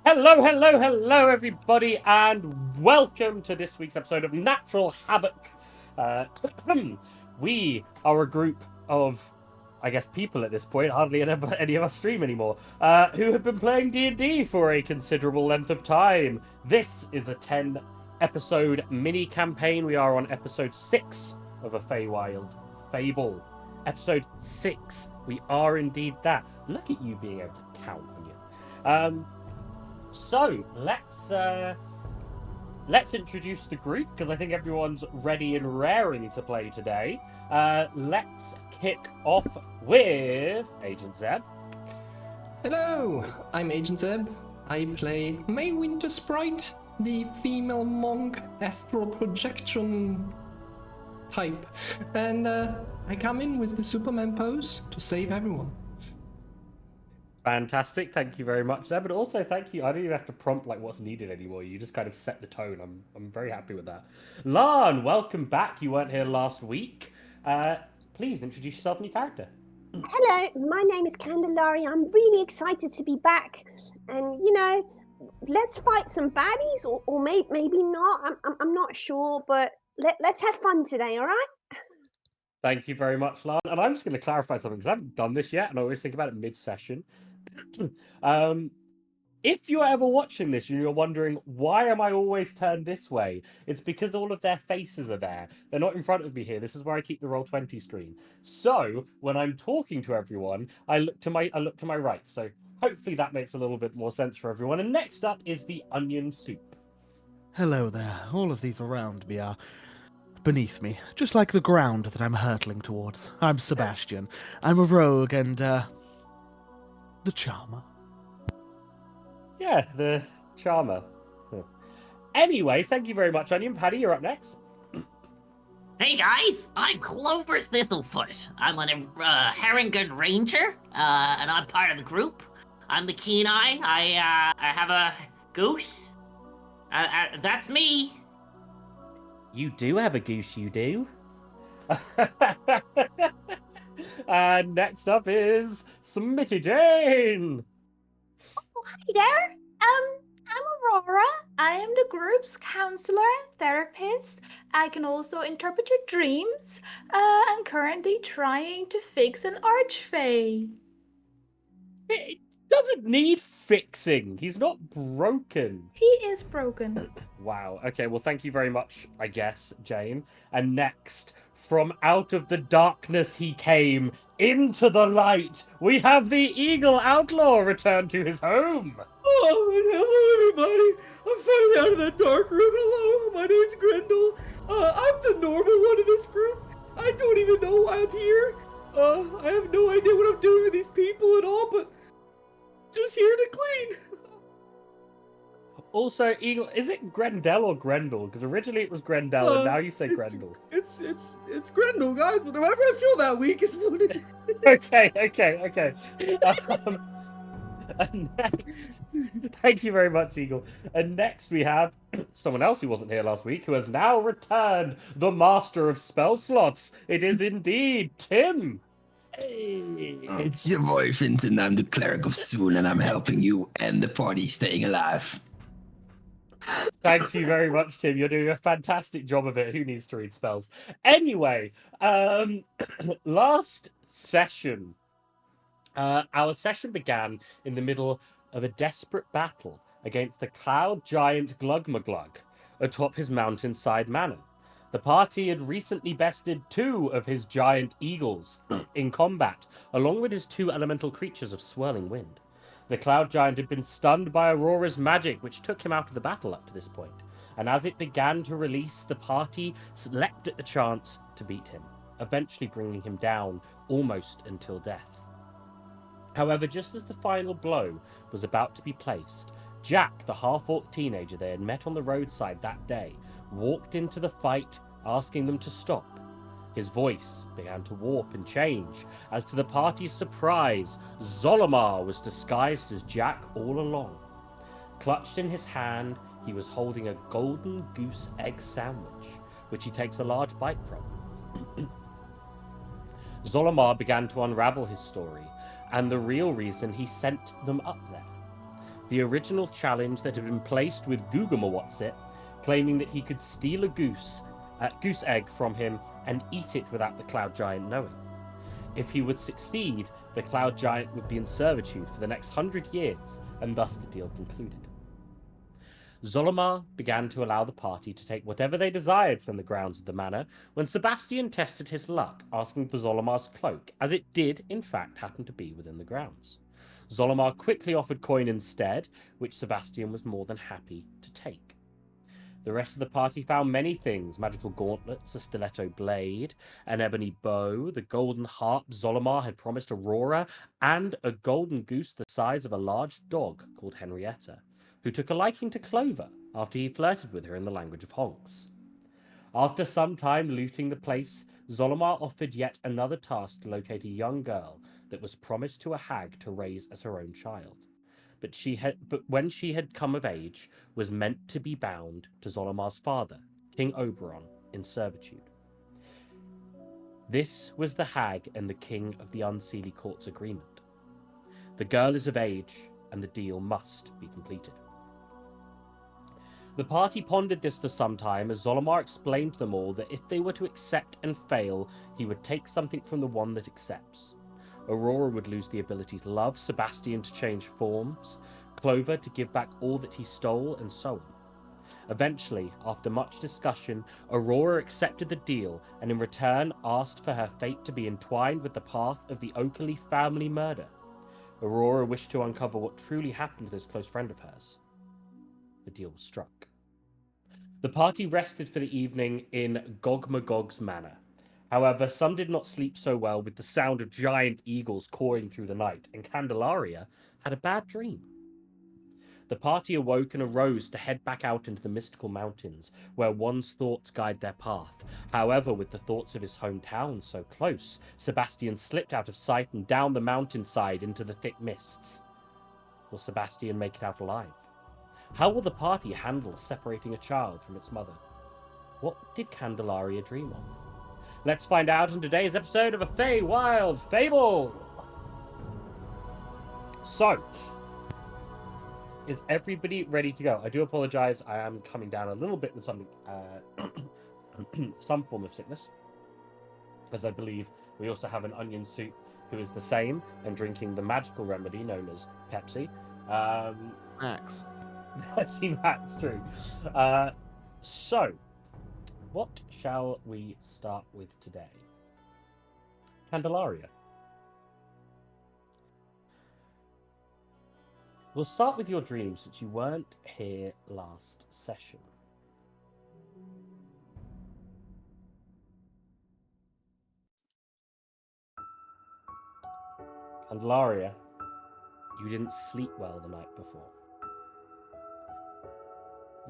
Hello, everybody, and welcome to this week's episode of Natural Havoc. Uh, we are a group of, I guess, people at this point, hardly any of us stream anymore, who have been playing D&D for a considerable length of time. This is a 10-episode mini-campaign. We are on episode 6 of a Feywild Fable. Episode 6. We are indeed that. Look at you being able to count on you. So let's introduce the group because I think everyone's ready and raring to play today. Let's kick off with Agent Zeb. Hello, I'm Agent Zeb. I play May Winter Sprite, the female monk astral projection type, and I come in with the Superman pose to save everyone. Fantastic, thank you very much, Zeb. But also thank you. I don't even have to prompt like what's needed anymore. You just kind of set the tone. I'm very happy with that. Lan, welcome back. You weren't here last week. Please introduce yourself and your character. Hello, my name is Candelari. I'm really excited to be back, and let's fight some baddies, or maybe not. I'm not sure, but let's have fun today. All right? Thank you very much, Lan. And I'm just going to clarify something because I haven't done this yet, and I always think about it mid-session. If you're ever watching this and you're wondering why am I always turned this way, it's because all of their faces are there. They're not in front of me here. This is where I keep the Roll20 screen. So when I'm talking to everyone, I look to my right. So hopefully that makes a little bit more sense for everyone. And next up is the onion soup. Hello there. All of these around me are beneath me, just like the ground that I'm hurtling towards. I'm Sebastian. I'm a rogue and, the charmer. Yeah, the charmer. Anyway, thank you very much, Onion. Paddy, you're up next. Hey guys, I'm Clover Thistlefoot. I'm a Harengon Ranger, and I'm part of the group. I'm the Keen Eye. I have a goose. That's me. You do have a goose, you do. And next up is Smitty Jane. Oh, hi there. I'm Aurora. I am the group's counselor and therapist. I can also interpret your dreams. I'm currently trying to fix an archfey. It doesn't need fixing. He's not broken. He is broken. Wow. Okay, well, thank you very much, I guess, Jane. And next, from out of the darkness he came, into the light, we have the Eagle Outlaw return to his home. Oh, hello everybody. I'm finally out of that dark room. Hello, my name's Gretel. I'm the normal one in this group. I don't even know why I'm here. I have no idea what I'm doing with these people at all, but just here to clean. Also, Eagle, is it Grendel or Grendel? Because originally it was Grendel, and now you say Grendel. It's Gretel, guys. But whenever I feel that weak, is what it is. Okay. And next, thank you very much, Eagle. And next we have someone else who wasn't here last week, who has now returned, the master of spell slots. It is indeed Tim. Hey. It's your boy Finton. I'm the cleric of Swoon, and I'm helping you and the party staying alive. Thank you very much, Tim. You're doing a fantastic job of it. Who needs to read spells? Anyway, last session, our session began in the middle of a desperate battle against the cloud giant Glugmaglug atop his mountainside manor. The party had recently bested 2 of his giant eagles in combat, along with his 2 elemental creatures of swirling wind. The cloud giant had been stunned by Aurora's magic, which took him out of the battle up to this point, and as it began to release, the party leapt at the chance to beat him, eventually bringing him down almost until death. However, just as the final blow was about to be placed, Jack, the half-orc teenager they had met on the roadside that day, walked into the fight, asking them to stop. His voice began to warp and change, as to the party's surprise, Zolomar was disguised as Jack all along. Clutched in his hand, he was holding a golden goose egg sandwich, which he takes a large bite from. Zolomar began to unravel his story, and the real reason he sent them up there. the original challenge that had been placed with Gugamawatsit, claiming that he could steal a goose egg from him and eat it without the Cloud Giant knowing. If he would succeed, the Cloud Giant would be in servitude for the next 100 years, and thus the deal concluded. Zolomar began to allow the party to take whatever they desired from the grounds of the manor when Sebastian tested his luck, asking for Zolomar's cloak, as it did, in fact, happen to be within the grounds. Zolomar quickly offered coin instead, which Sebastian was more than happy to take. The rest of the party found many things: magical gauntlets, a stiletto blade, an ebony bow, the golden harp Zolomar had promised Aurora, and a golden goose the size of a large dog called Henrietta, who took a liking to Clover after he flirted with her in the language of honks. After some time looting the place, Zolomar offered yet another task to locate a young girl that was promised to a hag to raise as her own child. But when she had come of age, was meant to be bound to Zolomar's father, King Oberon, in servitude. This was the hag and the king of the Unseelie Court's agreement. The girl is of age, and the deal must be completed. The party pondered this for some time as Zolomar explained to them all that if they were to accept and fail, he would take something from the one that accepts. Aurora would lose the ability to love, Sebastian to change forms, Clover to give back all that he stole, and so on. Eventually, after much discussion, Aurora accepted the deal and in return asked for her fate to be entwined with the path of the Oakley family murder. Aurora wished to uncover what truly happened to this close friend of hers. The deal was struck. The party rested for the evening in Gogmagog's manor. However, some did not sleep so well with the sound of giant eagles cawing through the night, and Candelaria had a bad dream. The party awoke and arose to head back out into the mystical mountains, where one's thoughts guide their path. However, with the thoughts of his hometown so close, Sebastian slipped out of sight and down the mountainside into the thick mists. Will Sebastian make it out alive? How will the party handle separating a child from its mother? What did Candelaria dream of? Let's find out in today's episode of a Feywild Fable! So, is everybody ready to go? I do apologize, I am coming down a little bit with something, some form of sickness, as I believe we also have an onion soup who is the same and drinking the magical remedy known as Pepsi. Max. I've seen that, it's true. So, what shall we start with today? Candelaria. We'll start with your dream since you weren't here last session. Candelaria, you didn't sleep well the night before.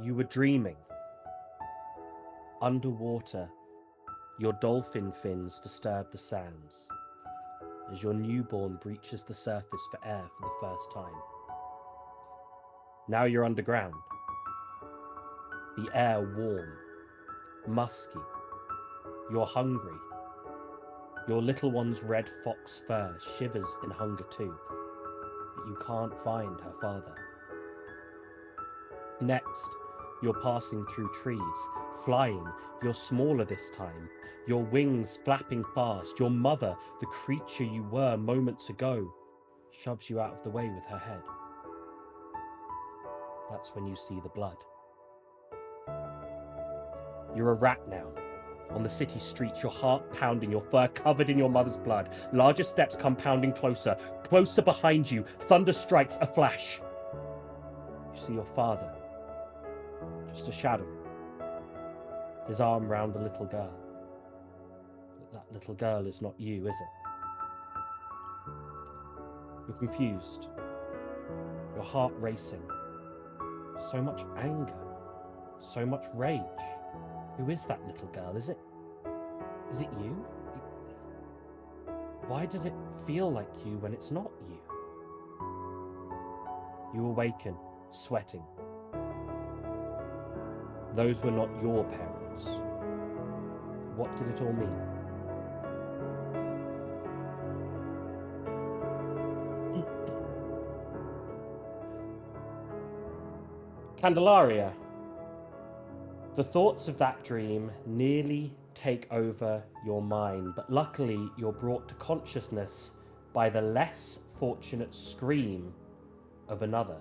You were dreaming. Underwater, your dolphin fins disturb the sands as your newborn breaches the surface for air for the first time. Now you're underground. The air warm, musky. You're hungry. Your little one's red fox fur shivers in hunger too, but you can't find her father. Next, you're passing through trees, flying. You're smaller this time, your wings flapping fast. Your mother, the creature you were moments ago, shoves you out of the way with her head. That's when you see the blood. You're a rat now. On the city streets, your heart pounding, your fur covered in your mother's blood. Larger steps come pounding closer. Closer behind you, thunder strikes, a flash. You see your father. Just a shadow. His arm round a little girl. But that little girl is not you, is it? You're confused. Your heart racing. So much anger. So much rage. Who is that little girl? Is it you? Why does it feel like you when it's not you? You awaken, sweating. Those were not your parents. What did it all mean? Candelaria, the thoughts of that dream nearly take over your mind, but luckily you're brought to consciousness by the less fortunate scream of another.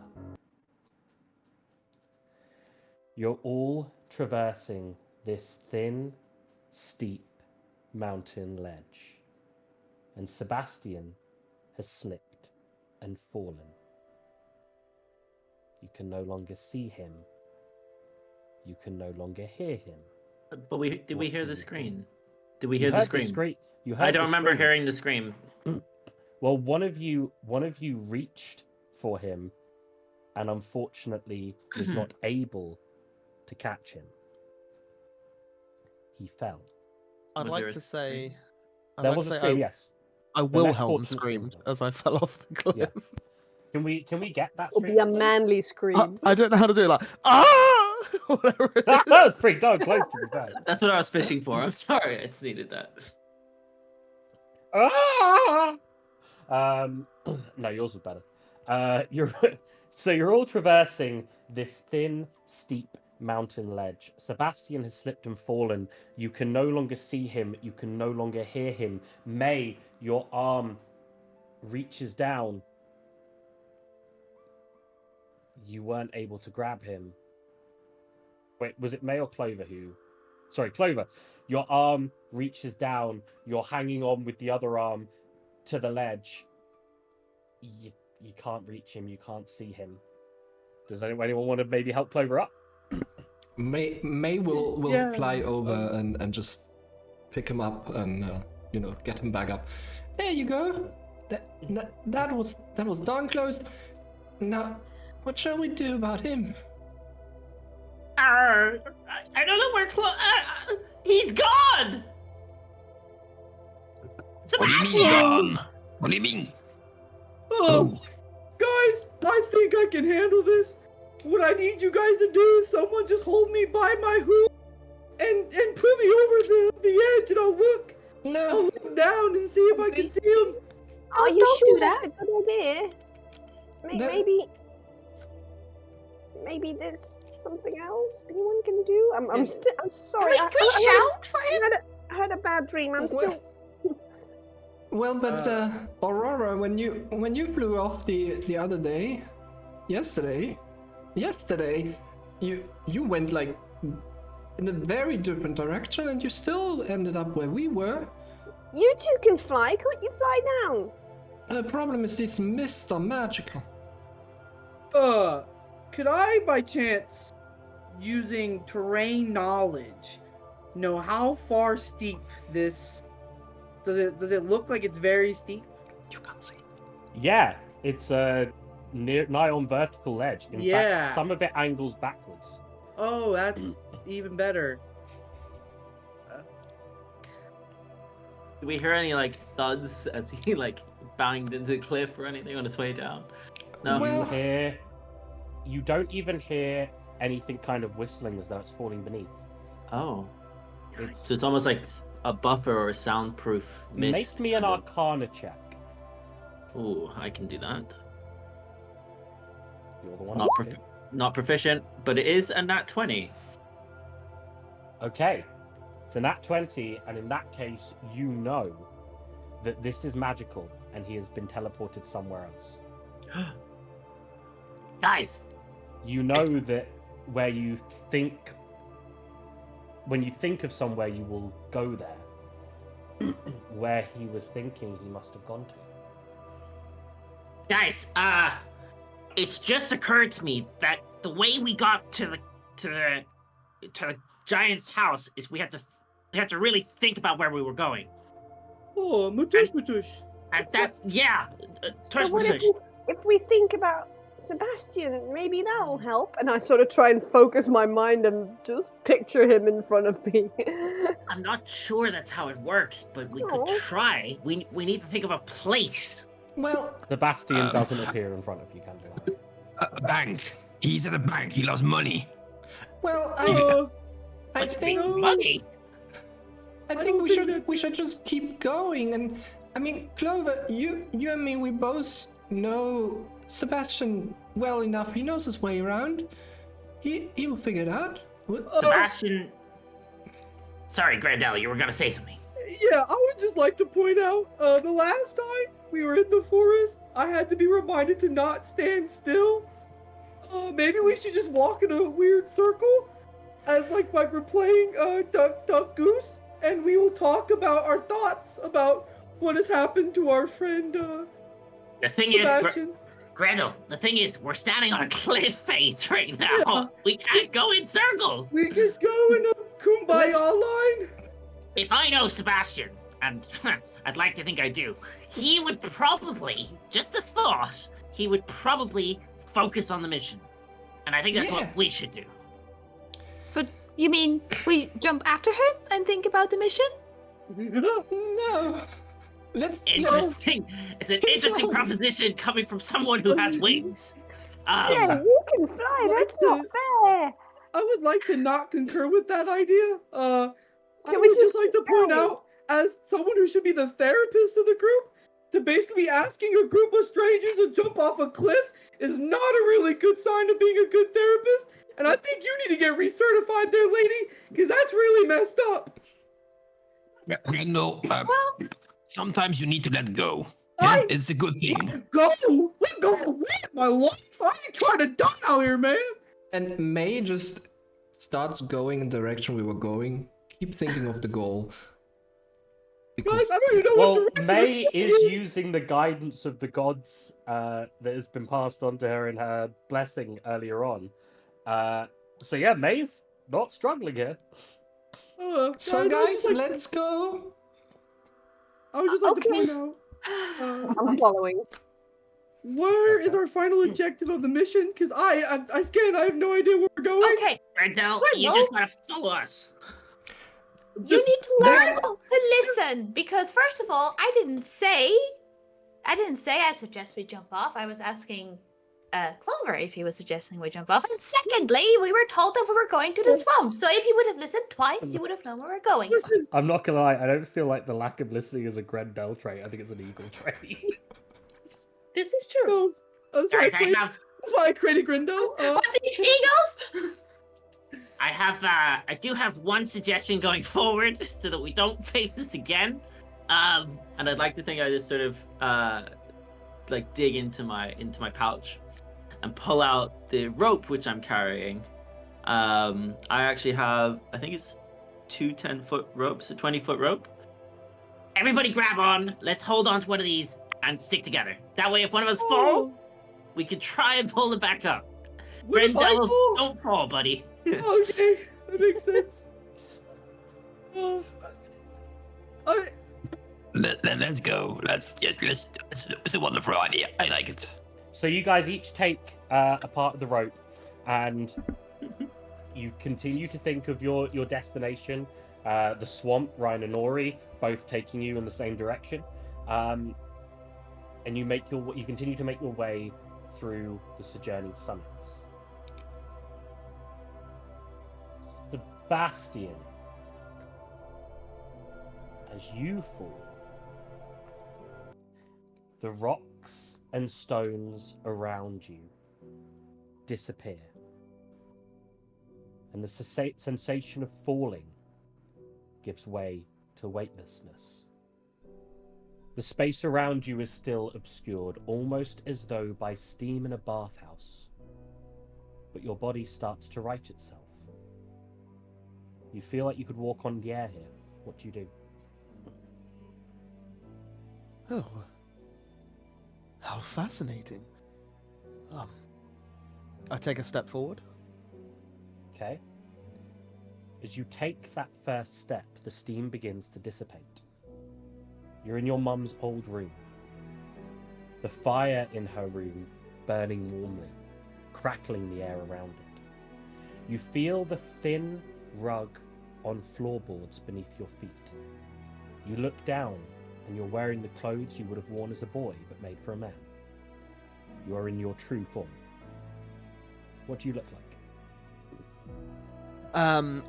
You're all traversing this thin, steep mountain ledge, and Sebastian has slipped and fallen. You can no longer see him. You can no longer hear him. But did we What hear do the you scream? do? Did we You hear the heard scream? You heard I don't the remember scream. hearing the scream. Well, one of you reached for him, and unfortunately was not able to catch him. He fell. I'd Was there like a to say. I'd There like was to a say scream, yes. I The less Wilhelm fortunate screamed scream. as I fell off the cliff. Yeah. Can we get that It'll scream? be a please? manly scream. I don't know how to do it. Like whatever it That is. was pretty darn close to be fair. That's what I was fishing for. I'm sorry, I just needed that. No, yours was better. You're all traversing this thin, steep mountain ledge. Sebastian has slipped and fallen. You can no longer see him. You can no longer hear him. May, your arm reaches down. You weren't able to grab him. Wait, was it May or Clover who? Sorry, Clover. Your arm reaches down. You're hanging on with the other arm to the ledge. You can't reach him. You can't see him. Does anyone want to maybe help Clover up? May will Yeah, fly over and just pick him up and get him back up. There you go. That was darn close. Now, what shall we do about him? I don't know where he's gone! What do you mean, Sebastian! gone? What do you mean? Oh, guys, I think I can handle this. What I need you guys to do is someone just hold me by my hoop and put me over the edge, and I'll No, look down and see if I can see him. Are you don't sure do that's a good idea? No. Maybe there's something else anyone can do. I'm sorry. Can we shout for him? I had a bad dream. I'm still. Well, but Aurora, when you flew off the other day, yesterday, you went like in a very different direction, and you still ended up where we were. You two can fly. Can't you fly down? The problem is these mists are magical. Could I, by chance, using terrain knowledge, know how far steep this? Does it look like it's very steep? You can't see. Yeah, it's nigh on vertical ledge. In Yeah. fact, some of it angles backwards. Oh, that's even better. Did we hear any like thuds as he like banged into the cliff or anything on his way down? No. Well- You don't even hear anything kind of whistling as though it's falling beneath. Oh. It's So it's almost like a buffer or a soundproof mist. make me an kind of- Arcana check. Ooh, I can do that. You're the one Not, asking. not proficient, but it is a nat 20. Okay, it's a nat 20, and in that case, you know that this is magical, and he has been teleported somewhere else. Guys, You know that when you think of somewhere, you will go there. Where he was thinking, he must have gone to. guys, it's just occurred to me that the way we got to the giant's house is we had to really think about where we were going. Oh, matush. And that's So what if we think about Sebastian? Maybe that'll help. And I sort of try and focus my mind and just picture him in front of me. I'm not sure that's how it works, but we could Oh. try. We need to think of a place. Well, Sebastian doesn't appear in front of you, Candela. A bank. He's at a bank. He lost money. well, Uh, I What's think big money? I don't think we think should that's- just keep going. And I mean, Clover, you and me, we both know Sebastian well enough. He knows his way around. He'll figure it out. What? Sebastian. Sorry, Gretel, you were gonna say something. Yeah, I would just like to point out, the last time we were in the forest, I had to be reminded to not stand still. Maybe we should just walk in a weird circle, as like we're playing Duck Duck Goose, and we will talk about our thoughts about what has happened to our friend The thing Sebastian. is, Gretel, the thing is, we're standing on a cliff face right now. Yeah. We can't go in circles. We could go in a kumbaya line. If I know Sebastian, and I'd like to think I do, he would probably, just a thought, he would probably focus on the mission. And I think that's Yeah. what we should do. So you mean we jump after him and think about the mission? No. Let's Interesting. It's an interesting proposition coming from someone who has wings. Yeah, you can fly. That's not fair. I would like to not concur with that idea. I Can we would just just like to point go? out, as someone who should be the therapist of the group, to basically be asking a group of strangers to jump off a cliff is not a really good sign of being a good therapist. And I think you need to get recertified there, lady, because that's really messed up. No, sometimes you need to let go. I- It's a good thing. Let go of what? My life? I ain't trying to die out here, man. And May just starts going in the direction we were going. Keep thinking of the goal. Guys, I don't even know Well, what direction May we're is going. using the guidance of the gods that has been passed on to her in her blessing earlier on. So yeah, May's not struggling here. So guys, let's go. I would just like to Okay. point out, I'm following. where is our final objective of the mission? Because I have no idea where we're going. Okay, Gretel, you Well, just gotta follow us. you Just- need to learn to listen because first of all, I didn't say I suggest we jump off. I was asking Clover if he was suggesting we jump off. And secondly, we were told that we were going to the swamp. So if you would have listened twice, you would have known where we're going. Listen, I'm not gonna lie, I don't feel like the lack of listening is a Grendel trait. I think it's an eagle trait. This is true. no, that's why Guys, that's why I created Grindel. Was it eagles? I do have one suggestion going forward so that we don't face this again. And I'd like to think I just sort of like dig into my pouch and pull out the rope which I'm carrying. I actually have, I think it's 2 10-foot ropes, a 20-foot rope. Everybody grab on. Let's hold on to one of these and stick together. That way, if one of us falls, we can try and pull it back up. What if I Grendel, fall? don't fall, buddy. Okay, that makes sense. Let's go. It's a wonderful idea. I like it. So you guys each take a part of the rope, and you continue to think of your destination, the swamp, Rhinanori, both taking you in the same direction, and you continue to make your way through the sojourning summits. Sebastian, as you fall, the rocks and stones around you disappear, and the sensation of falling gives way to weightlessness. The space around you is still obscured, almost as though by steam in a bathhouse, but your body starts to right itself. You feel like you could walk on the air here. What do you do? Oh. How fascinating. I take a step forward. Okay. As you take that first step, the steam begins to dissipate. You're in your mum's old room. The fire in her room burning warmly, crackling the air around it. You feel the thin rug on floorboards beneath your feet. You look down, and you're wearing the clothes you would have worn as a boy, but made for a man. You are in your true form. What do you look like? I'm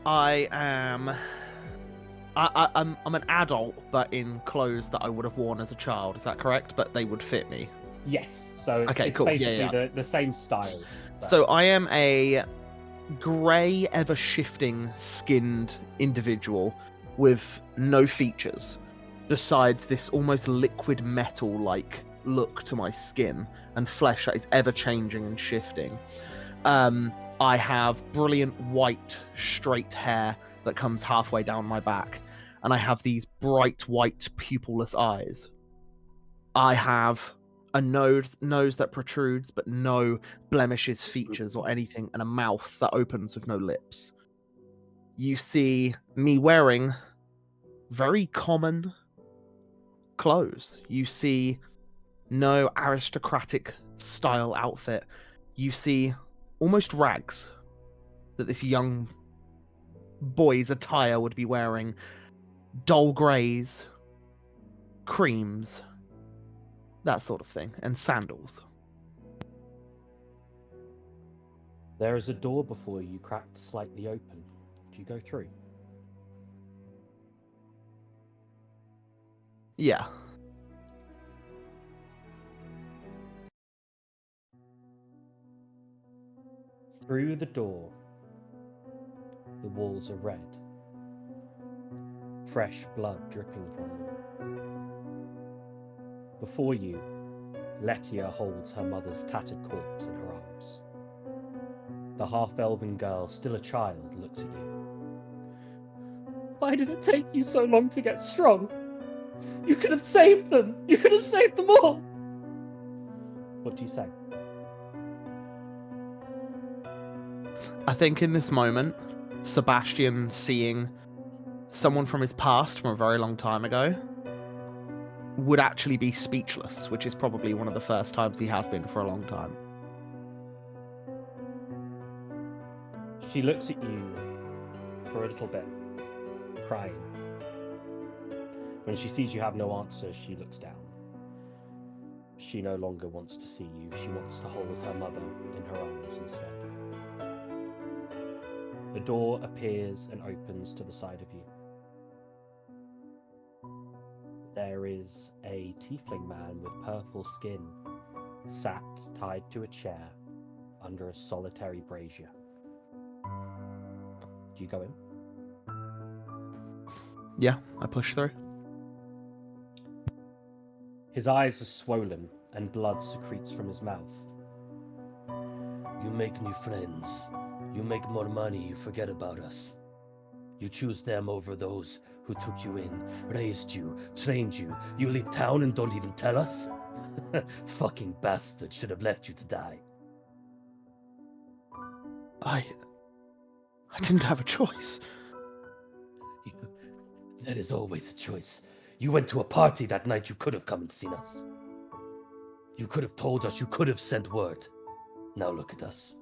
an adult, but in clothes that I would have worn as a child. Is that correct? But they would fit me. Yes. So it's, Okay, it's cool. Yeah, basically yeah. the same style. So I am a grey, ever-shifting skinned individual with no features, besides this almost liquid metal-like look to my skin and flesh that is ever-changing and shifting. I have brilliant white, straight hair that comes halfway down my back, and I have these bright white pupilless eyes. I have a nose that protrudes, but no blemishes, features, or anything, and a mouth that opens with no lips. You see me wearing very common clothes. You see no aristocratic style outfit. You see almost rags that this young boy's attire would be wearing. Dull greys, creams, that sort of thing, and sandals. There is a door before you, cracked slightly open. Do you go through? Yeah. Through the door, the walls are red. Fresh blood dripping from them. Before you, Letia holds her mother's tattered corpse in her arms. The half-elven girl, still a child, looks at you. Why did it take you so long to get strong? You could have saved them! You could have saved them all! What do you say? I think in this moment, Sebastian seeing someone from his past from a very long time ago would actually be speechless, which is probably one of the first times he has been for a long time. She looks at you for a little bit, crying. When she sees you have no answer, she looks down. She no longer wants to see you. She wants to hold her mother in her arms instead. The door appears and opens to the side of you. There is a tiefling man with purple skin, sat tied to a chair under a solitary brazier. Do you go in? Yeah, I push through. His eyes are swollen and blood secretes from his mouth. You make new friends. You make more money, you forget about us. You choose them over those who took you in, raised you, trained you. You leave town and don't even tell us? Fucking bastard, should have left you to die. I didn't have a choice. There is always a choice. You went to a party that night, you could have come and seen us. You could have told us, you could have sent word. Now look at us.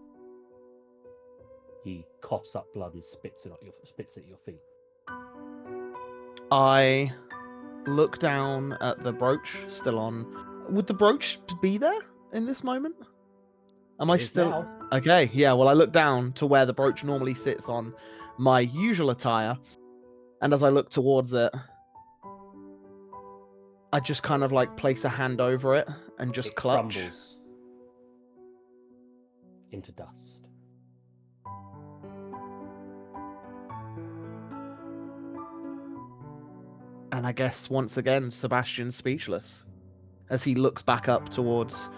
He coughs up blood and spits it at your feet. I look down at the brooch still on. Would the brooch be there in this moment? Am I still now. Okay? Yeah. Well, I look down to where the brooch normally sits on my usual attire, and as I look towards it, I just kind of like place a hand over it and just It clutch. crumbles into dust. And I guess once again, Sebastian's speechless as he looks back up towards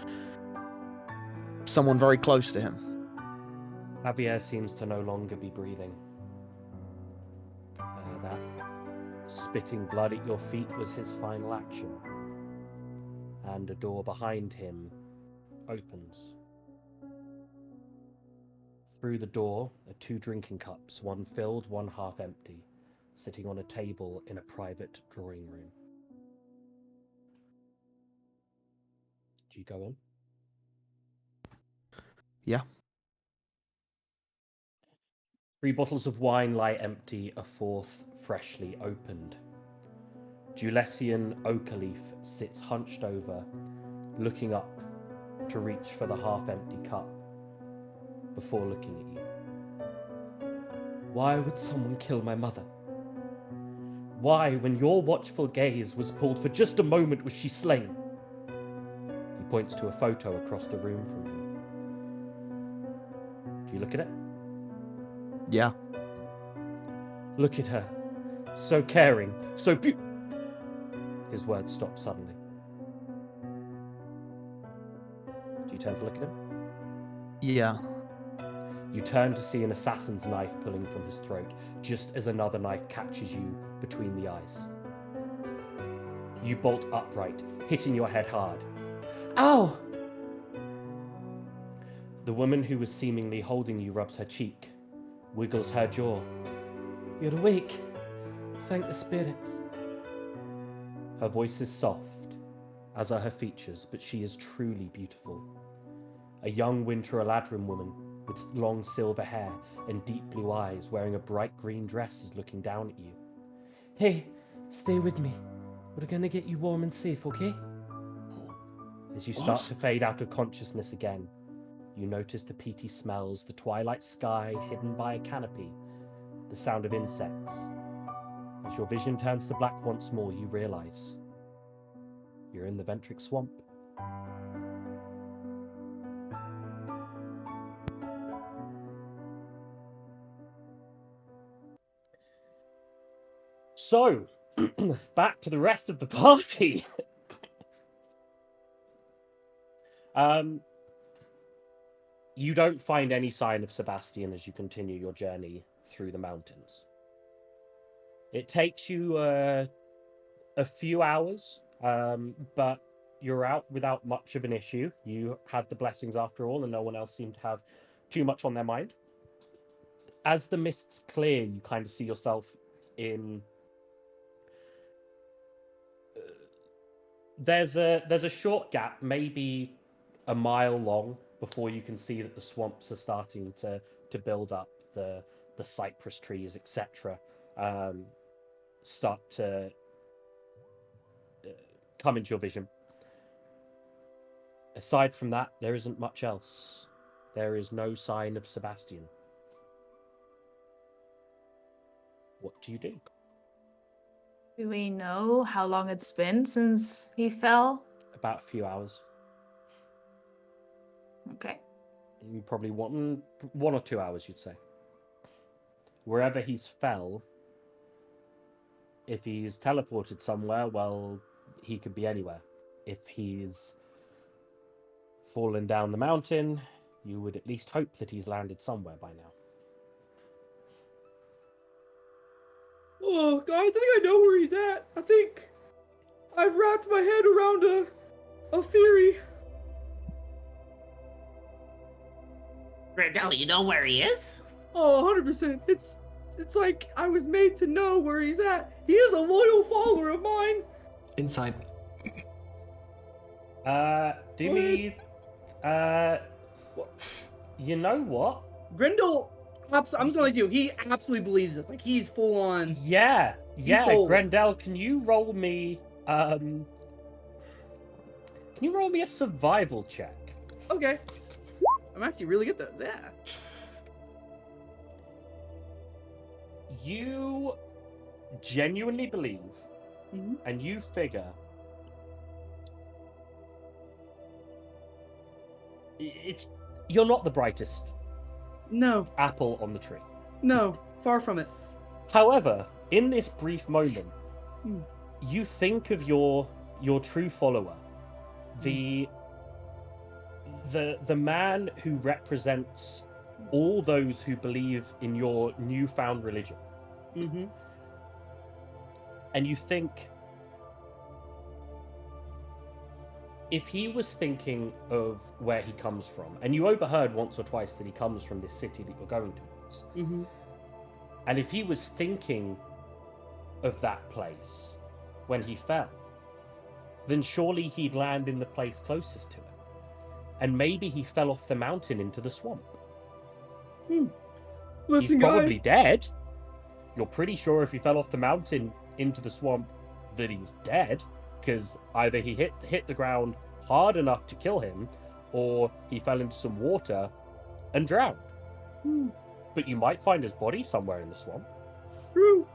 someone very close to him. Javier seems to no longer be breathing. That spitting blood at your feet was his final action. And a door behind him opens. Through the door are 2 drinking cups, one filled, one half empty, sitting on a table in a private drawing room. Do you go in? Yeah. 3 bottles of wine lie empty, a 4th freshly opened. Dulecian Oakleaf sits hunched over, looking up to reach for the half-empty cup before looking at you. Why would someone kill my mother? Why, when your watchful gaze was pulled for just a moment, was she slain? He points to a photo across the room from him. Do you look at it? Yeah. Look at her. So caring, so His words stop suddenly. Do you turn to look at him? Yeah. You turn to see an assassin's knife pulling from his throat, just as another knife catches you between the eyes. You bolt upright, hitting your head hard. Ow! The woman who was seemingly holding you rubs her cheek, wiggles her jaw. You're awake. Thank the spirits. Her voice is soft, as are her features, but she is truly beautiful. A young Winter Eladrin woman with long silver hair and deep blue eyes, wearing a bright green dress, is looking down at you. Hey, stay with me. We're gonna get you warm and safe, okay? As you start to fade out of consciousness again, you notice the peaty smells, the twilight sky hidden by a canopy, the sound of insects. As your vision turns to black once more, you realize you're in the Ventric Swamp. So, back to the rest of the party. You don't find any sign of Sebastian as you continue your journey through the mountains. It takes you a few hours, but you're out without much of an issue. You had the blessings after all, and no one else seemed to have too much on their mind. As the mists clear, you kind of see yourself in... There's a short gap, maybe a mile long, before you can see that the swamps are starting to build up. The cypress trees, etc., start to come into your vision. Aside from that, there isn't much else. There is no sign of Sebastian. What do you do? Do we know how long it's been since he fell? About a few hours. Okay. Probably one or 2 hours, you'd say. Wherever he's fell, if he's teleported somewhere, well, he could be anywhere. If he's fallen down the mountain, you would at least hope that he's landed somewhere by now. Oh, guys, I think I know where he's at. I think I've wrapped my head around a theory. Gretel, you know where he is? Oh, 100%. It's like I was made to know where he's at. He is a loyal follower of mine. Inside. Do me... You know what? Grendel, I'm just gonna let you. He absolutely believes this. Like, he's full on. Yeah, sold it. Grendel, can you roll me... Can you roll me a survival check? Okay. I'm actually really good at those, yeah. You genuinely believe, and you figure you're not the brightest No, apple on the tree. no, far from it. However, in this brief moment, Hmm. you think of your true follower, the man who represents all those who believe in your newfound religion. Mm-hmm. And you think, if he was thinking of where he comes from, and you overheard once or twice that he comes from this city that you're going towards, Mm-hmm. and if he was thinking of that place when he fell, then surely he'd land in the place closest to it. And maybe he fell off the mountain into the swamp. Listen, He's probably guys. dead. You're pretty sure if he fell off the mountain into the swamp that he's dead, because either he hit the ground hard enough to kill him, or he fell into some water and drowned. But you might find his body somewhere in the swamp. True.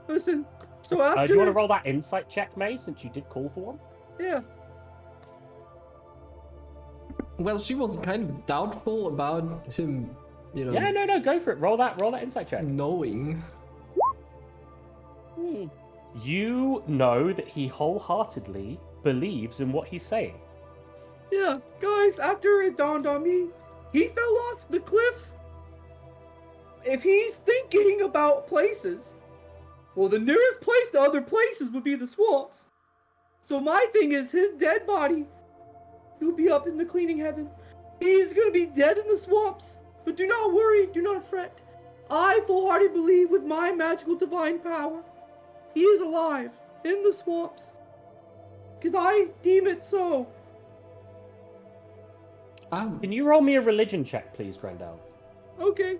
Listen. So after. Do you want to roll that insight check, May, since you did call for one? Yeah. Well, she was kind of doubtful about him Yeah, no, go for it. Roll that insight check. knowing. You know that he wholeheartedly believes in what he's saying. Yeah, guys, after it dawned on me, he fell off the cliff. If he's thinking about places, well, the nearest place to other places would be the swamps. So my thing is, his dead body, he'll be up in the cleaning heaven. He's gonna be dead in the swamps. But do not worry, do not fret. I full-heartedly believe with my magical divine power, he is alive in the swamps. Because I deem it so. Can you roll me a religion check, please, Grendel? Okay.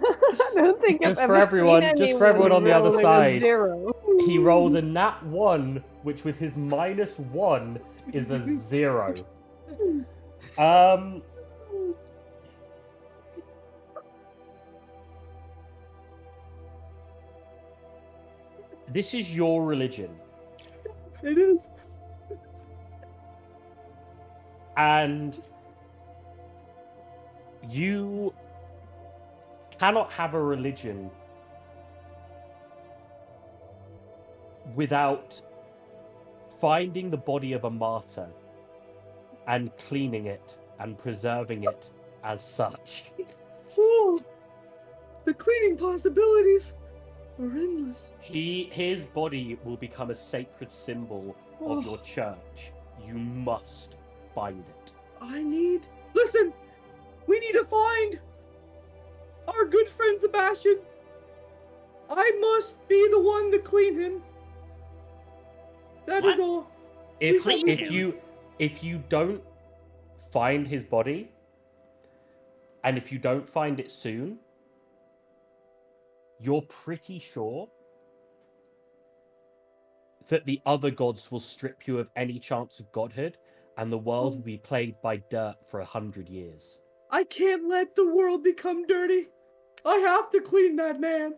I don't think Just I've for ever everyone- seen just for everyone on the other rolling a side. 0. He rolled a nat 1, which with his -1 is a 0. This is your religion. It is. And you cannot have a religion without finding the body of a martyr and cleaning it and preserving it as such. Oh, the cleaning possibilities are endless. His body will become a sacred symbol Oh. of your church. You must find it. Listen, we need to find our good friend Sebastian. I must be the one to clean him. That is What? all. If you don't find his body, and if you don't find it soon, you're pretty sure that the other gods will strip you of any chance of godhood, and the world will be plagued by dirt for 100 years. I can't let the world become dirty. I have to clean that man.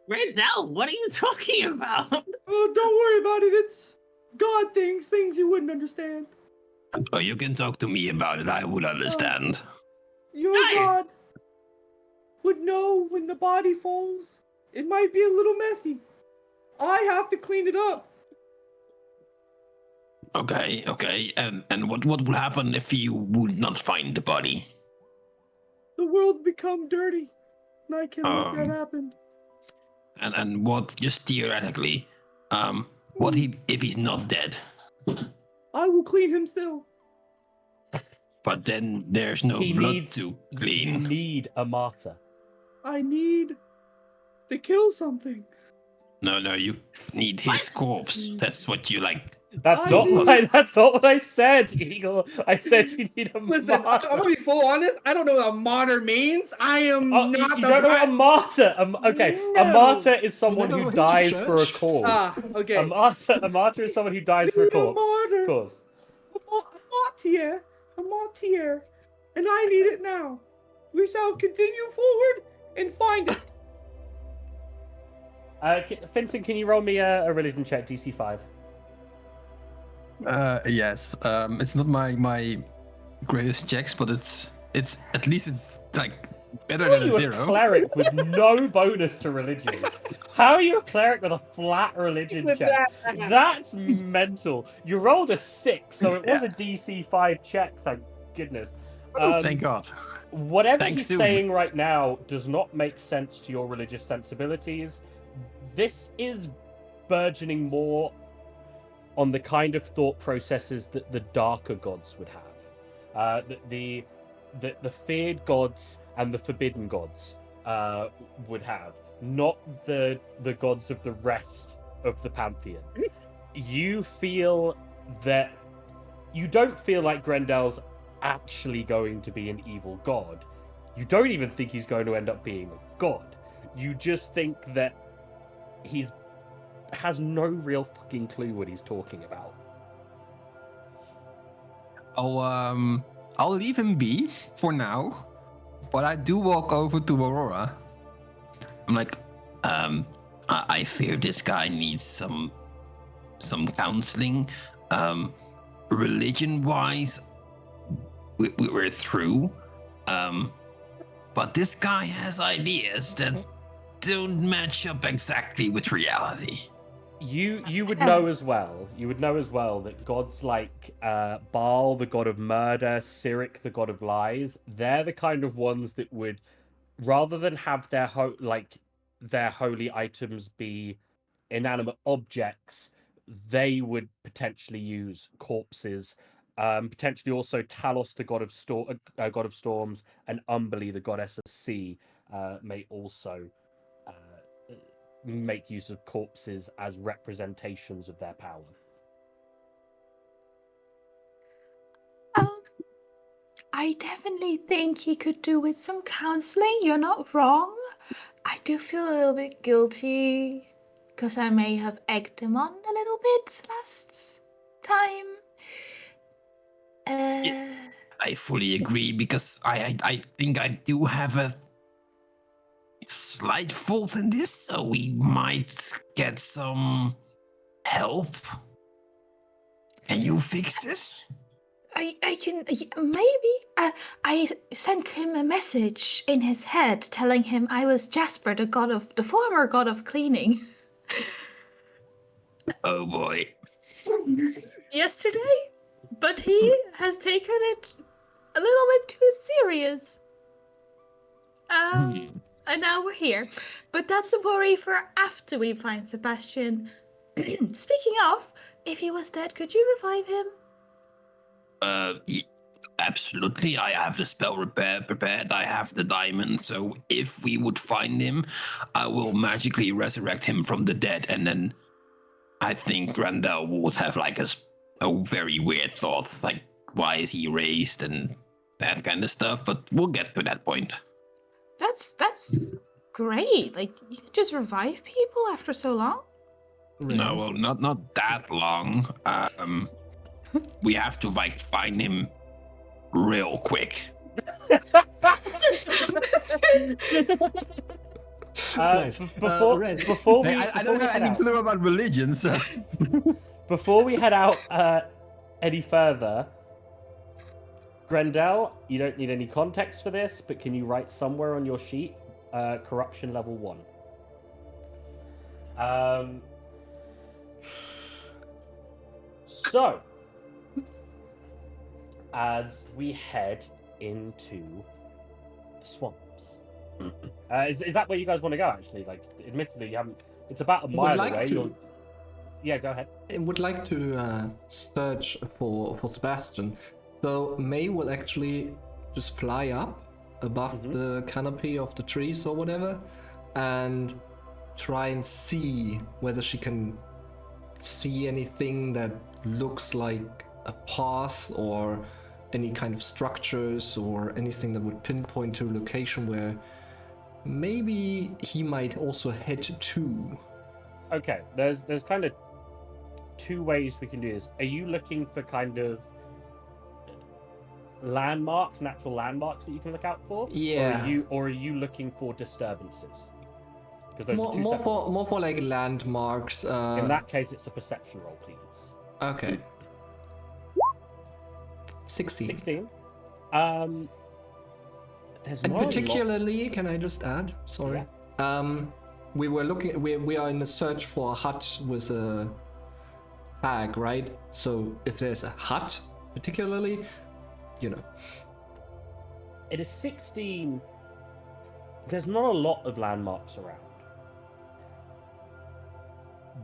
Gretel, what are you talking about? Oh, don't worry about it. It's God things you wouldn't understand. Oh, you can talk to me about it. I would understand. Your Nice. God would know when the body falls. It might be a little messy. I have to clean it up. Okay. And what will happen if you would not find the body? The world become dirty. And I can't let that happen. And what, just theoretically, what if he's not dead? I will clean him still. But then there's no He blood needs- to You clean. need a martyr. I need to kill something. No, you need his corpse. That's what you like. That's I not need- that's not what I said, Eagle. I said you need a Listen, martyr. I'm gonna be full honest. I don't know what a martyr means. I am Oh, not you the don't know what a martyr? Okay, a No. martyr is someone never who went to dies for a church? cause. okay. A martyr is someone who dies for a Need a cause. martyr. Cause. A martyr, and I need it now. We shall continue forward and find it. Finton, can you roll me a religion check, DC 5? Yes. It's not my greatest checks, but it's at least it's like better How are than you a a zero. cleric with no bonus to religion? How are you a cleric with a flat religion With check? that. That's mental. You rolled a 6, so it was a DC 5 check, thank goodness. Oh, thank God. Whatever Thanks, he's Zoom. saying right now does not make sense to your religious sensibilities. This is burgeoning more on the kind of thought processes that the darker gods would have. The feared gods and the forbidden gods would have, not the gods of the rest of the pantheon. You feel that you don't feel like Grendel's actually going to be an evil god. You don't even think he's going to end up being a god. You just think that he's has no real fucking clue what he's talking about. I'll leave him be for now, but I do walk over to Aurora. I'm like, I fear this guy needs some counseling. religion-wise, we're through. But this guy has ideas that don't match up exactly with reality. You would know as well. You would know as well that gods like Baal, the god of murder, Sirik, the god of lies, they're the kind of ones that would, rather than have their their holy items be inanimate objects, they would potentially use corpses. Potentially also Talos, the god of god of storms, and Umbali, the goddess of sea, may also make use of corpses as representations of their power. I definitely think he could do with some counseling. You're not wrong. I do feel a little bit guilty because I may have egged him on a little bit last time. I fully agree because I think I do have a slight fault in this, so we might get some help. Can you fix this? I can maybe. I sent him a message in his head telling him I was Jasper, the former god of cleaning. Oh boy. Yesterday, but he has taken it a little bit too serious. And now we're here. But that's a worry for after we find Sebastian. Speaking of, if he was dead, could you revive him? Absolutely. I have the spell prepared. I have the diamond. So if we would find him, I will magically resurrect him from the dead. And then I think Grendel would have like a very weird thought, like why is he raised and that kind of stuff. But we'll get to that point. That's great. Like you can just revive people after so long. No, well, not that long. We have to like find him real quick. Before we I don't have any clue about religion, so before we head out any further, Grendel, you don't need any context for this, but can you write somewhere on your sheet corruption level 1? So, as we head into the swamps, is that where you guys want to go? Actually, like, admittedly, you haven't. It's about a mile away. Yeah, go ahead. I would like to search for Sebastian. So May will actually just fly up above the canopy of the trees or whatever, and try and see whether she can see anything that looks like a path or any kind of structures or anything that would pinpoint to a location where maybe he might also head to. Okay, there's kind of 2 ways we can do this. Are you looking for kind of landmarks, natural landmarks that you can look out for? Yeah. Or are you looking for disturbances? Because those are more for like landmarks. In that case, it's a perception roll, please. Okay. 16. 16. There's And not a lot- particularly, can I just add? Sorry. We were looking. We are in a search for a hut with a hag, right? So if there's a hut, particularly, you know. It is 16. There's not a lot of landmarks around.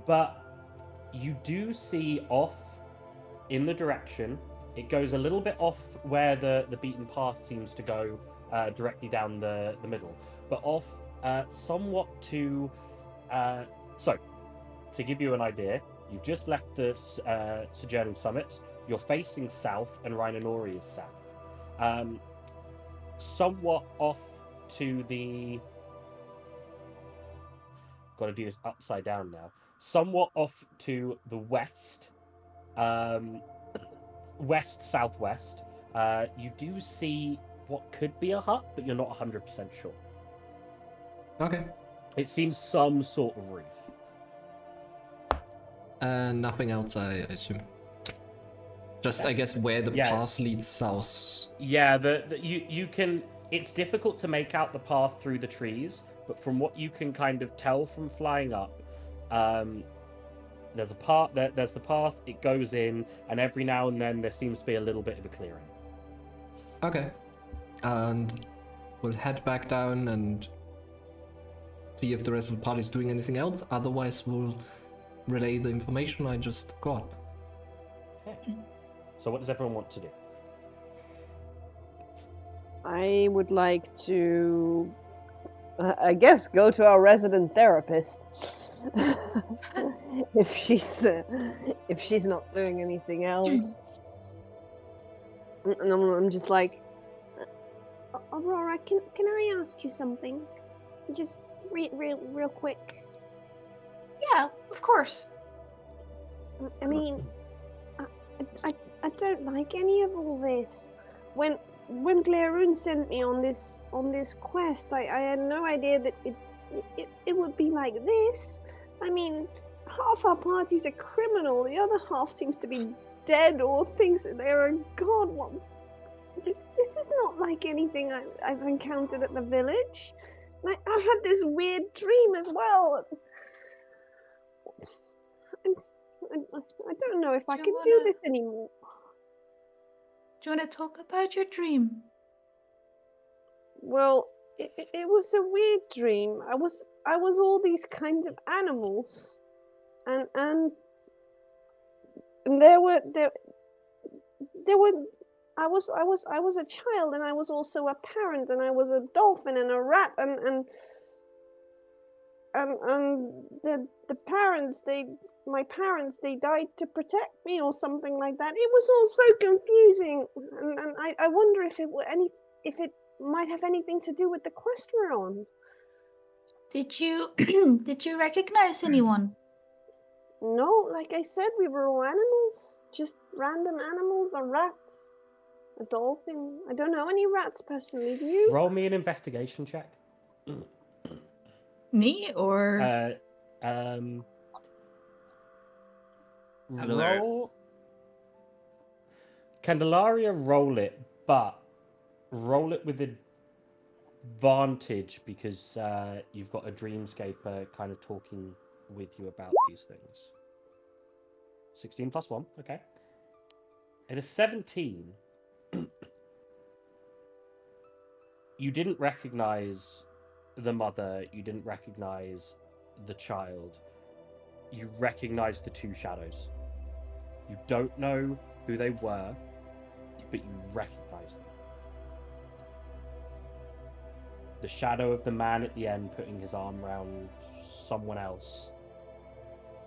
But you do see off in the direction. It goes a little bit off where the beaten path seems to go directly down the middle. But off somewhat to... So, to give you an idea, you've just left the Sojourning Summit. You're facing south, and Rhinanori is south. Somewhat off to the... Got to do this upside down now. Somewhat off to the west, west-southwest, you do see what could be a hut, but you're not 100% sure. Okay. It seems some sort of roof. Nothing else, I assume. Just, I guess, where the Yeah. path leads south. Yeah, you can. It's difficult to make out the path through the trees, but from what you can kind of tell from flying up, there's a part there's the path. It goes in, and every now and then there seems to be a little bit of a clearing. Okay. And we'll head back down and see if the rest of the party is doing anything else. Otherwise, we'll relay the information I just got. Okay. So what does everyone want to do? I would like to, I guess, go to our resident therapist. if she's not doing anything else. And I'm just like, Aurora, can I ask you something? Just real quick. Yeah, of course. I mean, I don't like any of all this. When Glaroon sent me on this quest, I had no idea that it would be like this. I mean, half our party's a criminal, the other half seems to be dead or thinks that they're a god. What? This is not like anything I've encountered at the village. I had this weird dream as well. I don't know if I can do this anymore. Do you want to talk about your dream? Well, it was a weird dream. I was all these kinds of animals, and there were. I was a child, and I was also a parent, and I was a dolphin and a rat, and the parents, my parents, they died to protect me or something like that. It was all so confusing, and I wonder if it might have anything to do with the quest we're on. Did you did you recognize anyone? No, like I said, we were all animals, just random animals. A rat, a dolphin. I don't know any rats personally. Do you? Roll me an investigation check. Me or Roll. Candelaria, roll it, but roll it with advantage because you've got a dreamscaper kind of talking with you about these things. 16 plus 1, okay. It is 17. You didn't recognize the mother, you didn't recognize the child. You recognize the two shadows. You don't know who they were, but you recognize them. The shadow of the man at the end putting his arm around someone else.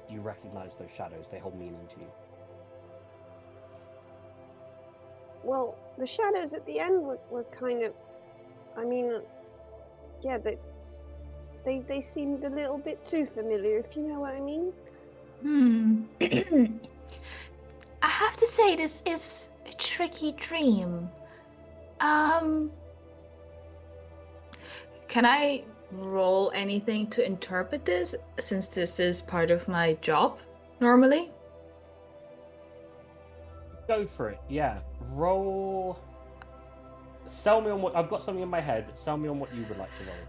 You recognize those shadows. They hold meaning to you. Well, the shadows at the end were kind of, I mean, yeah, they seemed a little bit too familiar, if you know what I mean. I have to say, this is a tricky dream. Can I roll anything to interpret this, since this is part of my job normally? Go for it, yeah. Roll. Sell me on what I've got something in my head, but sell me on what you would like to roll.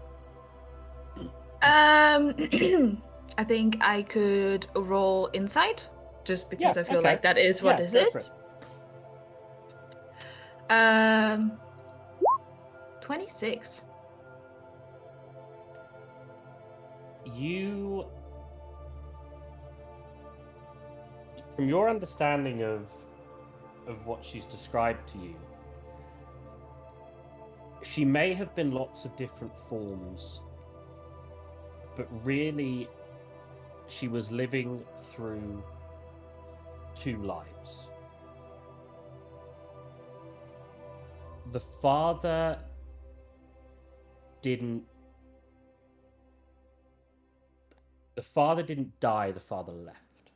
I think I could roll insight, just because Yeah, I feel okay. like that is what Yeah, this go for is. it. 26. You, from your understanding of what she's described to you, she may have been lots of different forms, but really she was living through two lives. The father didn't die, the father left.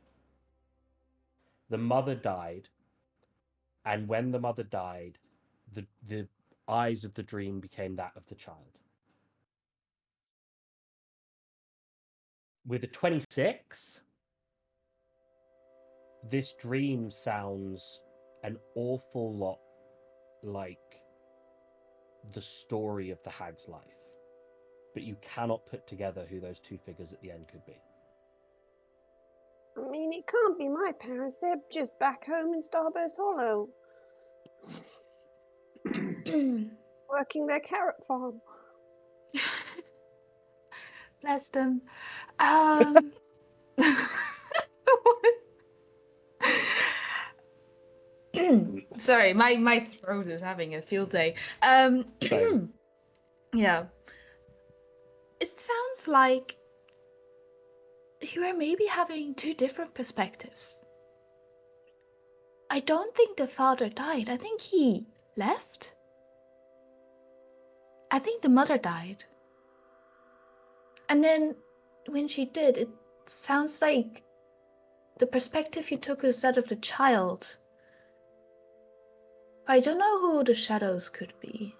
The mother died, and when the mother died, the eyes of the dream became that of the child. With a 26, this dream sounds an awful lot like the story of the hag's life, but you cannot put together who those two figures at the end could be. I mean, it can't be my parents. They're just back home in Starburst Hollow, working their carrot farm. Bless them. Sorry, my throat is having a field day. Same. Yeah. It sounds like you are maybe having two different perspectives. I don't think the father died. I think he left. I think the mother died. And then when she did, it sounds like the perspective you took is that of the child. I don't know who the shadows could be.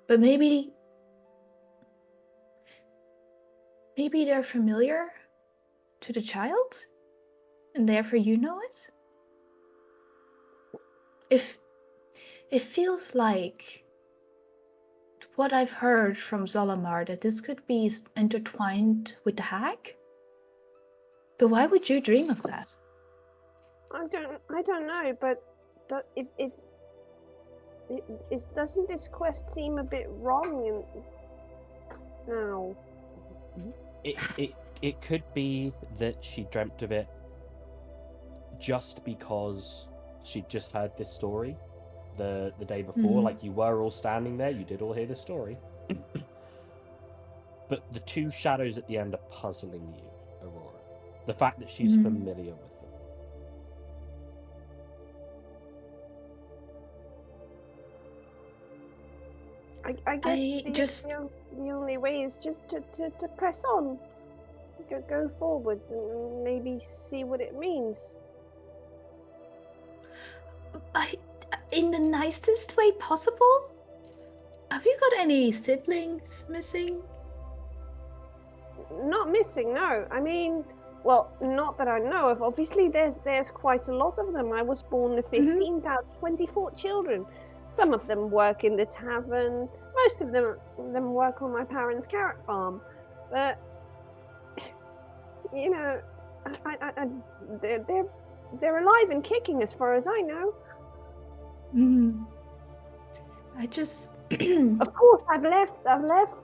But maybe they're familiar to the child, and therefore you know it? If it feels like what I've heard from Zolamar, that this could be intertwined with the hag? But why would you dream of that? I don't know, but doesn't this quest seem a bit wrong now? It could be that she dreamt of it just because she'd just heard this story the day before. Like, you were all standing there, you did all hear the story. But the two shadows at the end are puzzling you, Aurora. The fact that she's familiar with them. I guess the only way is just to press on. Go forward and maybe see what it means. In the nicest way possible? Have you got any siblings missing? Not missing, no. I mean, well, not that I know of. Obviously, there's quite a lot of them. I was born the 15th out of 24 children. Some of them work in the tavern. Most of them work on my parents' carrot farm. But you know, they're alive and kicking as far as I know. I just Of course, I've left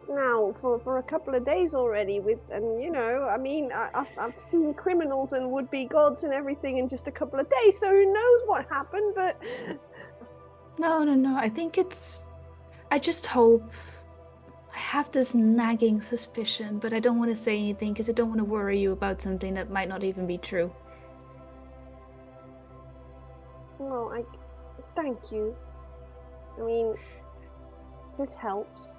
now for a couple of days already. And you know, I mean, I've seen criminals and would-be gods and everything in just a couple of days. So who knows what happened? But no. I just hope. I have this nagging suspicion, but I don't want to say anything because I don't want to worry you about something that might not even be true. well, thank you. I mean, this helps.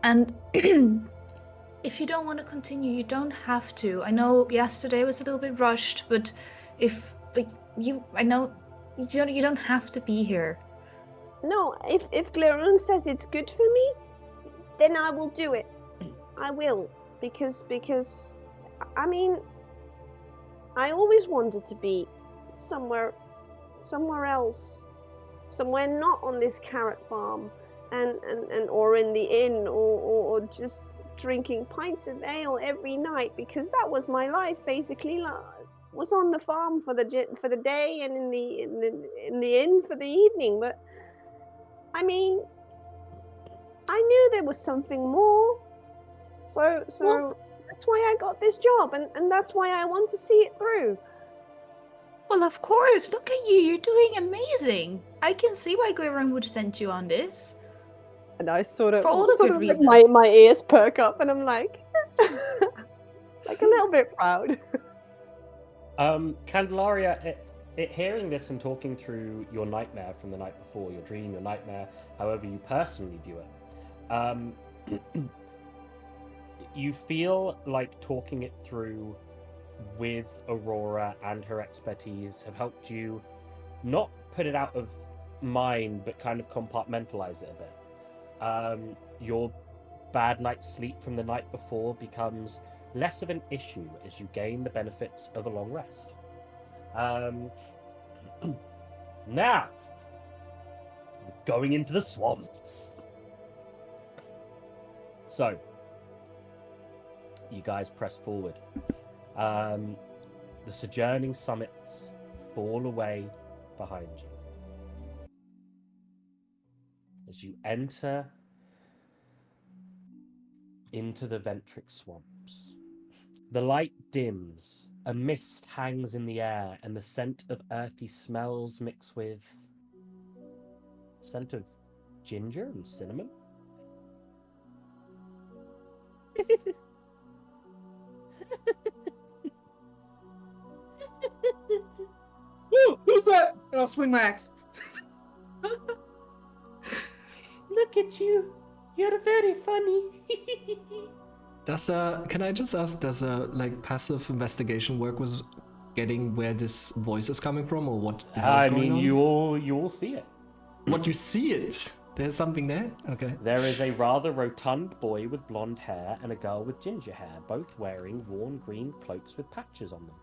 And if you don't want to continue, you don't have to. I know yesterday was a little bit rushed, but I know you don't have to be here. No, if Glarun says it's good for me, then I will do it. I will, because I mean, I always wanted to be somewhere else, somewhere not on this carrot farm, and or in the inn, or just drinking pints of ale every night, because that was my life basically. Was on the farm for the day, and in the inn for the evening. But I mean, I knew there was something more. So that's why I got this job, and that's why I want to see it through. Well, of course. Look at you. You're doing amazing. I can see why Glirin would send you on this. And I sort of For all the good reasons. like my ears perk up, and I'm like, like a little bit proud. Candelaria, hearing this and talking through your nightmare from the night before, your dream, your nightmare, however you personally view it, you feel like talking it through with Aurora and her expertise have helped you not put it out of mind, but kind of compartmentalize it a bit. Your bad night's sleep from the night before becomes less of an issue as you gain the benefits of a long rest. Now, going into the swamps. So, you guys press forward. The sojourning summits fall away behind you. As you enter into the Ventrix swamps, the light dims, a mist hangs in the air, and the scent of earthy smells mix with scent of ginger and cinnamon. Woo! Who's that? And I'll swing my axe. Look at you. You're very funny. Can I just ask, does like passive investigation work with getting where this voice is coming from, or what the hell is going on? you all see it. What, you see it? There's something there? Okay. There is a rather rotund boy with blonde hair and a girl with ginger hair, both wearing worn green cloaks with patches on them.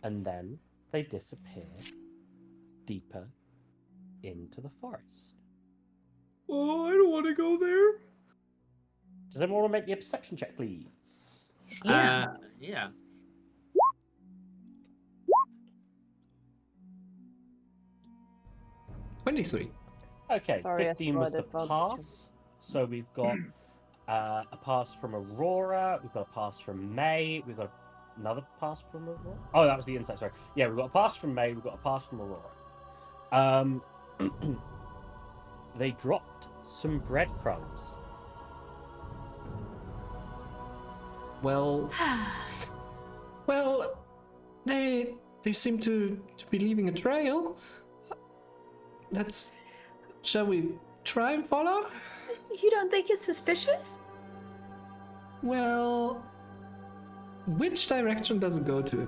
And then they disappear deeper into the forest. Oh, I don't want to go there. Does everyone want to make me a perception check, please? Yeah. 23. Okay, Sorry, I 15 was the started pass. So we've got a pass from Aurora, we've got a pass from May, we've got another pass from Aurora. Oh, that was the insight, sorry. Yeah, we've got a pass from May, we've got a pass from Aurora. They dropped some breadcrumbs. Well, they seem to be leaving a trail. Shall we try and follow? You don't think it's suspicious? Well, which direction does it go to?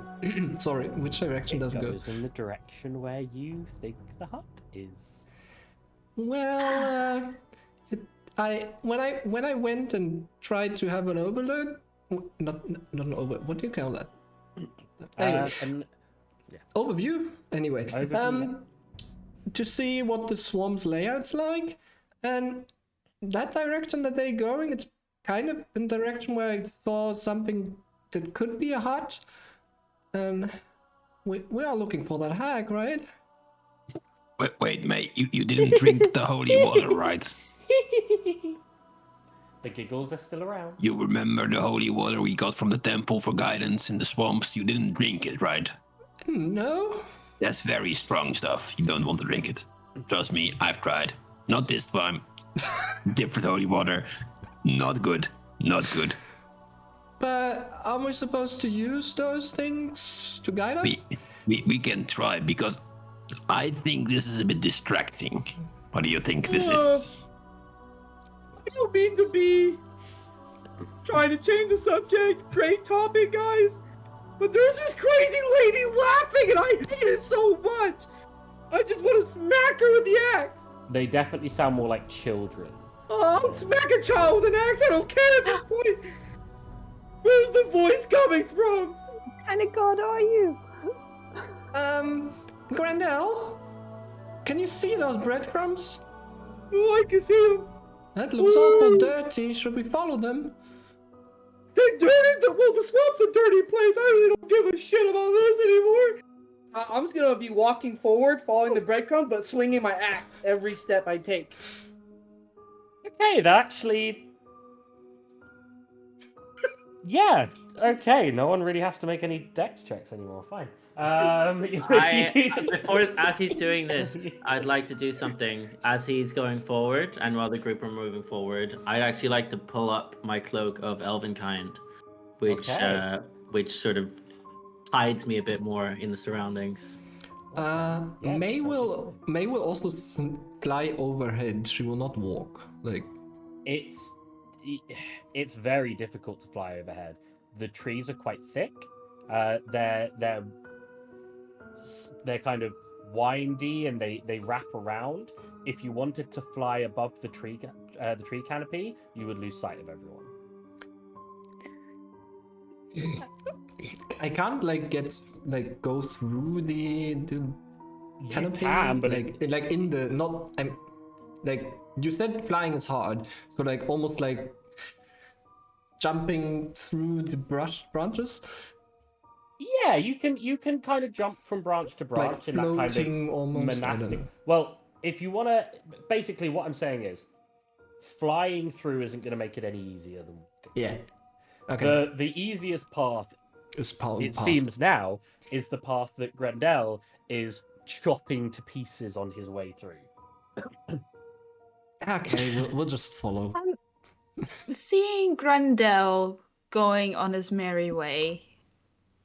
Sorry, which direction does it go? It goes in the direction where you think the hut is. Well, when I went and tried to have an overlook, not an over. What do you call that? Anyway, overview. Anyway, Overview, to see what the swamp's layout's like, and that direction that they're going, it's kind of in the direction where I saw something that could be a hut, and we are looking for that hag, right? Wait, mate, you didn't drink the holy water, right? The giggles are still around. You remember the holy water we got from the temple for guidance in the swamps? You didn't drink it, right? No. That's very strong stuff. You don't want to drink it. Trust me, I've tried. Not this time. Different holy water. Not good. Not good. But are we supposed to use those things to guide us? We can try, because I think this is a bit distracting. What do you think this is? I don't mean to be trying to change the subject. Great topic, guys. But there's this crazy lady laughing, and I hate it so much. I just want to smack her with the axe. They definitely sound more like children. Oh, I'll smack a child with an axe. I don't care at this point. Where's the voice coming from? What kind of god are you? Grendel, can you see those breadcrumbs? Oh, I can see them. That looks awful dirty. Should we follow them? They're dirty. Well, the swamp's a dirty place. I really don't give a shit about this anymore. I'm just gonna be walking forward, following the breadcrumbs, but swinging my axe every step I take. Okay, that actually... Yeah, okay, no one really has to make any dex checks anymore, fine. As he's doing this, I'd like to do something as he's going forward, and while the group are moving forward, I'd actually like to pull up my cloak of Elvenkind, which sort of hides me a bit more in the surroundings. May will also fly overhead. She will not walk. It's very difficult to fly overhead. The trees are quite thick. They're kind of windy, and they wrap around. If you wanted to fly above the tree canopy, you would lose sight of everyone. I can't go through the canopy. can, but like in the not. I'm like you said, flying is hard. So like almost like jumping through the branches. Yeah, you can kind of jump from branch to branch in that kind of floating almost, I don't monastic. know. Well, if you want to, basically what I'm saying is, flying through isn't going to make it any easier than. Yeah. Okay. The easiest path, It seems now, is the path that Grendel is chopping to pieces on his way through. Okay, we'll just follow. Seeing Grendel going on his merry way,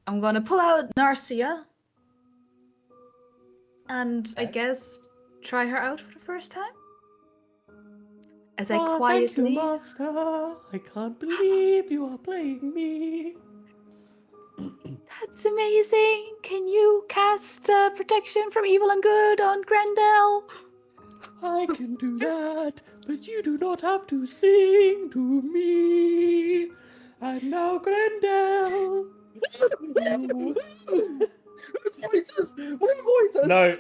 I'm gonna pull out Narcia and I guess try her out for the first time. As I quietly. Thank you, Master. I can't believe you are playing me. That's amazing. Can you cast protection from evil and good on Grendel? I can do that, but you do not have to sing to me. And now, Grendel. Voices! More voices! No,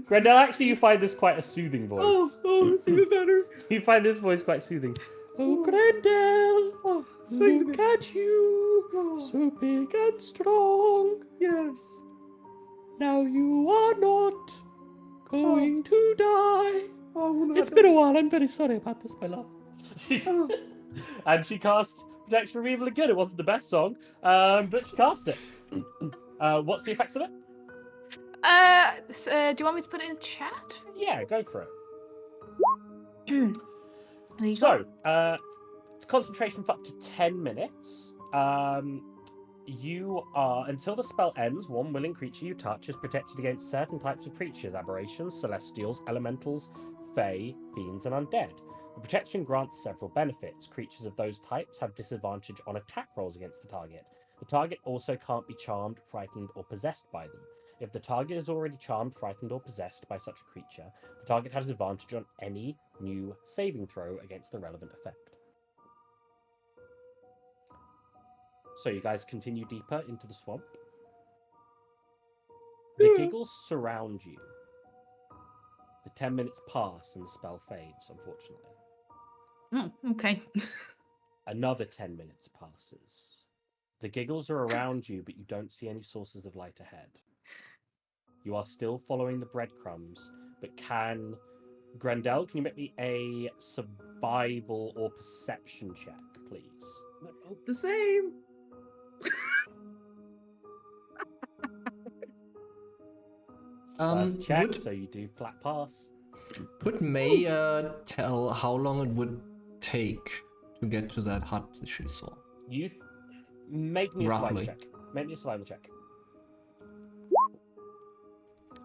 Grendel, actually, you find this quite a soothing voice. Oh, that's even better. You find this voice quite soothing. Oh, Grendel, look at you, so big and strong. Yes. Now you are not going to die. Oh, It's been a while. I'm very sorry about this, my love. And she casts Protection from Evil and Good. It wasn't the best song, but she cast it. What's the effects of it? Do you want me to put it in chat? Yeah, go for it. There you So, it's concentration for up to 10 minutes. You are, until the spell ends, one willing creature you touch is protected against certain types of creatures, aberrations, celestials, elementals, fae, fiends, and undead. The protection grants several benefits. Creatures of those types have disadvantage on attack rolls against the target. The target also can't be charmed, frightened, or possessed by them. If the target is already charmed, frightened, or possessed by such a creature, the target has advantage on any new saving throw against the relevant effect. So you guys continue deeper into the swamp. The giggles surround you. The 10 minutes pass and the spell fades, unfortunately. Oh, okay. Another 10 minutes passes. The giggles are around you, but you don't see any sources of light ahead. You are still following the breadcrumbs, but Grendel, can you make me a survival or perception check, please? They're both the same. First check, so you do flat pass. Would May tell how long it would take to get to that hut that she saw? You make me a survival Roughly. check. Make me a survival check.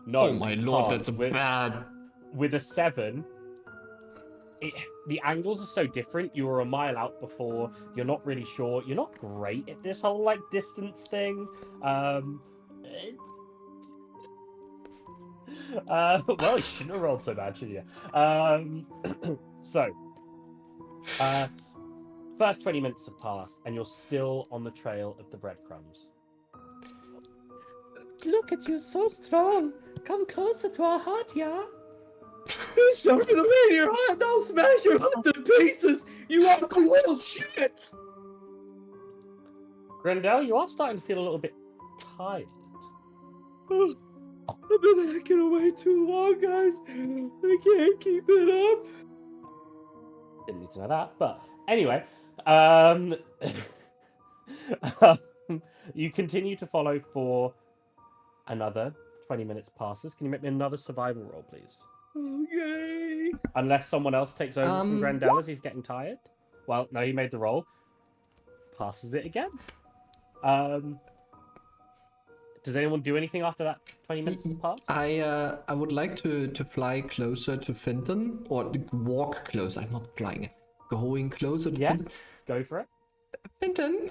No, Oh my lord, can't. that's bad. With a 7, the angles are so different. You were a mile out before. You're not really sure. You're not great at this whole like distance thing. Well, you shouldn't have rolled so bad, should you? First 20 minutes have passed, and you're still on the trail of the breadcrumbs. Look at you, so strong. Come closer to our hut, yeah? Show me the way to your hut, and I'll smash your hut to pieces, you uncle little shit! Grendel, you are starting to feel a little bit tired. I've been hacking away too long, guys. I can't keep it up. Didn't need to know that, but anyway, you continue to follow for another 20 minutes passes. Can you make me another survival roll, please? Okay. Unless someone else takes over from Grendel as he's getting tired. Well, no, he made the roll. Passes it again. Does anyone do anything after that 20 minutes has passed? I would like to fly closer to Finton, or walk closer. I'm not flying. Going closer to Finton. Go for it. Finton,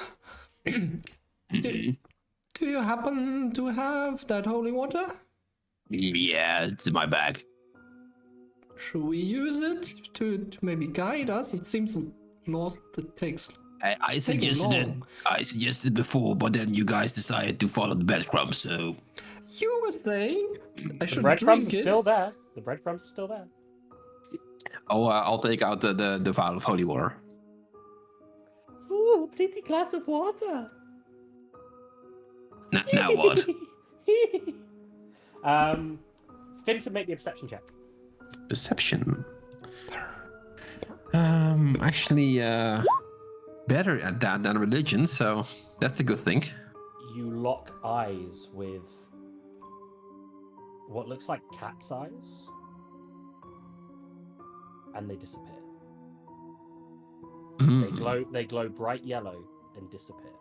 do you happen to have that holy water? Yeah, it's in my bag. Should we use it to maybe guide us? It seems lost. It takes I It's taking suggested it. long. I suggested before, but then you guys decided to follow the breadcrumbs. So You were saying I The should breadcrumbs drink are it. still there. The breadcrumbs are still there. I'll take out the vial of holy water. Ooh, pretty glass of water. Now what? Finton, make the perception check. Perception. Actually, better at that than religion, so that's a good thing. You lock eyes with what looks like cat's eyes, and they disappear. They glow bright yellow and disappear.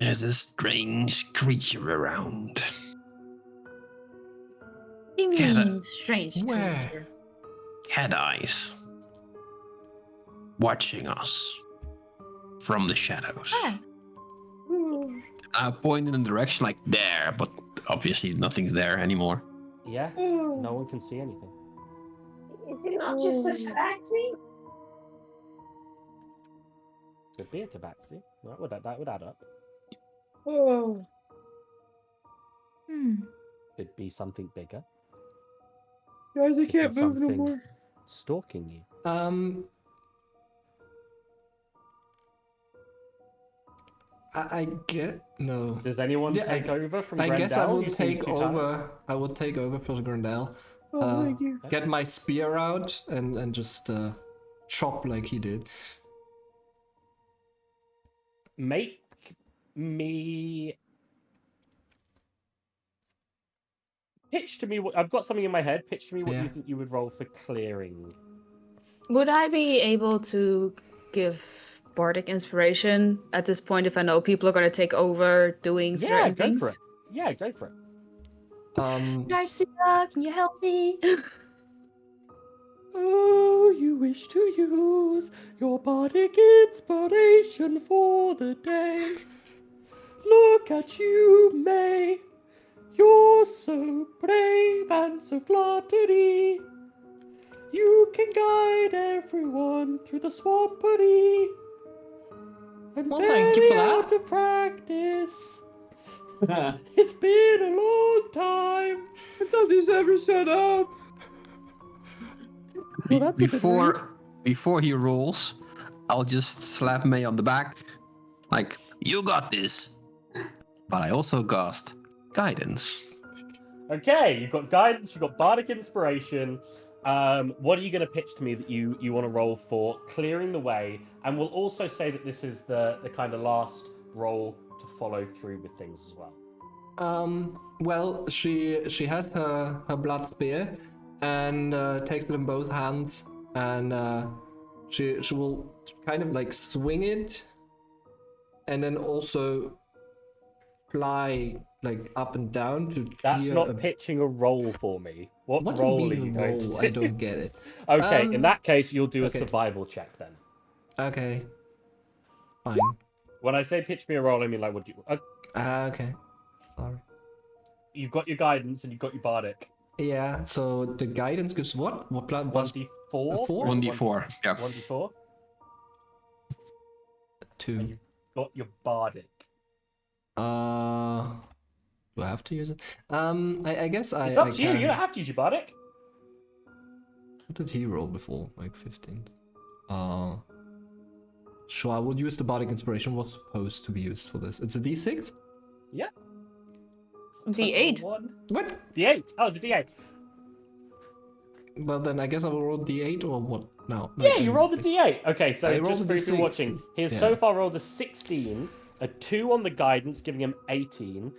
There's a strange creature around. What do you Get it. mean, strange Where? creature? Cat eyes. Watching us from the shadows. Ah, Hmm. I pointed in the direction like there, but obviously nothing's there anymore. Yeah, Hmm. no one can see anything. Is it not just a tabaxi? Could be a tabaxi. That would add up. Hmm. hmm. Could be something bigger. Guys, I Could can't be move no something more. stalking you. I get no. Does anyone Yeah, take over from I Grendel? guess I will who seems take too tired? over. I will take over for Grendel. Oh, thank you. Get my spear out and just chop like he did. Make me pitch to me. I've got something in my head. Pitch to me what Yeah. you think you would roll for clearing. Would I be able to give bardic inspiration at this point if I know people are going to take over doing Yeah, certain go things? for it. Yeah, go for it. Garcia, can you help me? Oh, you wish to use your bardic inspiration for the day. Look at you, May. You're so brave and so fluttery. You can guide everyone through the swampery. I'm Well, thank you very for that. out of practice. It's been a long time. I thought this ever shut up. Well, that's a bit rude. Before he rolls, I'll just slap May on the back, like you got this. But I also cast guidance. Okay, you've got guidance. You've got bardic inspiration. What are you going to pitch to me that you want to roll for clearing the way? And we'll also say that this is the kind of last roll to follow through with things as well. Well, she has her blood spear and takes it in both hands, and she will kind of like swing it, and then also fly like up and down to That's clear not a... pitching a roll for me. What What do roll you are mean you going roll? to do? I don't get it. Okay, in Um, that case, you'll do okay. a survival check then. Okay, fine. When I say pitch me a roll, I mean like, what do you? Okay, sorry. You've got your guidance and you've got your bardic. Yeah, so the guidance gives what? What blood was 1d4. a four? 1d4. Yeah. 1d4. 2. And you've got your bardic. Do I have to use it? I guess I. It's up I to you. can. You don't have to use your bardic. What did he roll before? Like 15. Sure, I would use the bardic inspiration. Was supposed to be used for this. It's a D6. Yeah. D8. What? D8. Oh, it's a D8. Well, then I guess I will roll D8 or what? No. Yeah, you rolled a D8. Okay, so I just rolled a for if you're D6. watching, he has Yeah. so far rolled a 16, a 2 on the guidance, giving him 18.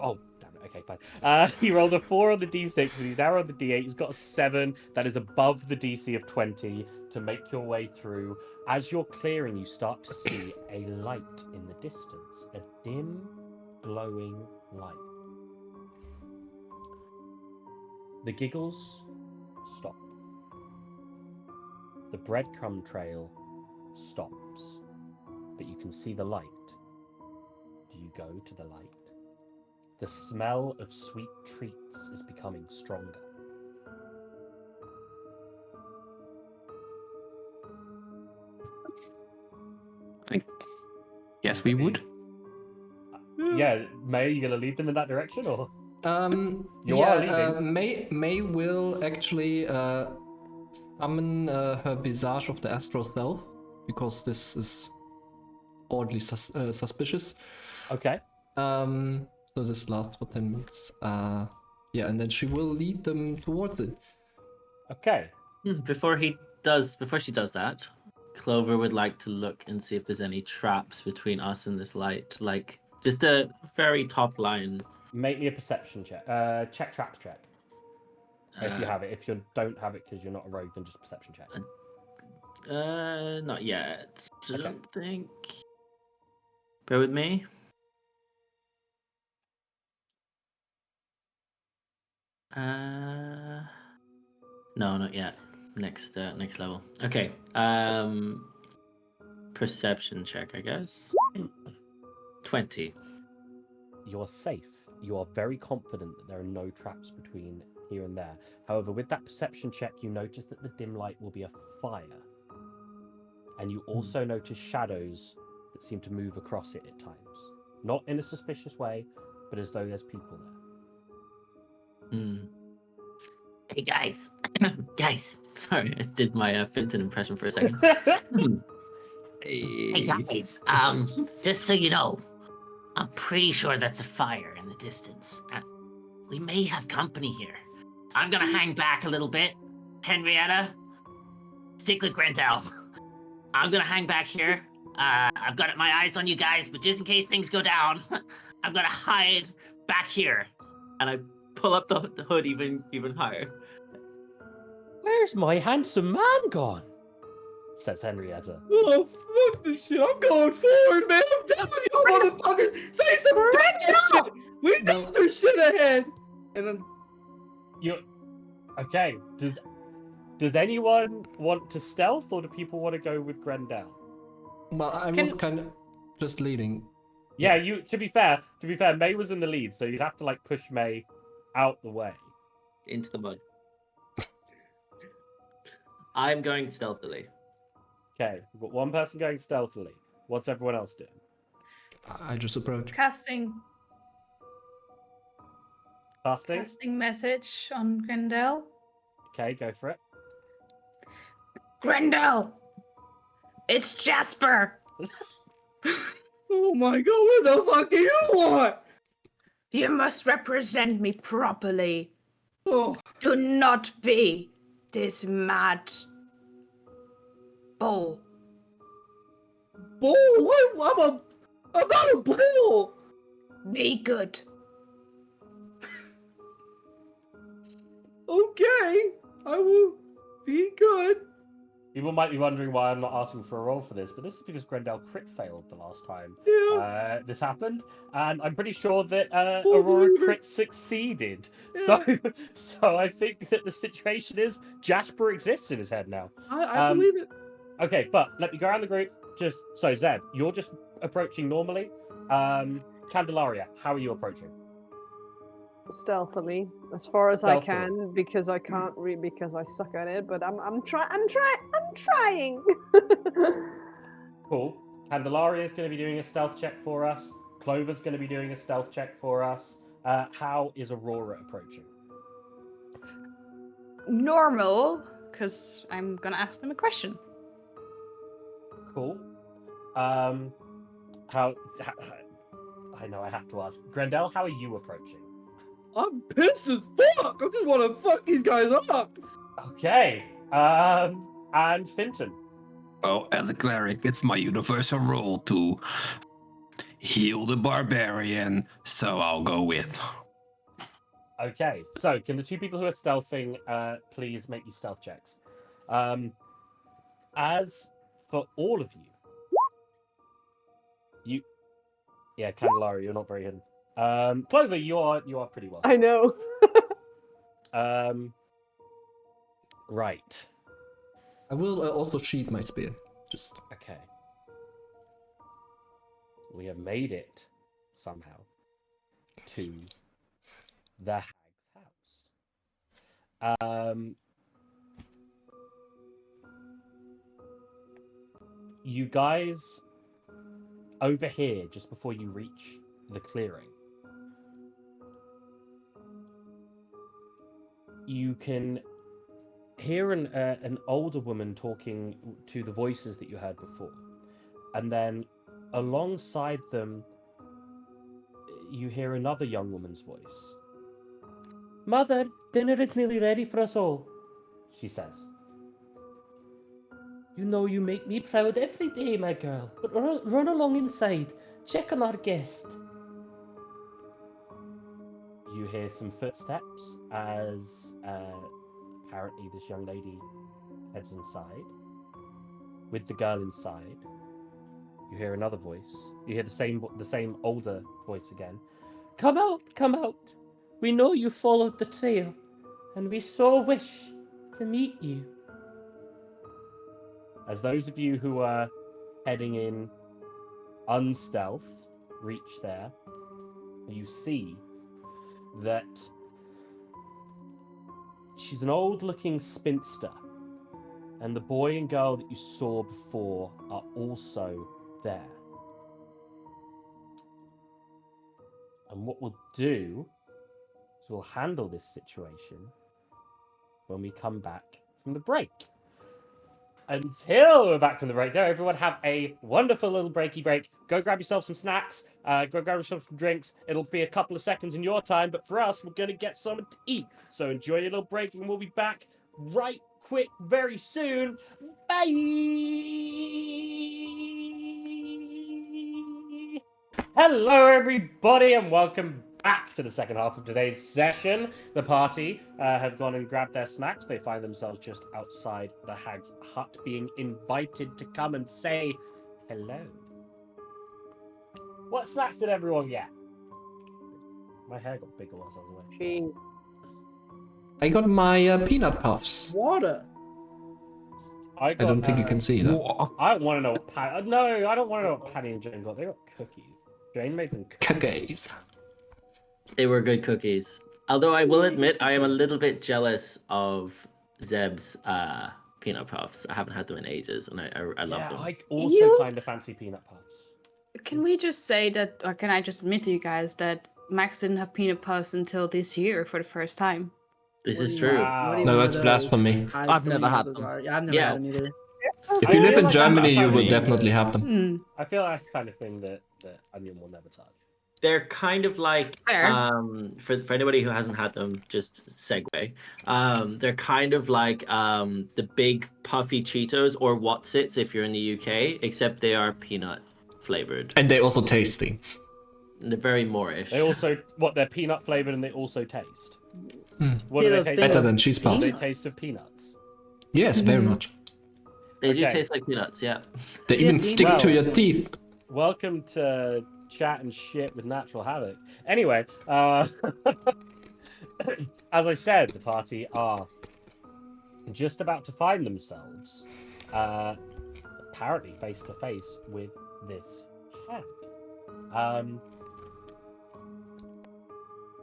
Oh, damn it. Okay, fine. He rolled a 4 on the D6, but he's now on the D8. He's got a 7 that is above the DC of 20 to make your way through. As you're clearing, you start to see a light in the distance, a dim, glowing light. The giggles stop. The breadcrumb trail stops, but you can see the light. Do you go to the light? The smell of sweet treats is becoming stronger. Yes, we would. Yeah, May, are you gonna lead them in that direction, or You yeah, are leading. May will actually summon her visage of the astral self, because this is oddly suspicious. okay? So this lasts for 10 minutes. Yeah, and then she will lead them towards it. Okay. Before she does that, Clover would like to look and see if there's any traps between us and this light. Like, just a very top line. Make me a perception check. Check traps check. If you have it. If you don't have it because you're not a rogue, then just perception check. Not yet. I Okay. don't think. Bear with me. No, not yet. Next level. Okay. Perception check, I guess. 20. You're safe. You are very confident that there are no traps between here and there. However, with that perception check, you notice that the dim light will be a fire. And you also notice shadows that seem to move across it at times. Not in a suspicious way, but as though there's people there. Hey guys, guys. Sorry, I did my Finton impression for a second. Hey guys. Just so you know, I'm pretty sure that's a fire in the distance. We may have company here. I'm gonna hang back a little bit. Henrietta, stick with Gretel. I'm gonna hang back here. I've got my eyes on you guys, but just in case things go down, I'm gonna hide back here. And I pull up the hood even higher. Where's my handsome man gone? Says Henrietta. Oh, fuck this shit. I'm going forward, man. I'm done with you motherfuckers. Say some shit. We got their shit ahead. And then Okay. Does anyone want to stealth, or do people want to go with Grendel? Well, I was kind of just leading. Yeah, you. To be fair, May was in the lead, so you'd have to like push May out the way. Into the mud. I'm going stealthily. Okay, we've got one person going stealthily. What's everyone else doing? I just approach. Casting Casting? message on Grendel. Okay, go for it. Grendel! It's Jasper! oh my god, what the fuck do you want? You must represent me properly. Oh, Do not be this mad bull. bull? What? I'm not a bull. Be good. Okay, I will be good. People might be wondering why I'm not asking for a roll for this, but this is because Grendel crit failed the last time this happened, and I'm pretty sure that Aurora crit succeeded. Yeah. So I think that the situation is Jasper exists in his head now. I believe it. Okay, but let me go around the group. So Zeb, you're just approaching normally. Candelaria, how are you approaching? Stealthily, as far as I Stealthily. can, because I can't read because I suck at it. But I'm trying. Cool. Candelaria is going to be doing a stealth check for us. Clover's going to be doing a stealth check for us. How is Aurora approaching? Normal, because I'm gonna ask them a question. Cool. How I know I have to ask. Grendel, how are you approaching? I'm pissed as fuck. I just want to fuck these guys up. Okay. And Finton. Well, as a cleric, it's my universal role to heal the barbarian, so I'll go with. Okay, so can the two people who are stealthing please make me stealth checks? As for all of you, yeah, Candelaria, you're not very hidden. Clover, you are pretty well. I know. Right. I will also sheath my spear. Just Okay. We have made it somehow to the Hag's house. You guys over here, just before you reach the clearing, you can hear an older woman talking to the voices that you heard before. And then alongside them, you hear another young woman's voice. "Mother, dinner is nearly ready for us all," she says. "You know you make me proud every day, my girl, but run along inside. Check on our guest." You hear some footsteps as apparently this young lady heads inside. With the girl inside, you hear another voice. You hear the same older voice again. Come out. We know you followed the trail, and we so wish to meet you." As those of you who are heading in unstealth reach there, you see that she's an old-looking spinster, and the boy and girl that you saw before are also there. And what we'll do is we'll handle this situation when we come back from the break. Until we're back from the break, though, everyone have a wonderful little breaky break. Go grab yourself some snacks. Go grab yourself some drinks. It'll be a couple of seconds in your time, but for us, we're going to get something to eat. So enjoy your little break, and we'll be back right quick very soon. Bye! Hello, everybody, and welcome back to the second half of today's session. The party have gone and grabbed their snacks. They find themselves just outside the hag's hut, being invited to come and say hello. What snacks did everyone get? My hair got bigger whilst I was away. Cheese. I got my peanut puffs. Water. I don't think you can see that. I don't want to know what Patty... No, I don't want to know what Patty and Jane got. They got cookies. Jane made them Cookies. They were good cookies. Although I will admit, I am a little bit jealous of Zeb's peanut puffs. I haven't had them in ages, and I love them. I also kind of fancy peanut puffs. Can we just say that, or can I just admit to you guys that Max didn't have peanut puffs until this year for the first time? This is true. Wow. No, that's blasphemy. I've never had them. I've never Yeah. had them either. If I you live feel in like Germany, that's you will blasphemy. definitely have them. Hmm. I feel that's the kind of thing that Onion will never touch. They're kind of like Fair. for anybody who hasn't had them, just segue. They're kind of like the big puffy Cheetos or Whatsits if you're in the UK, except they are peanut flavored. And they're also tasty. They're very Moorish. They also, they're peanut flavored and they also taste. Mm. What do they Peanut taste Better like? than cheese Do puffs. they taste of peanuts? Yes, very much. They do Okay. taste like peanuts, yeah. They even stick Well. to your teeth. Welcome to Chat and Shit with Natural Havoc. Anyway, as I said, the party are just about to find themselves apparently face to face with this hag.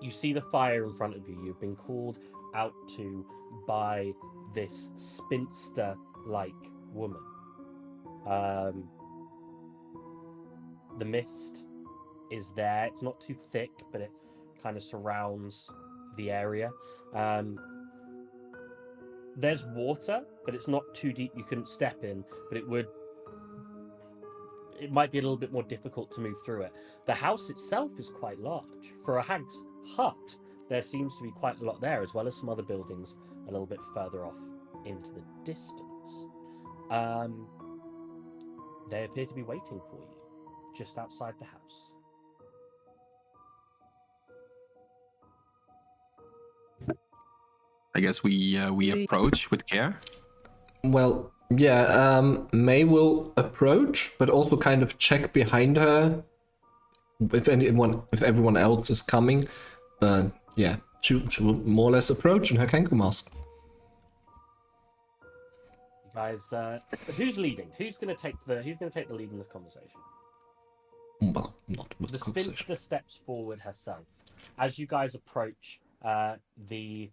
You see the fire in front of you. You've been called out to by this spinster-like woman. The mist is there. It's not too thick, but it kind of surrounds the area. There's water, but it's not too deep. You couldn't step in, but it might be a little bit more difficult to move through it. The house itself is quite large. For a hag's hut, there seems to be quite a lot there, as well as some other buildings a little bit further off into the distance. They appear to be waiting for you just outside the house. I guess we approach with care. Well, yeah, May will approach, but also kind of check behind her if everyone else is coming. But yeah, she will more or less approach in her Kenku mask. You guys, who's leading? Who's going to take the lead in this conversation? Well, not with The the conversation. spinster steps forward herself. As you guys approach, the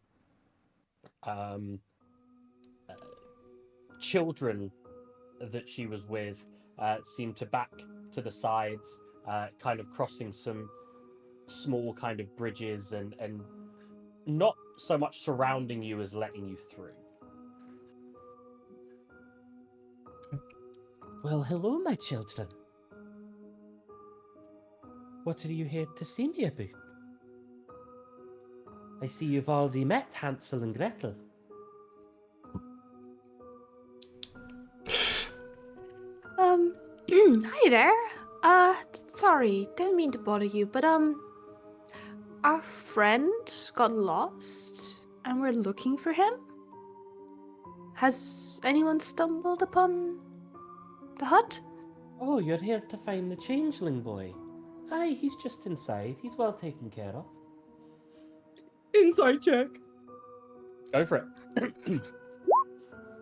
children that she was with seem to back to the sides, kind of crossing some small kind of bridges and not so much surrounding you as letting you through. Well, hello, my children. What are you here to see me about? I see you've already met Hansel and Gretel. Hi there. Sorry, don't mean to bother you, but our friend got lost, and we're looking for him. Has anyone stumbled upon the hut? Oh, you're here to find the changeling boy. Aye, he's just inside. He's well taken care of. Insight check. Go for it.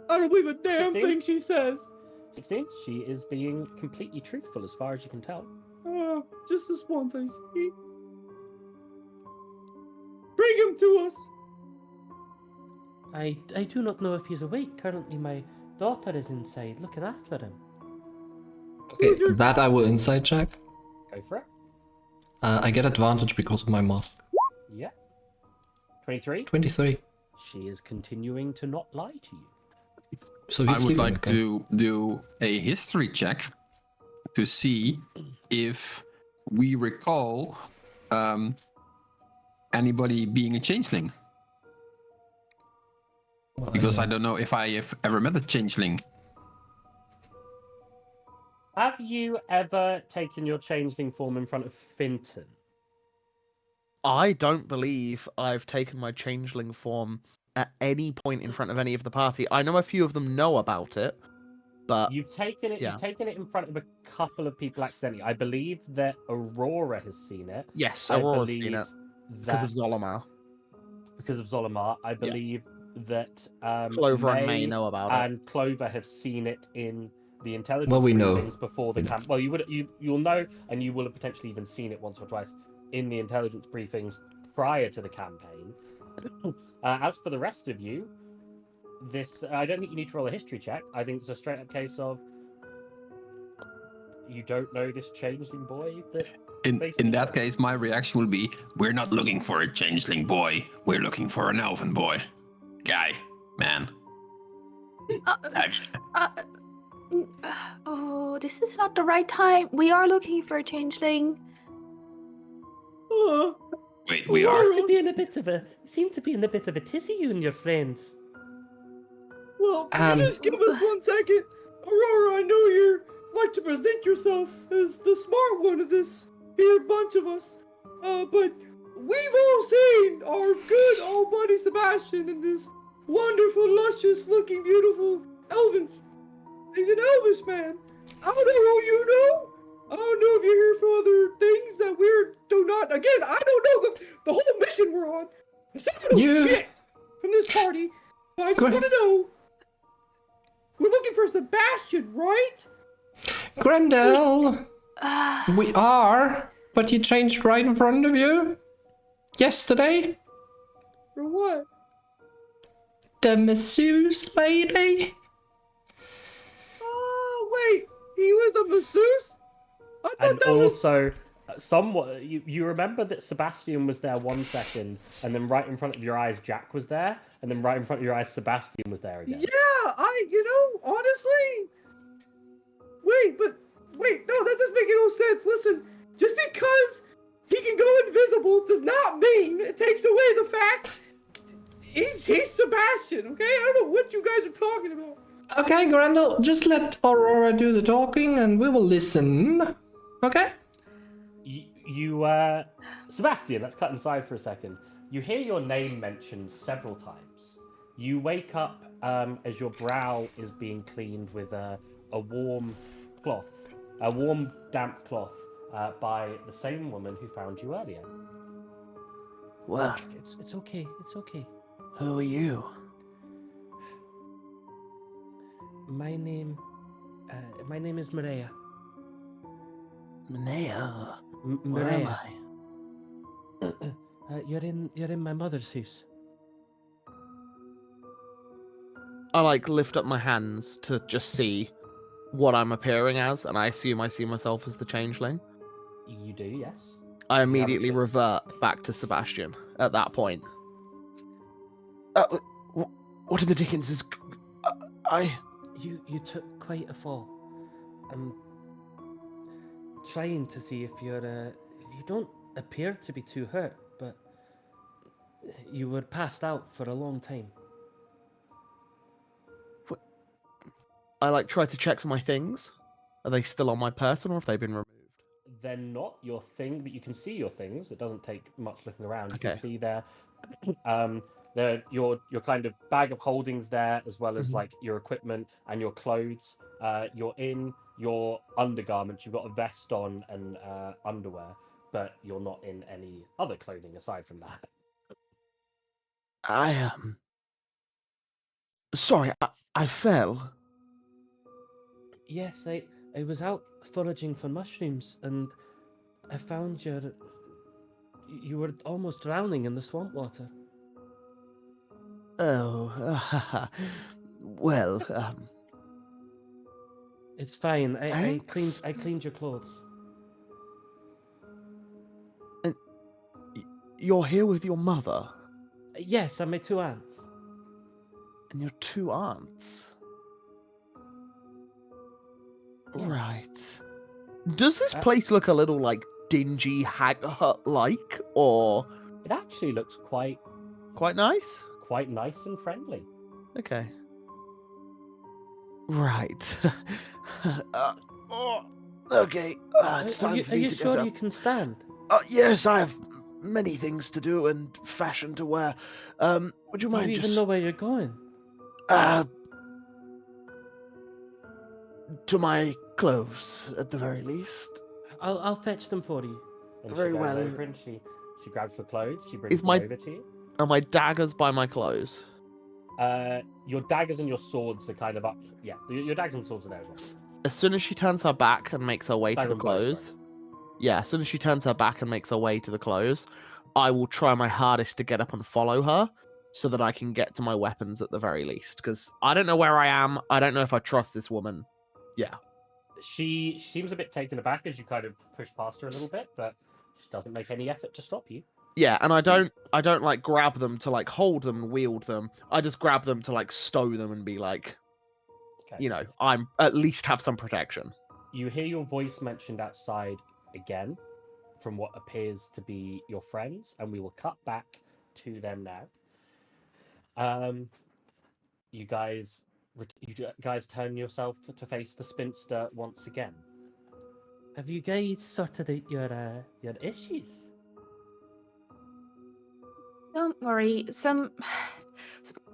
I don't believe a damn 16? thing she says. 16. She is being completely truthful as far as you can tell. Just this once, I see. Bring him to us. I do not know if he's awake. Currently, my daughter is inside looking after him. Okay, that I will insight check. Go for it. I get advantage because of my mask. Yeah. 23. 23. She is continuing to not lie to you. So I he's would sleeping, like okay. to do a history check to see if we recall anybody being a changeling. Well, Because I don't know if I have ever met a changeling. Have you ever taken your changeling form in front of Finton? I don't believe I've taken my changeling form at any point in front of any of the party. I know a few of them know about it, but You've taken it. yeah. You've taken it in front of a couple of people accidentally. I believe that Aurora has seen it. yes, I Aurora's seen believe it because of that- Zolomar. Because of Zolomar, I believe that Clover and May know about it. and Clover have seen it in the intelligence Well, we know. briefings before the We know. camp. Well, you'll know, and you will have potentially even seen it once or twice in the intelligence briefings prior to the campaign. As for the rest of you, this I don't think you need to roll a history check. I think it's a straight up case of you don't know this changeling boy. In Basically, that yeah. case, my reaction will be, we're not looking for a changeling boy. We're looking for an elven boy. Guy. Man. Oh, this is not the right time. We are looking for a changeling. Wait, we You are? seem to be in a bit of a tizzy, you and your friends. Well, can you just give us 1 second? Aurora, I know you like to present yourself as the smart one of this here bunch of us. But we've all seen our good old buddy Sebastian in this wonderful, luscious looking, beautiful Elvis. He's an Elvis man. I don't know who you know. I don't know if you're here for other things that do not. Again, I don't know the whole mission we're on. There's something shit from this party. But I just want to know. We're looking for Sebastian, right? Grendel! We are, but he changed right in front of you. Yesterday. For what? The masseuse lady. Oh, wait. He was a masseuse? I thought And that was... also, somewhat, you remember that Sebastian was there 1 second, and then right in front of your eyes, Jack was there, and then right in front of your eyes, Sebastian was there again. Yeah, honestly... Wait, no, that doesn't make no sense. Listen, just because he can go invisible does not mean it takes away the fact he's Sebastian, okay? I don't know what you guys are talking about. Okay, Grendel, just let Aurora do the talking and we will listen. Okay? Sebastian, let's cut inside for a second. You hear your name mentioned several times. You wake up as your brow is being cleaned with a warm cloth, a warm, damp cloth by the same woman who found you earlier. What? It's okay. It's okay. Who are you? My name is Maria. Manea. Where am Maria. I? You're in my mother's house. I lift up my hands to just see. what I'm appearing as, and I assume I see myself as the changeling, You do, yes. I haven't immediately checked. revert back to Sebastian at that point. What in the dickens is... You took quite a fall. I'm trying to see if you're... you don't appear to be too hurt, but you were passed out for a long time. I try to check for my things. Are they still on my person, or have they been removed? They're not your thing, but you can see your things. It doesn't take much looking around. You Okay. can see there, your kind of bag of holdings there, as well as like your equipment and your clothes. You're in your undergarments. You've got a vest on and underwear, but you're not in any other clothing aside from that. I sorry, I fell. Yes, I was out foraging for mushrooms and I found you were almost drowning in the swamp water. Oh, well, It's fine. Thanks. I cleaned your clothes. And you're here with your mother Yes, and my 2 aunts. and your 2 aunts. Yes. Right. Does this Uh, place look a little like dingy hag hut like, or It actually looks quite nice? nice and friendly. Okay. Right. Okay. It's time for Are me you to sure get you up. can stand? Yes, I have many things to do and fashion to wear. Would you Do you mind even just know where you're going? to my clothes at the very least? I'll fetch them for you. And Very she goes well. over and she grabs your clothes. She brings Is them my- over to you. Are my daggers by my clothes? Your daggers and your swords are kind of up. Yeah, your daggers and swords are there as well. As soon as she turns her back and makes her way to Dagger the and bow, sorry. clothes, yeah, as soon as she turns her back and makes her way to the clothes, I will try my hardest to get up and follow her so that I can get to my weapons at the very least. Because I don't know where I am. I don't know if I trust this woman. Yeah. She seems a bit taken aback as you kind of push past her a little bit, but she doesn't make any effort to stop you. Yeah, and I don't like grab them to like hold them and wield them. I just grab them to like stow them and be like, Okay. I'm at least have some protection. You hear your voice mentioned outside again from what appears to be your friends, and we will cut back to them now. You guys turn yourself to face the spinster once again. Have you guys sorted out your issues? Don't worry.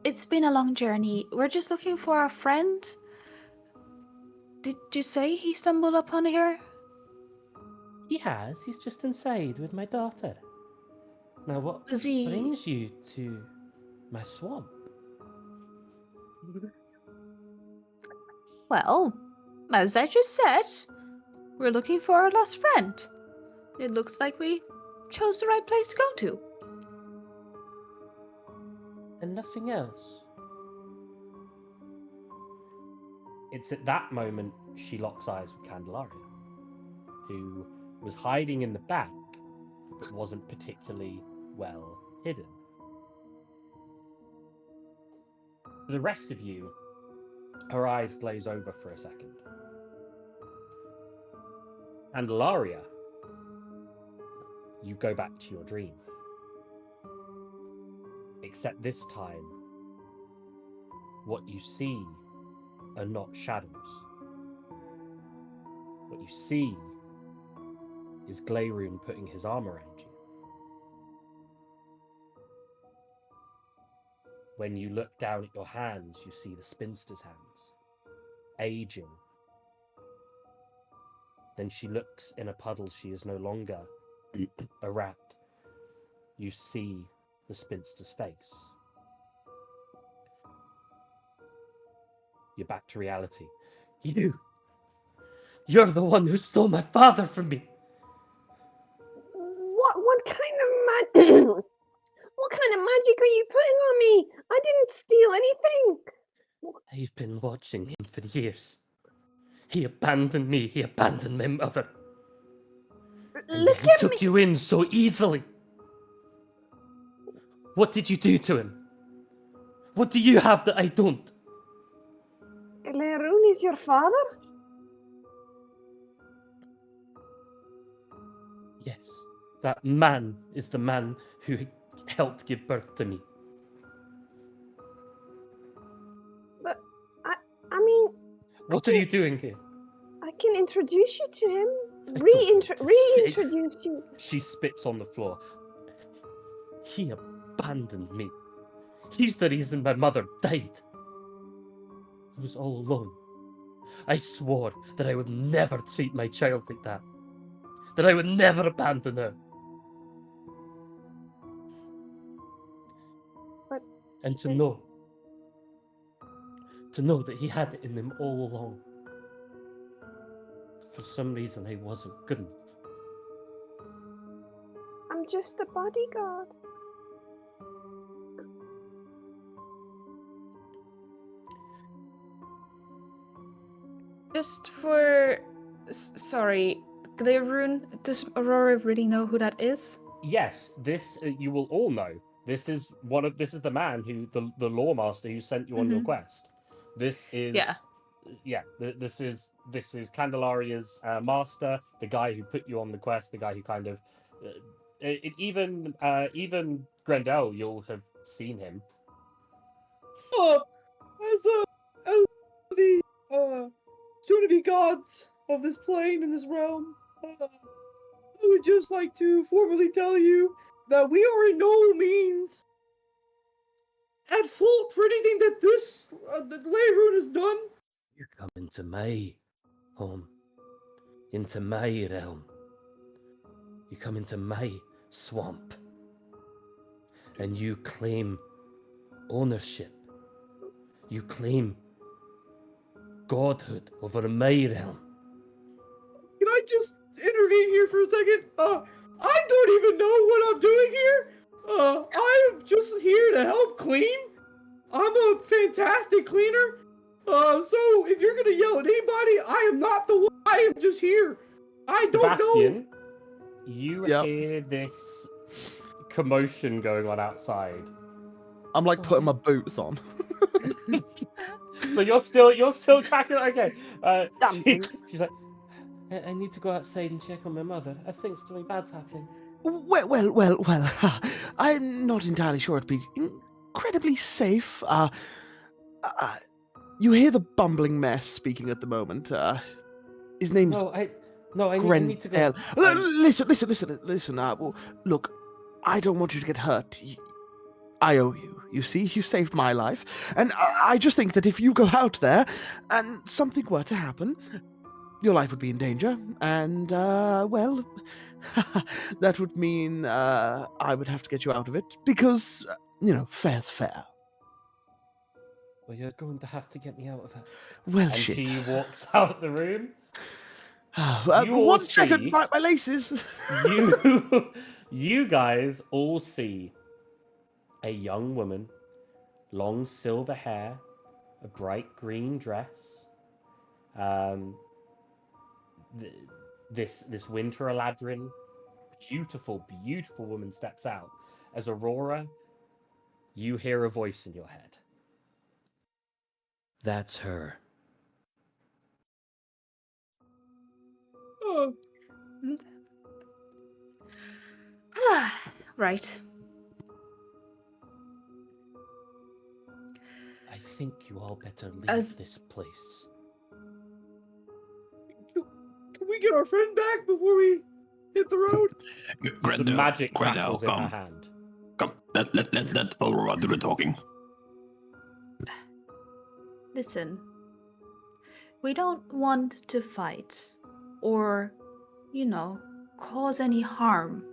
It's been a long journey. We're just looking for our friend. Did you say he stumbled upon here? He has. He's just inside with my daughter. Now, what Was he? brings you to my swamp? Well, as I just said, we're looking for our lost friend. It looks like we chose the right place to go to. And nothing else. It's at that moment she locks eyes with Candelaria, who was hiding in the back, but wasn't particularly well hidden. For the rest of you, her eyes glaze over for a second. Candelaria, you go back to your dream. Except this time, what you see are not shadows. What you see is Glaroon putting his arm around you. When you look down at your hands, you see the spinster's hands, aging. Then she looks in a puddle. She is no longer a rat. You see the spinster's face. You're back to reality. You're the one who stole my father from me. What kind of what kind of magic are you putting on me? I didn't steal anything. I've been watching him for years. He abandoned me. He abandoned my mother. And Look then he at took me. you in so easily. What did you do to him? What do you have that I don't? Lerun is your father? Yes, that man is the man who helped give birth to me. But I mean, What are you doing here? I can introduce you to him. I don't want to say- Reintroduce you. She spits on the floor. He abandoned me. He's the reason my mother died. I was all alone. I swore that I would never treat my child like that. That I would never abandon her. But And to know that he had it in him all along. For some reason, I wasn't good enough. I'm just a bodyguard. Just for. Sorry, Gleirun, does Aurora really know who that is? Yes, this you will all know. This is the man who the law master who sent you on your quest. This is this is Candelaria's master, the guy who put you on the quest, the guy who kind of even Grendel, you'll have seen him. As the soon-to-be gods of this plane and this realm, I would just like to formally tell you that we are in no means at fault for anything that this Lerun has done. You're coming to my home, into my realm. You come into my swamp, and you claim ownership. You claim godhood over my realm. Can I just intervene here for a second? I don't even know what I'm doing here. I am just here to help clean. I'm a fantastic cleaner. So if you're gonna yell at anybody, I am not the one. I am just here. I don't know. Sebastian, you hear this commotion going on outside. I'm like putting my boots on. So you're still cracking it. Okay. Stamping. She's like, I need to go outside and check on my mother. I think something bad's happening. Well. I'm not entirely sure it'd be incredibly safe. You hear the bumbling mess speaking at the moment. His name's I need to Gretel. go. Listen. Well, look, I don't want you to get hurt. I owe you. You see, you saved my life, and I just think that if you go out there and something were to happen, your life would be in danger, and well, that would mean I would have to get you out of it because fair's fair. Well, you're going to have to get me out of it. Well, And shit. she walks out the room. You all 1 second, see- my laces. You guys all see a young woman, long silver hair, a bright green dress. This winter Eladrin, beautiful woman steps out. As Aurora, you hear a voice in your head. That's her. Oh, Right. I think you all better leave As- this place. can we get our friend back before we hit the road? Some magic Grendel, crackles in her come. hand. Come, let Aurora do the talking. Listen, we don't want to fight or, cause any harm,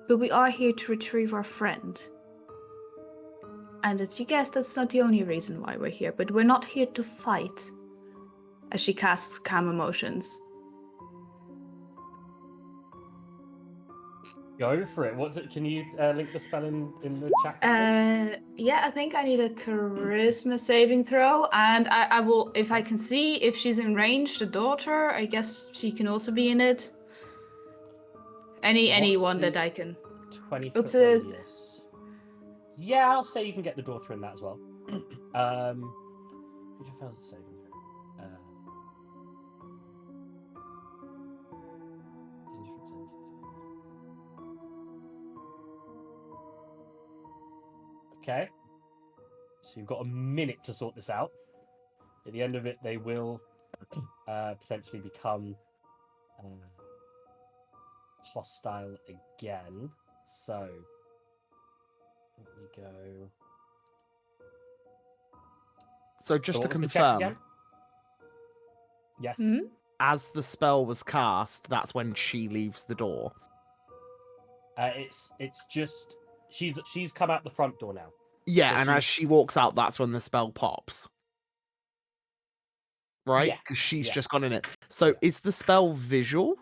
but we are here to retrieve our friend. And as you guessed, that's not the only reason why we're here, but we're not here to fight. As she casts calm emotions. Go for it. Can you link the spell in the chat? Quickly? Yeah, I think I need a charisma saving throw, and I will, if I can see if she's in range, the daughter. I guess she can also be in it. Anyone that I can. 20-foot It's a- radius. Yeah, I'll say you can get the daughter in that as well. Which fails at saving throw. Okay. So you've got a minute to sort this out. At the end of it, they will potentially become hostile again. So let me go. So just So to what was the check again? confirm, Yes. as the spell was cast, that's when she leaves the door. It's just she's come out the front door now. Yeah, So and as she walks out, that's when the spell pops. Right? Yeah, Because she's yeah. just gone in it. So is the spell visual?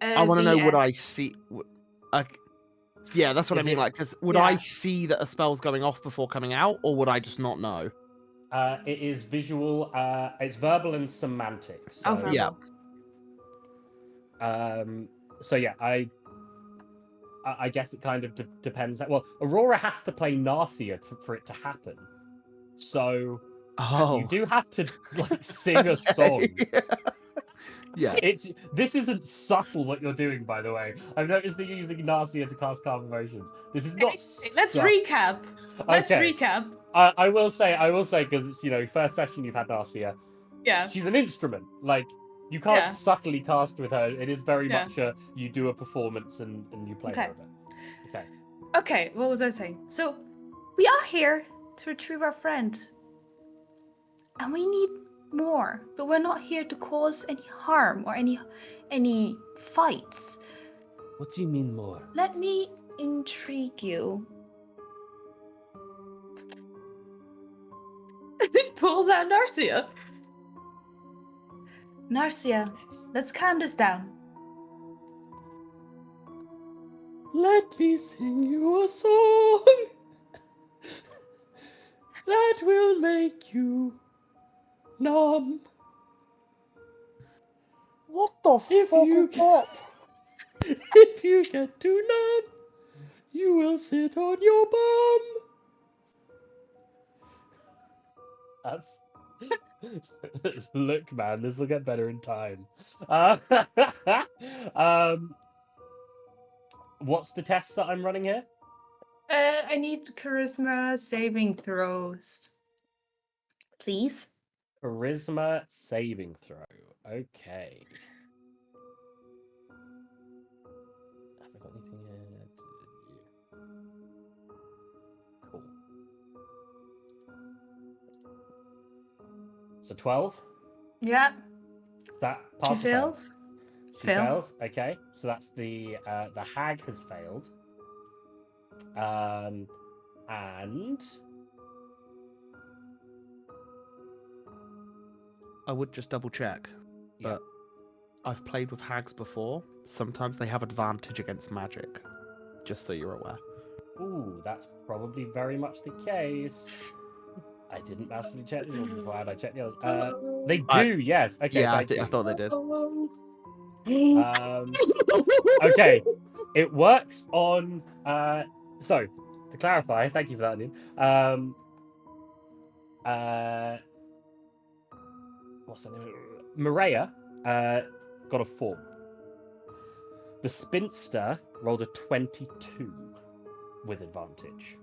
I Uh, want to know, would VS. I see... yeah, that's what Is I mean. it- Like, 'cause would I Yeah. see that a spell's going off before coming out, or would I just not know? It is visual. It's verbal and semantic. So, Oh, verbal. Yeah. So yeah, I guess it kind of depends. Well, Aurora has to play Narcia for it to happen. So Oh. you do have to like sing a song. Yeah. This isn't subtle what you're doing, by the way. I've noticed that you're using Narcia to cast Calm Emotions. This is not. Let's subtle. recap. Let's Okay. recap. I will say, because it's first session you've had Narcia. Yeah. She's an instrument. Like you can't Yeah. subtly cast with her. It is very Yeah. much you do a performance and you play Okay. her a bit. Okay. Okay, what was I saying? So, we are here to retrieve our friend. And we need more, but we're not here to cause any harm or any fights. What do you mean more? Let me intrigue you. Pull that Narcia. Narcia, let's calm this down. Let me sing you a song that will make you numb. What the If fuck you is that? If you get too numb, you will sit on your bum. That's. Look, man, this will get better in time. What's the test that I'm running here? I need charisma saving throws. Please. Charisma saving throw. Okay. Have I got anything here? Cool. So 12. Yeah. That She pass or fail? fails. She Fail. fails. Okay, so that's the hag has failed. And I would just double check, Yeah. but I've played with hags before. Sometimes they have advantage against magic, just so you're aware. ooh, that's probably very much the case. I didn't massively check this one before. Had I checked the others? They do. Yes. Okay. Yeah, I thank you. thought they did. Okay, it works on. So to clarify, thank you for that, Ian. What's that name? Maria got a 4. The spinster rolled a 22 with advantage.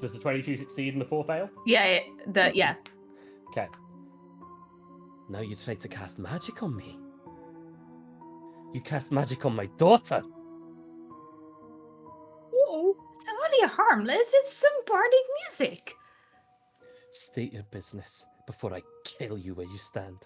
Does the 22 succeed and the 4 fail? Yeah. Yeah. Okay. Now you try to cast magic on me. You cast magic on my daughter. It's only harmless. It's some bardic music. State your business before I kill you where you stand.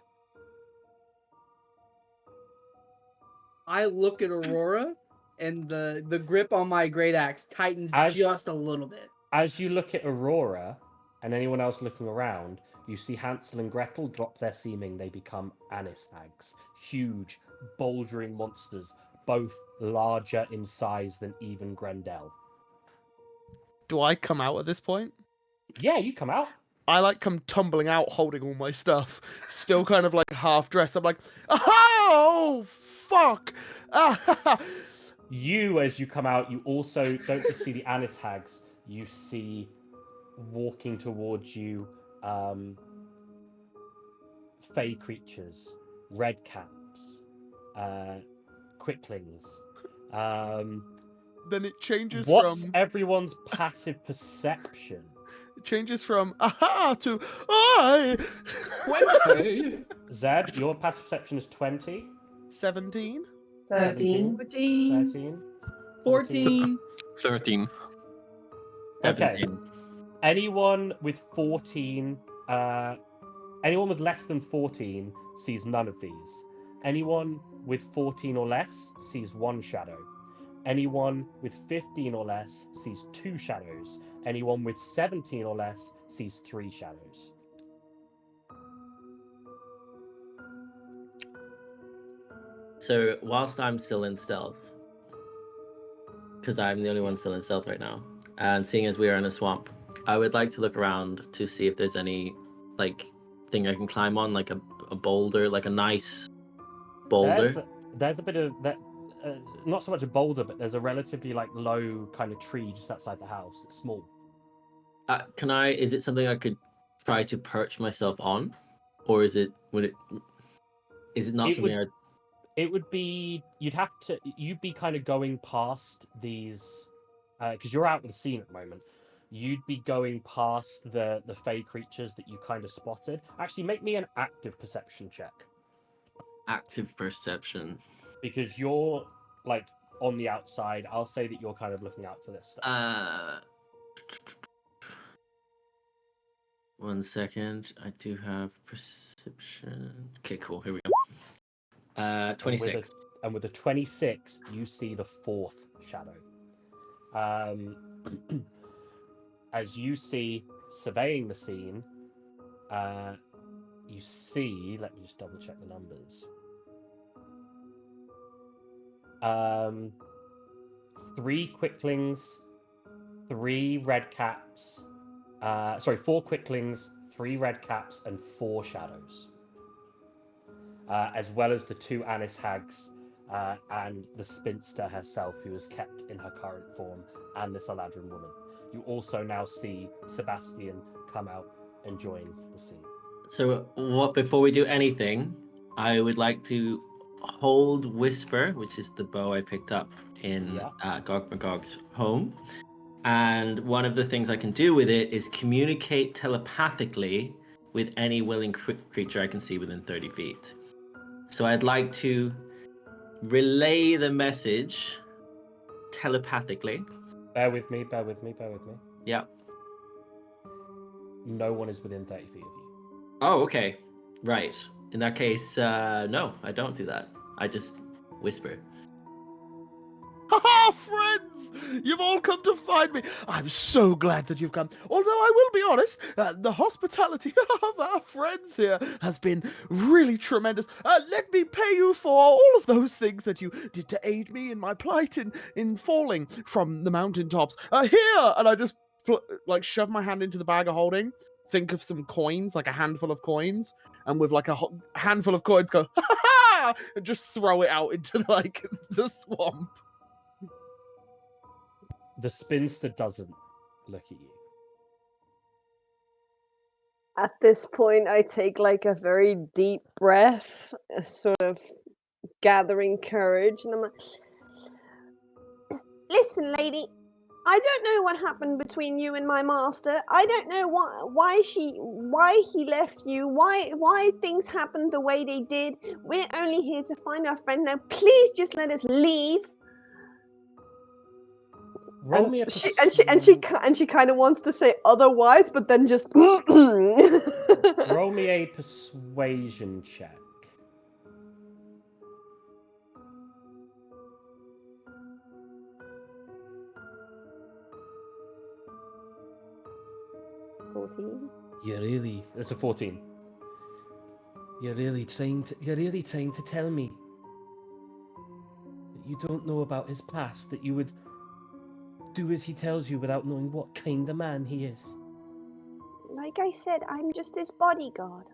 I look at Aurora, and the grip on my great axe tightens just a little bit. As you look at Aurora and anyone else looking around, you see Hansel and Gretel drop their seeming. They become Anis hags. Huge, bouldering monsters, both larger in size than even Grendel. Do I come out at this point? Yeah, you come out. I come tumbling out holding all my stuff, still kind of like half dressed. I'm like, oh, fuck. You, as you come out, you also don't just see the Anis hags, you see walking towards you fey creatures, red caps, quicklings. Then it changes What's from everyone's passive perception? it changes from aha to I 20. Zed, your passive perception is 20. 17. 13. 13. 14. 13. Okay. 17. Anyone with 14, anyone with less than 14 sees none of these. Anyone with 14 or less sees one shadow. Anyone with 15 or less sees 2 shadows. Anyone with 17 or less sees 3 shadows. So whilst I'm still in stealth, because I'm the only one still in stealth right now, and seeing as we are in a swamp, I would like to look around to see if there's any like thing I can climb on, like a boulder, like a nice boulder. There's a bit of that. Not so much a boulder, but there's a relatively like low kind of tree just outside the house. It's small. Can I? Is it something I could try to perch myself on, or is it? Is it not something? It would be. You'd be kind of going past these, because you're out in the scene at the moment. You'd be going past the fey creatures that you kind of spotted. Actually, make me an active perception check. Active perception. Because you're like on the outside. I'll say that you're kind of looking out for this stuff. 1 second. I do have perception. Okay, cool. Here we go. 26. And with a 26, you see the 4th shadow. As you see, surveying the scene, you see. Let me just double check the numbers. 3 quicklings, 3 red caps. 4 quicklings, 3 red caps, and 4 shadows. As well as the 2 Anis hags and the spinster herself, who is kept in her current form, and this Aladrin woman. You also now see Sebastian come out and join the scene. So, before we do anything, I would like to hold Whisper, which is the bow I picked up in Gog Magog's home. And one of the things I can do with it is communicate telepathically with any willing creature I can see within 30 feet. So I'd like to relay the message telepathically. Bear with me. Yeah. No one is within 30 feet of you. Oh, okay. Right. In that case, no, I don't do that. I just whisper. Haha, friends! You've all come to find me. I'm so glad that you've come. Although I will be honest, the hospitality of our friends here has been really tremendous. Let me pay you for all of those things that you did to aid me in my plight in falling from the mountaintops. Here! And I just shove my hand into the bag of holding, think of some coins, like a handful of coins, and with like a handful of coins go, ha ha ha! And just throw it out into like the swamp. The spinster doesn't look at you. At this point, I take like a very deep breath, sort of gathering courage, and I'm like, Listen, lady, I don't know what happened between you and my master. I don't know why he left you, why things happened the way they did. We're only here to find our friend now. Please just let us leave. Roll and me a she kind of wants to say otherwise, but then just roll me a persuasion check. It's a 14. You're really trying to tell me you don't know about his past, that you would do as he tells you without knowing what kind of man he is. Like I said, I'm just his bodyguard.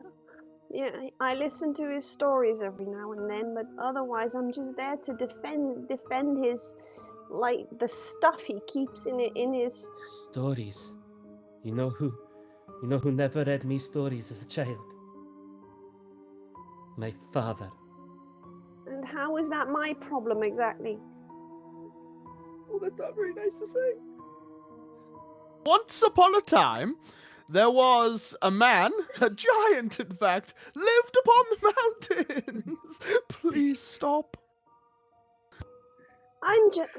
Yeah, I listen to his stories every now and then, but otherwise I'm just there to defend his, like, the stuff he keeps in his. Stories. You know who never read me stories as a child? My father. And how is that my problem exactly? Well, that's not very nice to say. Once upon a time, there was a man, a giant in fact, lived upon the mountains. Please stop. I'm just.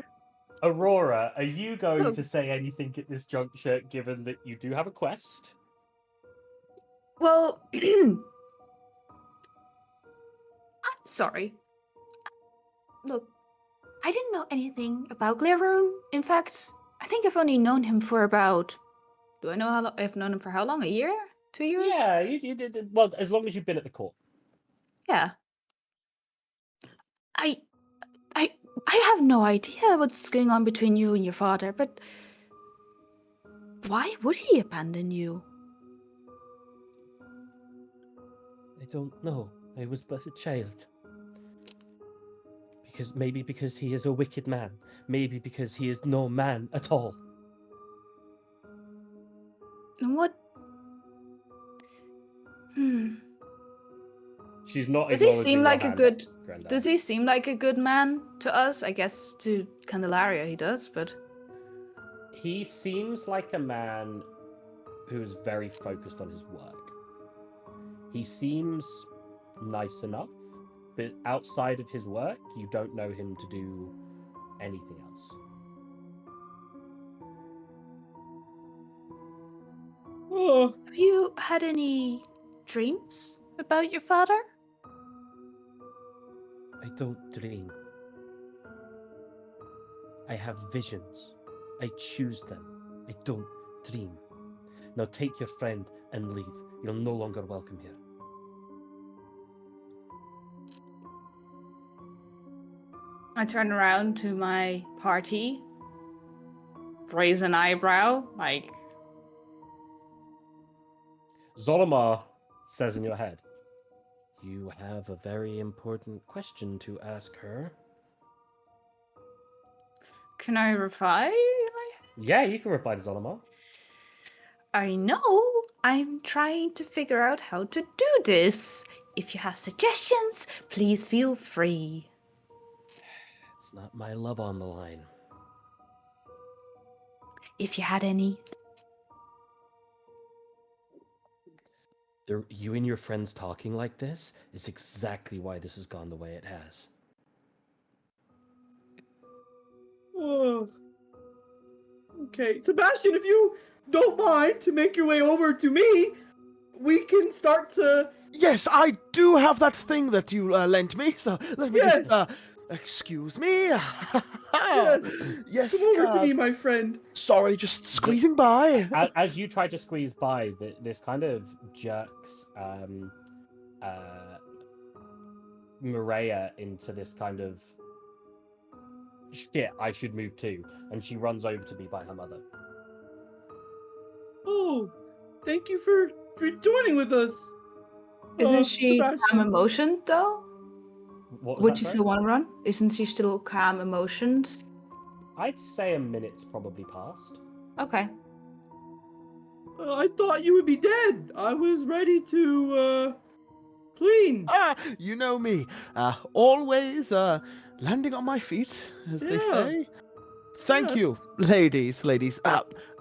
Aurora, are you going Oh. to say anything at this juncture, given that you do have a quest? Well, I'm sorry. Look, I didn't know anything about Glaroon. In fact, I think I've only known him for about. Do I know how long? I've known him for how long? A year? 2 years? Yeah, you did. Well, as long as you've been at the court. Yeah. I I have no idea what's going on between you and your father, but why would he abandon you? I don't know. I was but a child. Because he is a wicked man. Maybe because he is no man at all. And what? She's not Does he acknowledging seem your like a hand, good? Granddad. Does he seem like a good man to us? I guess to Candelaria he does, but He seems like a man who is very focused on his work. He seems nice enough, but outside of his work, you don't know him to do anything else. Oh, have you had any dreams about your father? I don't dream. I have visions. I choose them. I don't dream. Now take your friend and leave. You're no longer welcome here. I turn around to my party, raise an eyebrow, like, Zolomar says in your head, "You have a very important question to ask her." can I reply? Yeah, you can reply to Zolomar. I know. I'm trying to figure out how to do this. If you have suggestions, please feel free. It's not my love on the line. If you had any. You and your friends talking like this is exactly why this has gone the way it has. oh. Okay, Sebastian, if you don't mind to make your way over to me, we can start to. Yes, I do have that thing that you lent me, so let me Yes. just, excuse me. Yes. Yes, Come over to me, my friend. sorry, just squeezing by. As you try to squeeze by, this kind of jerks Maria into this kind of shit. I should move too, and she runs over to be by her mother. Oh, thank you for joining with us. Isn't she calm Sebastian. emotion though? What was Would that, you sorry? still want to run? Isn't she still calm emotions? I'd say a minute's probably passed. Okay. I thought you would be dead. I was ready to clean. You know me. Always landing on my feet, as they Yeah. say. Thank Yes. you, ladies.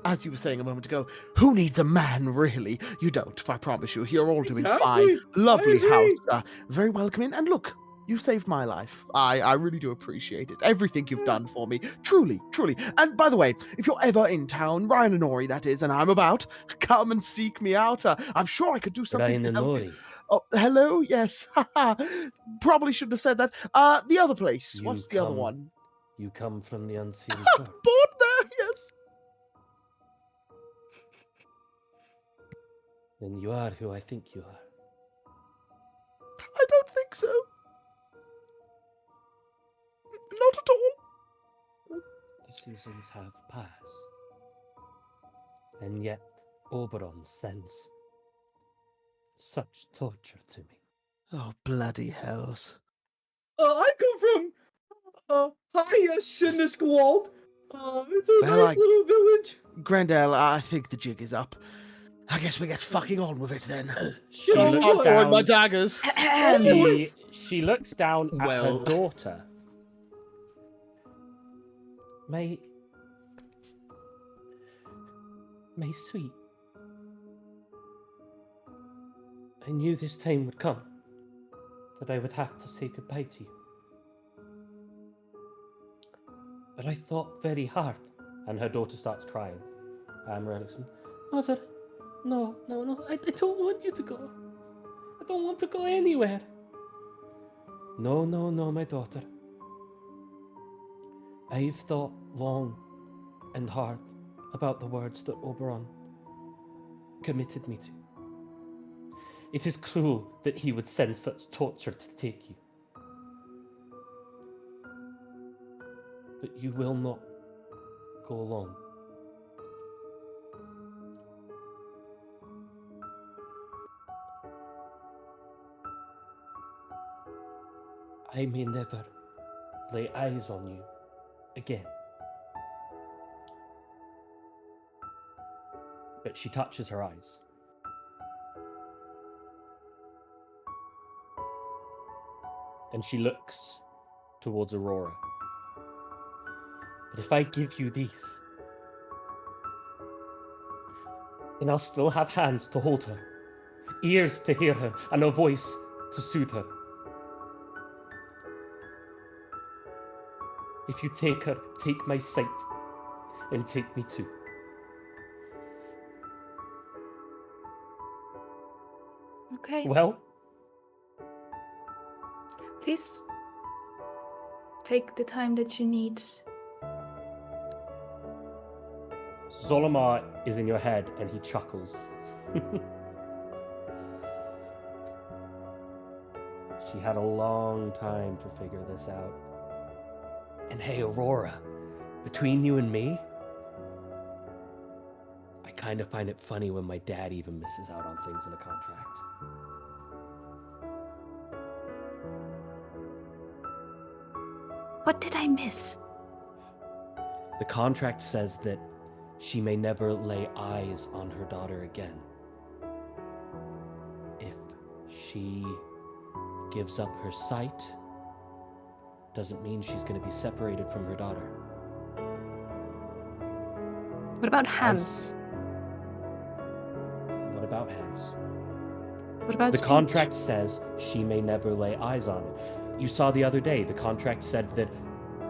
As you were saying a moment ago, who needs a man, really? You don't, I promise you. You're all doing fine. Exactly. Lovely I house. agree. Very welcoming. And look, you saved my life. I really do appreciate it. Everything you've done for me. Truly, truly. And by the way, if you're ever in town, Ryan and Ori, that is, and I'm about, come and seek me out. I'm sure I could do something Ryan to and help you. Ori, Oh, hello? Yes. Probably shouldn't have said that. The other place. You What's the other come- one? you come from the unseen court. Board there, yes. Then you are who I think you are. I don't think so. Not at all. The seasons have passed. And yet, Oberon sends such torture to me. Oh, bloody hells. I come from Hag-sel. It's a Well, nice little village. Grendel, I think the jig is up. I guess we get fucking on with it then. She know, looks start throwing my down. daggers. She looks down at Well. her daughter. My sweet. I knew this time would come. That I would have to say goodbye to you. But I thought very hard. And her daughter starts crying. Morelix, Mother, no, I don't want you to go. I don't want to go anywhere. No, my daughter. I've thought long and hard about the words that Oberon committed me to. It is cruel that he would send such torture to take you. But you will not go alone. I may never lay eyes on you again. But she touches her eyes. And she looks towards Aurora. But if I give you these, then I'll still have hands to hold her, ears to hear her, and a voice to soothe her. If you take her, take my sight, and take me too. Okay. Well, Please take the time that you need. Zolomar is in your head and he chuckles. She had a long time to figure this out. And hey, Aurora, between you and me, I kind of find it funny when my dad even misses out on things in a contract. What did I miss? The contract says that she may never lay eyes on her daughter again. If she gives up her sight, doesn't mean she's going to be separated from her daughter. What about hands? What about hands? What about The speech? contract says she may never lay eyes on it. You saw the other day, the contract said that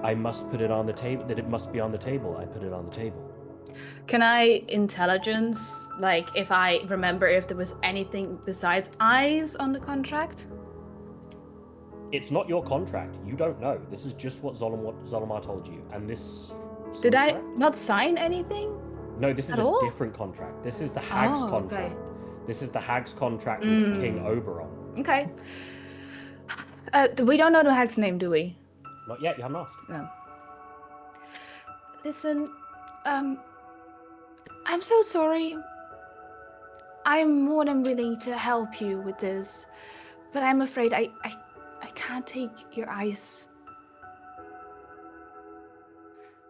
I must put it on the table, that it must be on the table. I put it on the table. Can I intelligence, like if I remember if there was anything besides eyes on the contract? It's not your contract. You don't know. This is just what Zolomar told you. And this... Did I correct? not sign anything? No, this is at a all? different contract. This is the Hag's Oh, okay. contract. This is the Hag's contract with King Oberon. Okay. We don't know the Hag's name, do we? Not yet, you haven't asked. No. Listen, I'm so sorry. I'm more than willing to help you with this, but I'm afraid I can't take your eyes.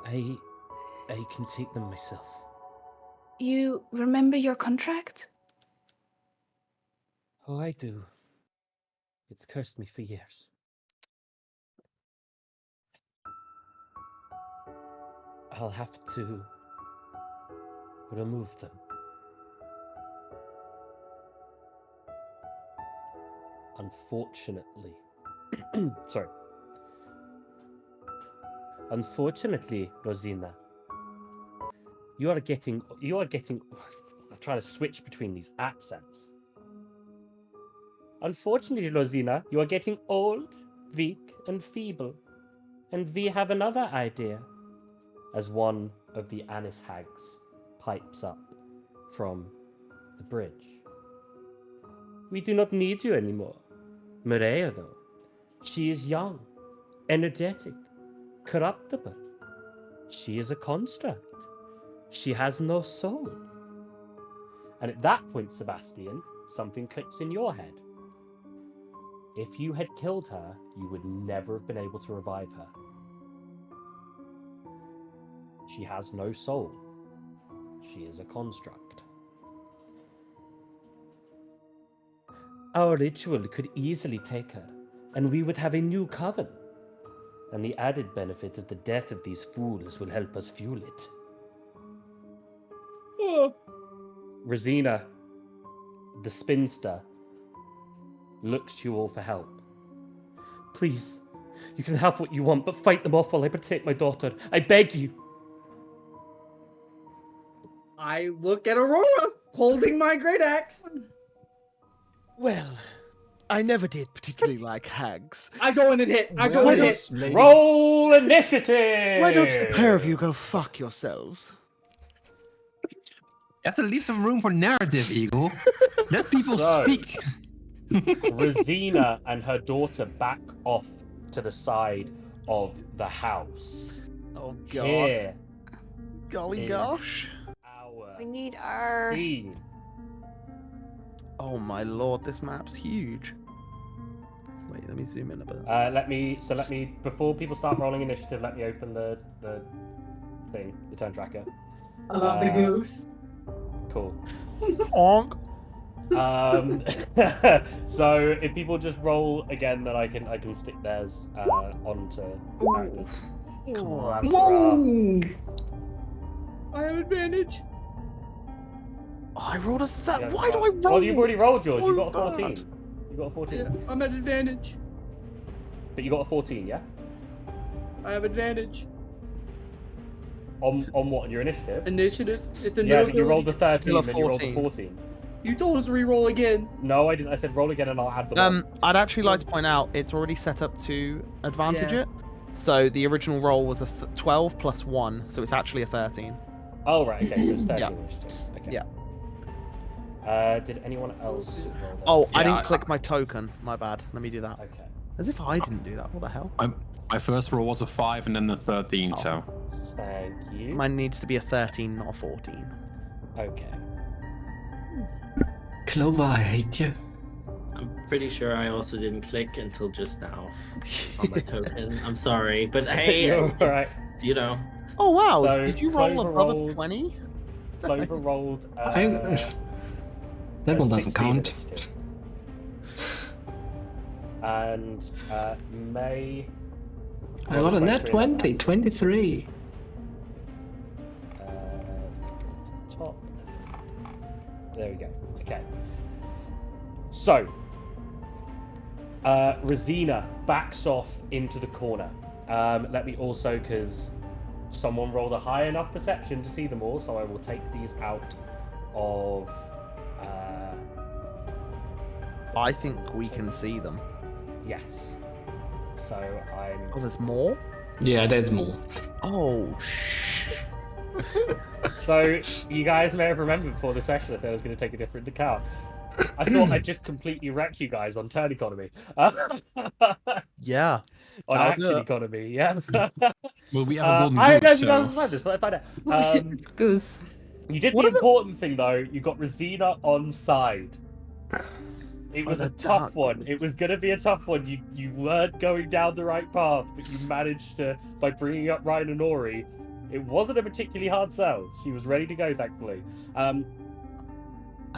I can take them myself. You remember your contract? Oh, I do. It's cursed me for years. I'll have to remove them. Unfortunately. Sorry. Unfortunately, Rosina, you are getting, I'm trying to switch between these accents. Unfortunately, Rosina, you are getting old, weak, and feeble. And we have another idea. As one of the Anis hags pipes up from the bridge. We do not need you anymore. Maria, though, she is young, energetic, corruptible. She is a construct. She has no soul. And at that point, Sebastian, something clicks in your head. If you had killed her, you would never have been able to revive her. She has no soul. She is a construct. Our ritual could easily take her, and we would have a new coven. And the added benefit of the death of these fools will help us fuel it. Oh, Rosina, the spinster, looks to you all for help. Please, you can have what you want, but fight them off while I protect my daughter. I beg you. I look at Aurora holding my great axe. Well, I never did particularly like hags. I go in and hit. I go Why in and don't- hit. Roll initiative! Why don't the pair of you go fuck yourselves? You have to leave some room for narrative, Eagle. Let people So- speak. Rosina and her daughter back off to the side of the house. Oh god. Here Golly is gosh. our We need our. scene. Oh my lord, this map's huge. Wait, let me zoom in a bit. Let me before people start rolling initiative, let me open the thing, the turn tracker. I love the goose. Cool. Honk. So if people just roll again, then I can stick theirs onto characters. Come Ooh, on. that's rough. I have advantage. Oh, I rolled a Yeah, Why do I roll? Well, you've already rolled yours. You so got a 14. bad? You got a 14. Yeah, I'm at advantage. But you got a 14, yeah? I have advantage. On what? On your initiative? Initiative. It's a Yeah, no but you rolled a 13, Still a then you rolled a 14. 14. You told us to re-roll again. No, I didn't. I said roll again and I'll add the one. I'd actually like to point out it's already set up to advantage Yeah. it. So the original roll was a 12 plus 1, so it's actually a 13. Oh, right, okay, so it's 13 Yeah. initiative. Okay. Yeah. Did anyone else roll that? Oh, I Yeah, didn't click my token. My bad. Let me do that. Okay. As if I didn't do that. What the hell? My first roll was a 5 and then a 13, Oh. so. Thank you. Mine needs to be a 13, not a 14. Okay. Clover, I hate you. I'm pretty sure I also didn't click until just now on my token. I'm sorry, but hey, You're it's, alright. you know, Oh wow! So, Did you roll Clover above a rolled- 20? Clover rolled. That one 16 doesn't count. initiative. And May. I got a net 20, 23. Top. There we go. Okay. So, Rosina backs off into the corner. Let me also, because someone rolled a high enough perception to see them all, so I will take these out of. I think we can see them. Yes. So I'm. Oh, there's more? Yeah, there's more. Oh, shh. So you guys may have remembered before the session I said I was going to take a different account. I thought I'd just completely wreck you guys on turn economy. Yeah. On I'll do action it. economy, yeah. Well, we have a golden I don't know goose, if you guys so. have this, let me find out. Oh shit, goose. You did What the are the- important thing though. You got Rosina on side. It was the a tough dark one. It was going to be a tough one. You weren't going down the right path, but you managed to by bringing up Ryan and Ori. It wasn't a particularly hard sell. She was ready to go, thankfully. I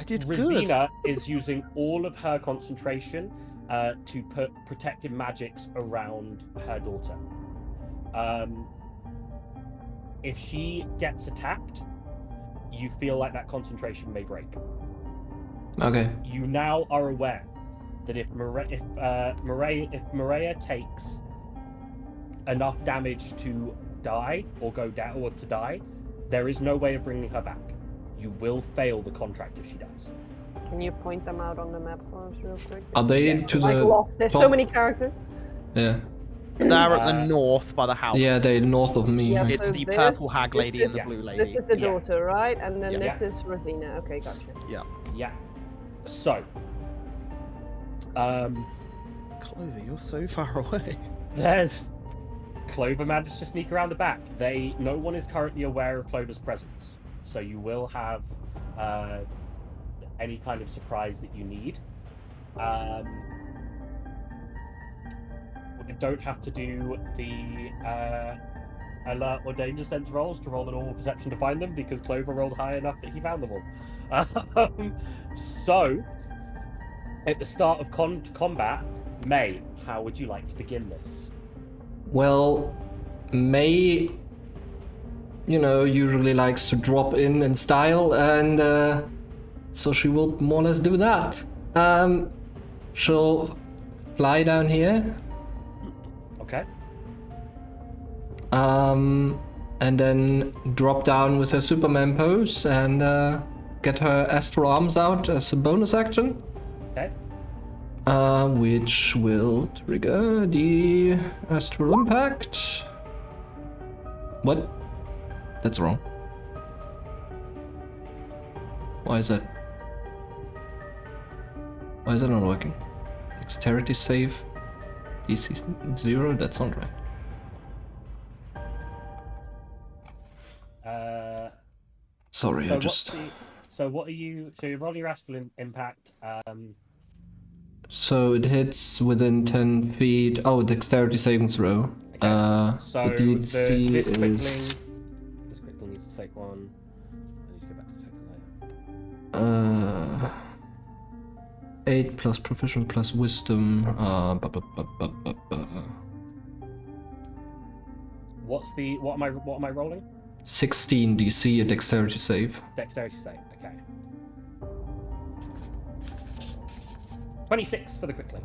did good. Rosina is using all of her concentration to put protective magics around her daughter. If she gets attacked, you feel like that concentration may break. Okay. You now are aware that if Maria takes enough damage to die or go down or to die, there is no way of bringing her back. You will fail the contract if she dies. Can you point them out on the map for us real quick? Are they Yeah. to Like the lost. There's so top? many characters. Yeah. They're at the Uh, north by the house. Yeah, they're north of me. Yeah. It's So the this- purple hag this lady and the is- blue This lady. is the Yeah. daughter, right? And then Yeah. this is Rosina. Okay, gotcha. Yeah. So, Clover, you're so far away. there's Clover managed to sneak around the back. No one is currently aware of Clover's presence, so you will have any kind of surprise that you need. We don't have to do the alert or danger sense rolls to roll the normal perception to find them, because Clover rolled high enough that he found them all. So, at the start of combat, May, how would you like to begin this? Well, May, usually likes to drop in style, and so she will more or less do that. She'll fly down here. Okay. And then drop down with her Superman pose and get her astral arms out as a bonus action. Okay. Which will trigger the astral impact. What? That's wrong. Why is that? Why is that not working? Dexterity save. DC 0? That's not right. Sorry, So what are you? So you're rolling your astral impact. So it hits within 10 feet. Oh, dexterity saving throw. Okay. So the DC this quickling is. This quickling needs to take one. I need to go back to taking later. 8 plus proficiency plus wisdom. What am I rolling? 16 DC, a dexterity save. Dexterity save. Okay. 26 for the quickling.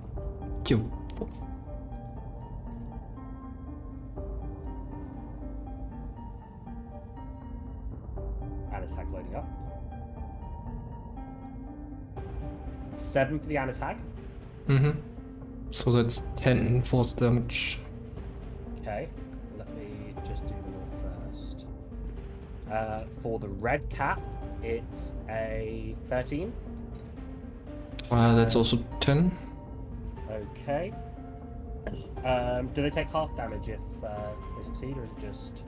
You. Annis Hag loading up. 7 for the Annis Hag. Mm-hmm. So that's 10 force damage. Okay. Let me just do them all first. For the red cap, it's a 13. That's also 10. Okay. Do they take half damage if they succeed, or is it just...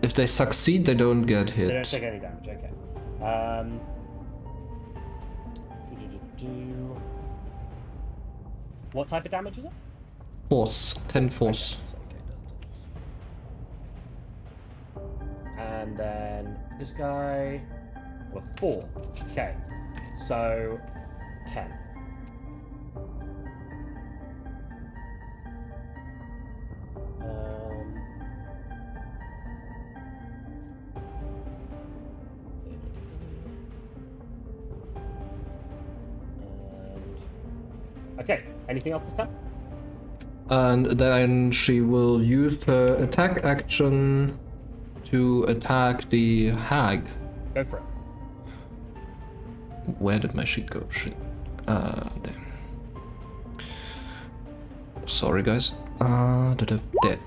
If they succeed, they don't get hit. They don't take any damage, okay. What type of damage is it? Force. 10 force. And then this guy... Well, 4. Okay. So, 10. Okay, anything else this time? And then she will use her attack action to attack the hag. Go for it. Where did my sheet go? Shit. There. Sorry, guys. There.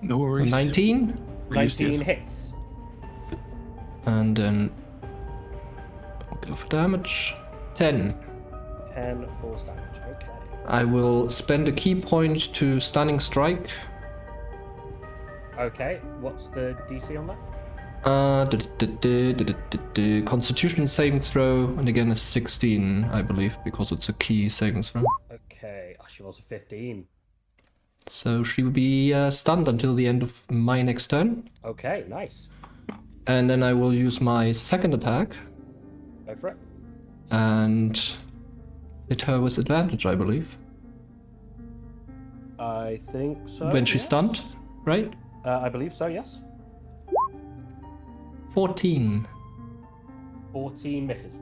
No worries. 19? 19 hits. And then I'll go for damage. 10. 10 force damage, okay. I will spend a key point to stunning strike. Okay, what's the DC on that? Constitution saving throw, and again a 16, I believe, because it's a key saving throw. Okay, she rolls a 15. So she will be stunned until the end of my next turn. Okay, nice. And then I will use my second attack. Go for it. And hit her with advantage, I believe. I think so. When she's stunned, right? I believe so, yes. 14. 14 misses.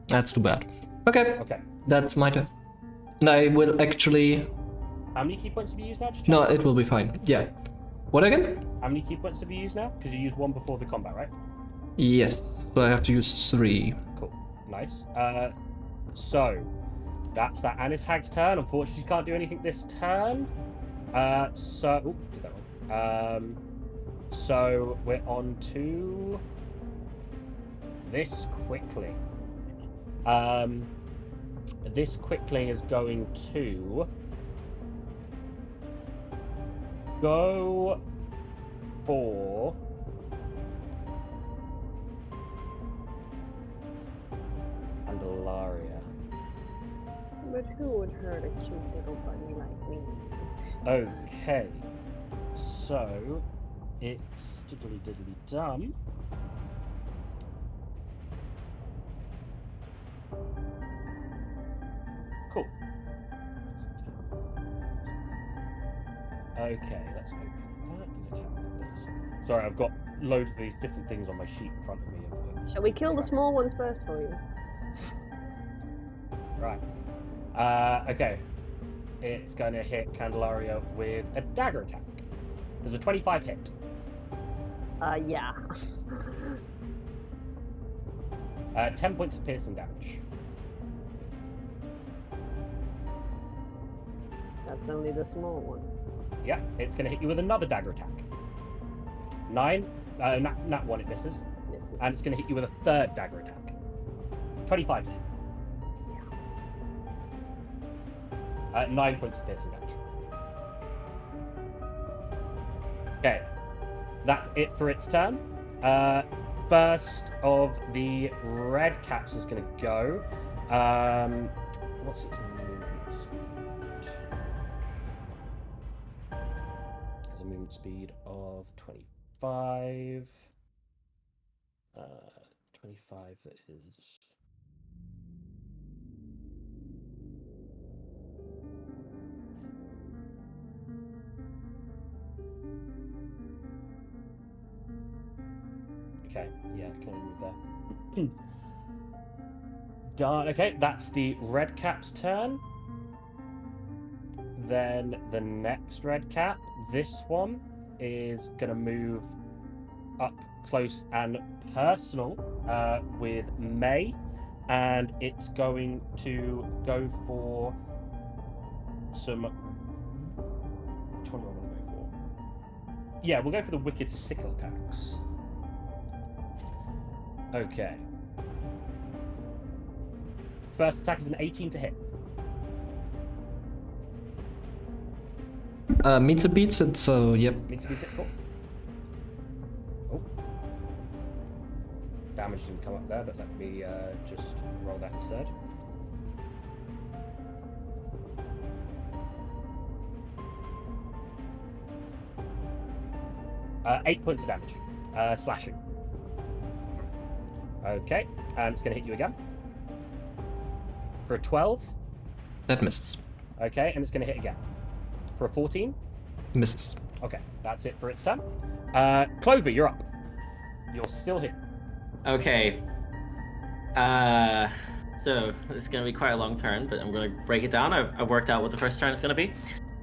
That's too bad. Okay. Okay. That's my turn. And I will actually... How many key points have you used now? Just No, check. it will be fine. Yeah. What again? How many key points have you used now? Because you used 1 before the combat, right? Yes. So I have to use 3. Cool. Nice. So, that's that Annis Hag's turn. Unfortunately, she can't do anything this turn. Did that wrong. So we're on to this quickling. This quickling is going to go for Candelaria. But who would hurt a cute little bunny like me? Okay, so it's diddly diddly dum. Cool. Okay, let's open that and attack with this. Sorry, I've got loads of these different things on my sheet in front of me. Shall we kill the small ones first for you? Right. Okay. It's going to hit Candelaria with a dagger attack. There's a 25 hit. Yeah. 10 points of piercing damage. That's only the small one. Yeah, it's going to hit you with another dagger attack. 9. Nat 1, it misses. And it's going to hit you with a third dagger attack. 25 to hit. 9 points of piercing damage. Okay, that's it for its turn. First of the red caps is going to go. What's its movement speed? It has a movement speed of 25. 25, that is... Okay, yeah, I can only move there. Done. Okay, that's the red cap's turn. Then the next red cap, this one, is going to move up close and personal with May, and it's going to go for some... Which one do I want to go for? Yeah, we'll go for the wicked sickle attacks. Okay. First attack is an 18 to hit. Meets it, beats it, so yep. Meets it, beats it, cool. Oh. Damage didn't come up there, but let me just roll that instead. Uh, 8 points of damage. Slashing. Okay, and it's going to hit you again. For a 12. That misses. Okay, and it's going to hit again. For a 14. Misses. Okay, that's it for its turn. Clover, you're up. You're still hit. Okay. So it's going to be quite a long turn, but I'm going to break it down. I've worked out what the first turn is going to be.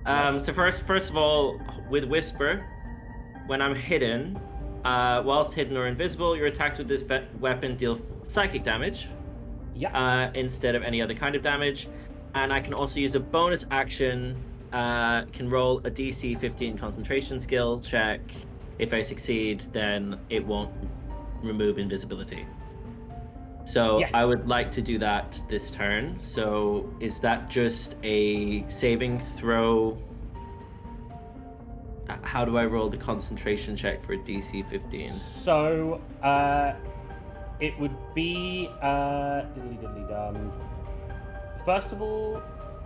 Yes. So first of all, with Whisper, when I'm hidden, whilst hidden or invisible, you're attacked with this weapon deal psychic damage. Yeah. Instead of any other kind of damage. And I can also use a bonus action, can roll a DC 15 concentration skill check. If I succeed, then it won't remove invisibility. So Yes. I would like to do that this turn. So is that just a saving throw? How do I roll the concentration check for DC 15? So, it would be diddly diddly dum. First of all,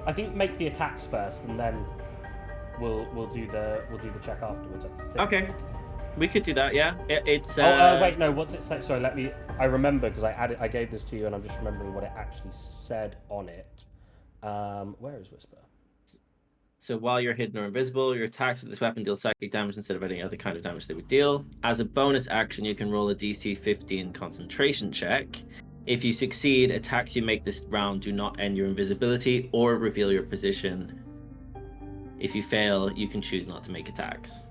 I think make the attacks first, and then we'll do the check afterwards. I think. Okay, we could do that. Yeah, it's. Wait, no. What's it say? Sorry, I remember because I gave this to you, and I'm just remembering what it actually said on it. Where is Whisper? So while you're hidden or invisible, your attacks with this weapon deal psychic damage instead of any other kind of damage they would deal. As a bonus action, you can roll a DC 15 concentration check. If you succeed, attacks you make this round do not end your invisibility or reveal your position. If you fail, you can choose not to make attacks.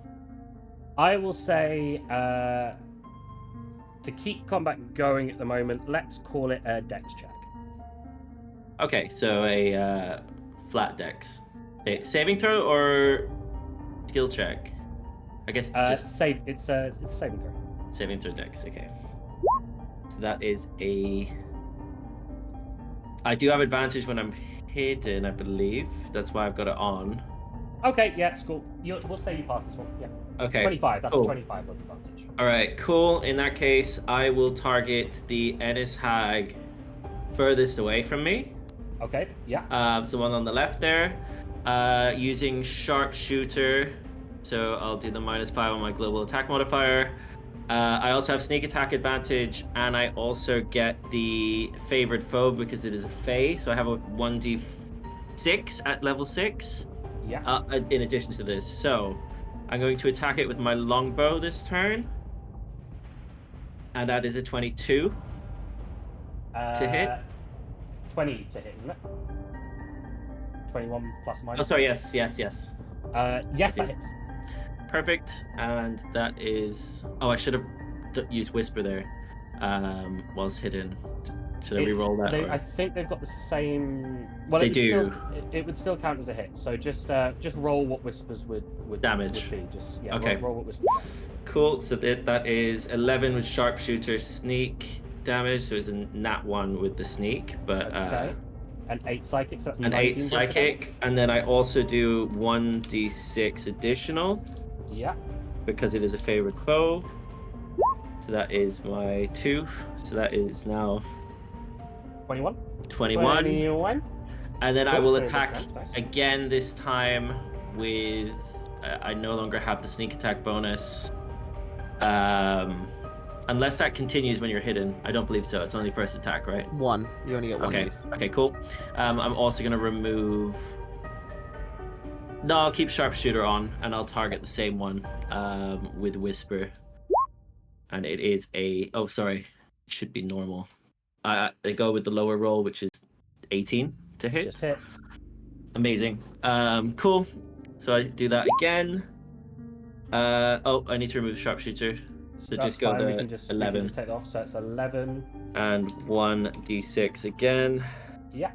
I will say, to keep combat going at the moment, let's call it a dex check. Okay, so a flat dex. Okay, saving throw or skill check? I guess it's just Save. It's a saving throw. saving throw dex. Okay. So that is a. I do have advantage when I'm hidden, I believe. That's why I've got it on. Okay, yeah, it's cool. We'll say you pass this one. Yeah. Okay. 25. That's cool. 25 of advantage. All right, cool. In that case, I will target the Ennis Hag furthest away from me. Okay, yeah. So one on the left there. Using sharpshooter. So I'll do the -5 on my global attack modifier. I also have sneak attack advantage, and I also get the favored foe because it is a Fey. So I have a 1d6 at level 6. Yeah. In addition to this. So I'm going to attack it with my longbow this turn. And that is a 22 to hit. 20 to hit, isn't it? 21 plus minus. Oh, sorry, yes. Yes, that hits. Perfect. And that is... Oh, I should have used Whisper there whilst hidden. Should I re-roll that? I think they've got the same... Well, They do. It would still count as a hit. So just roll what Whispers would Damage. be. Just, Okay. roll what Whispers damage. Cool. So that is 11 with sharpshooter sneak damage. So it's a nat 1 with the sneak. But okay. And 8 psychic. So that's an 8 psychic. And then I also do 1d6 additional. Yeah. Because it is a favorite foe. So that is my 2. So that is now 21. 21. And then I Cool. will 20%, attack nice. again this time with... I no longer have the sneak attack bonus. Unless that continues when you're hidden. I don't believe so. It's only first attack, right? 1. You only get 1 Okay. use. Okay, cool. I'm also going to remove... No, I'll keep sharpshooter on, and I'll target the same one with Whisper. And it is a... Oh, sorry. It should be normal. I go with the lower roll, which is 18 to hit. Just hits. Amazing. Cool. So I do that again. I need to remove sharpshooter. So That's just go fine. to We can just 11. take it off. So it's 11. And 1d6 again, Yeah.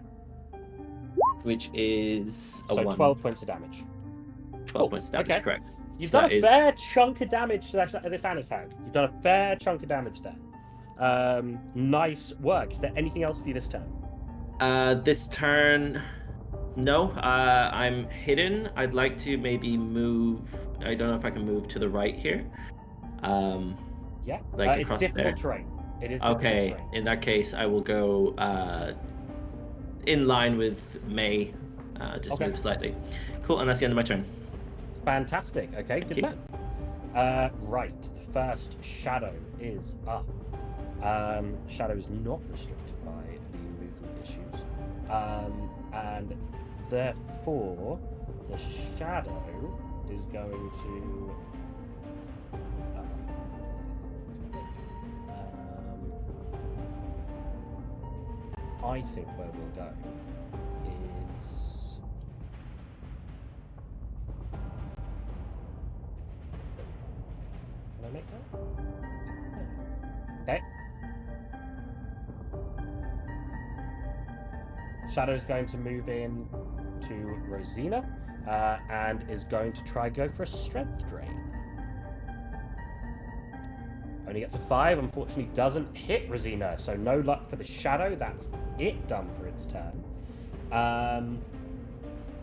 which is a So 1. 12 points of damage. 12 points of damage, Okay. correct. You've So done that a is- fair chunk of damage to this Annis Hag. You've done a fair chunk of damage there. Nice work. Is there anything else for you this turn? This turn, no. I'm hidden. I'd like to maybe move. I don't know if I can move to the right here. Yeah. Like It's across difficult there. terrain. It is difficult Okay. terrain. In that case, I will go in line with May. Just Okay. move slightly. Cool, and that's the end of my turn. Fantastic. Okay, Thank good you. turn. Right. The first shadow is up. Shadow is not restricted by the movement issues. And therefore, the shadow is going to... I think where we'll go is... Can I make that? Okay. Shadow's going to move in to Rosina and is going to try go for a strength drain. Only gets a 5, unfortunately doesn't hit Rosina, so no luck for the Shadow. That's it done for its turn.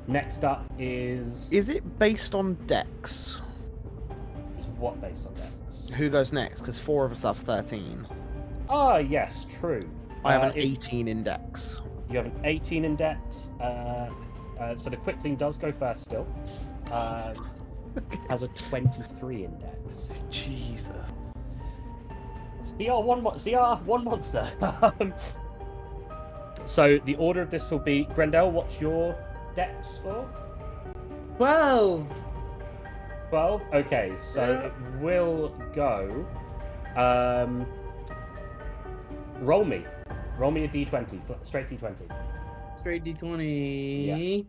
Next up is... Is it based on Dex? Is what based on Dex? Who goes next? Because 4 of us have 13. Ah, yes, true. I have an It- 18 in Dex. You have an 18 in Dex. So the Quickling does go first still. Has a 23 in Dex. Jesus. CR1 monster. So the order of this will be Grendel, what's your Dex score? 12. 12? Okay, so Yeah. it will go. Roll me a d20, straight d20. Straight D20.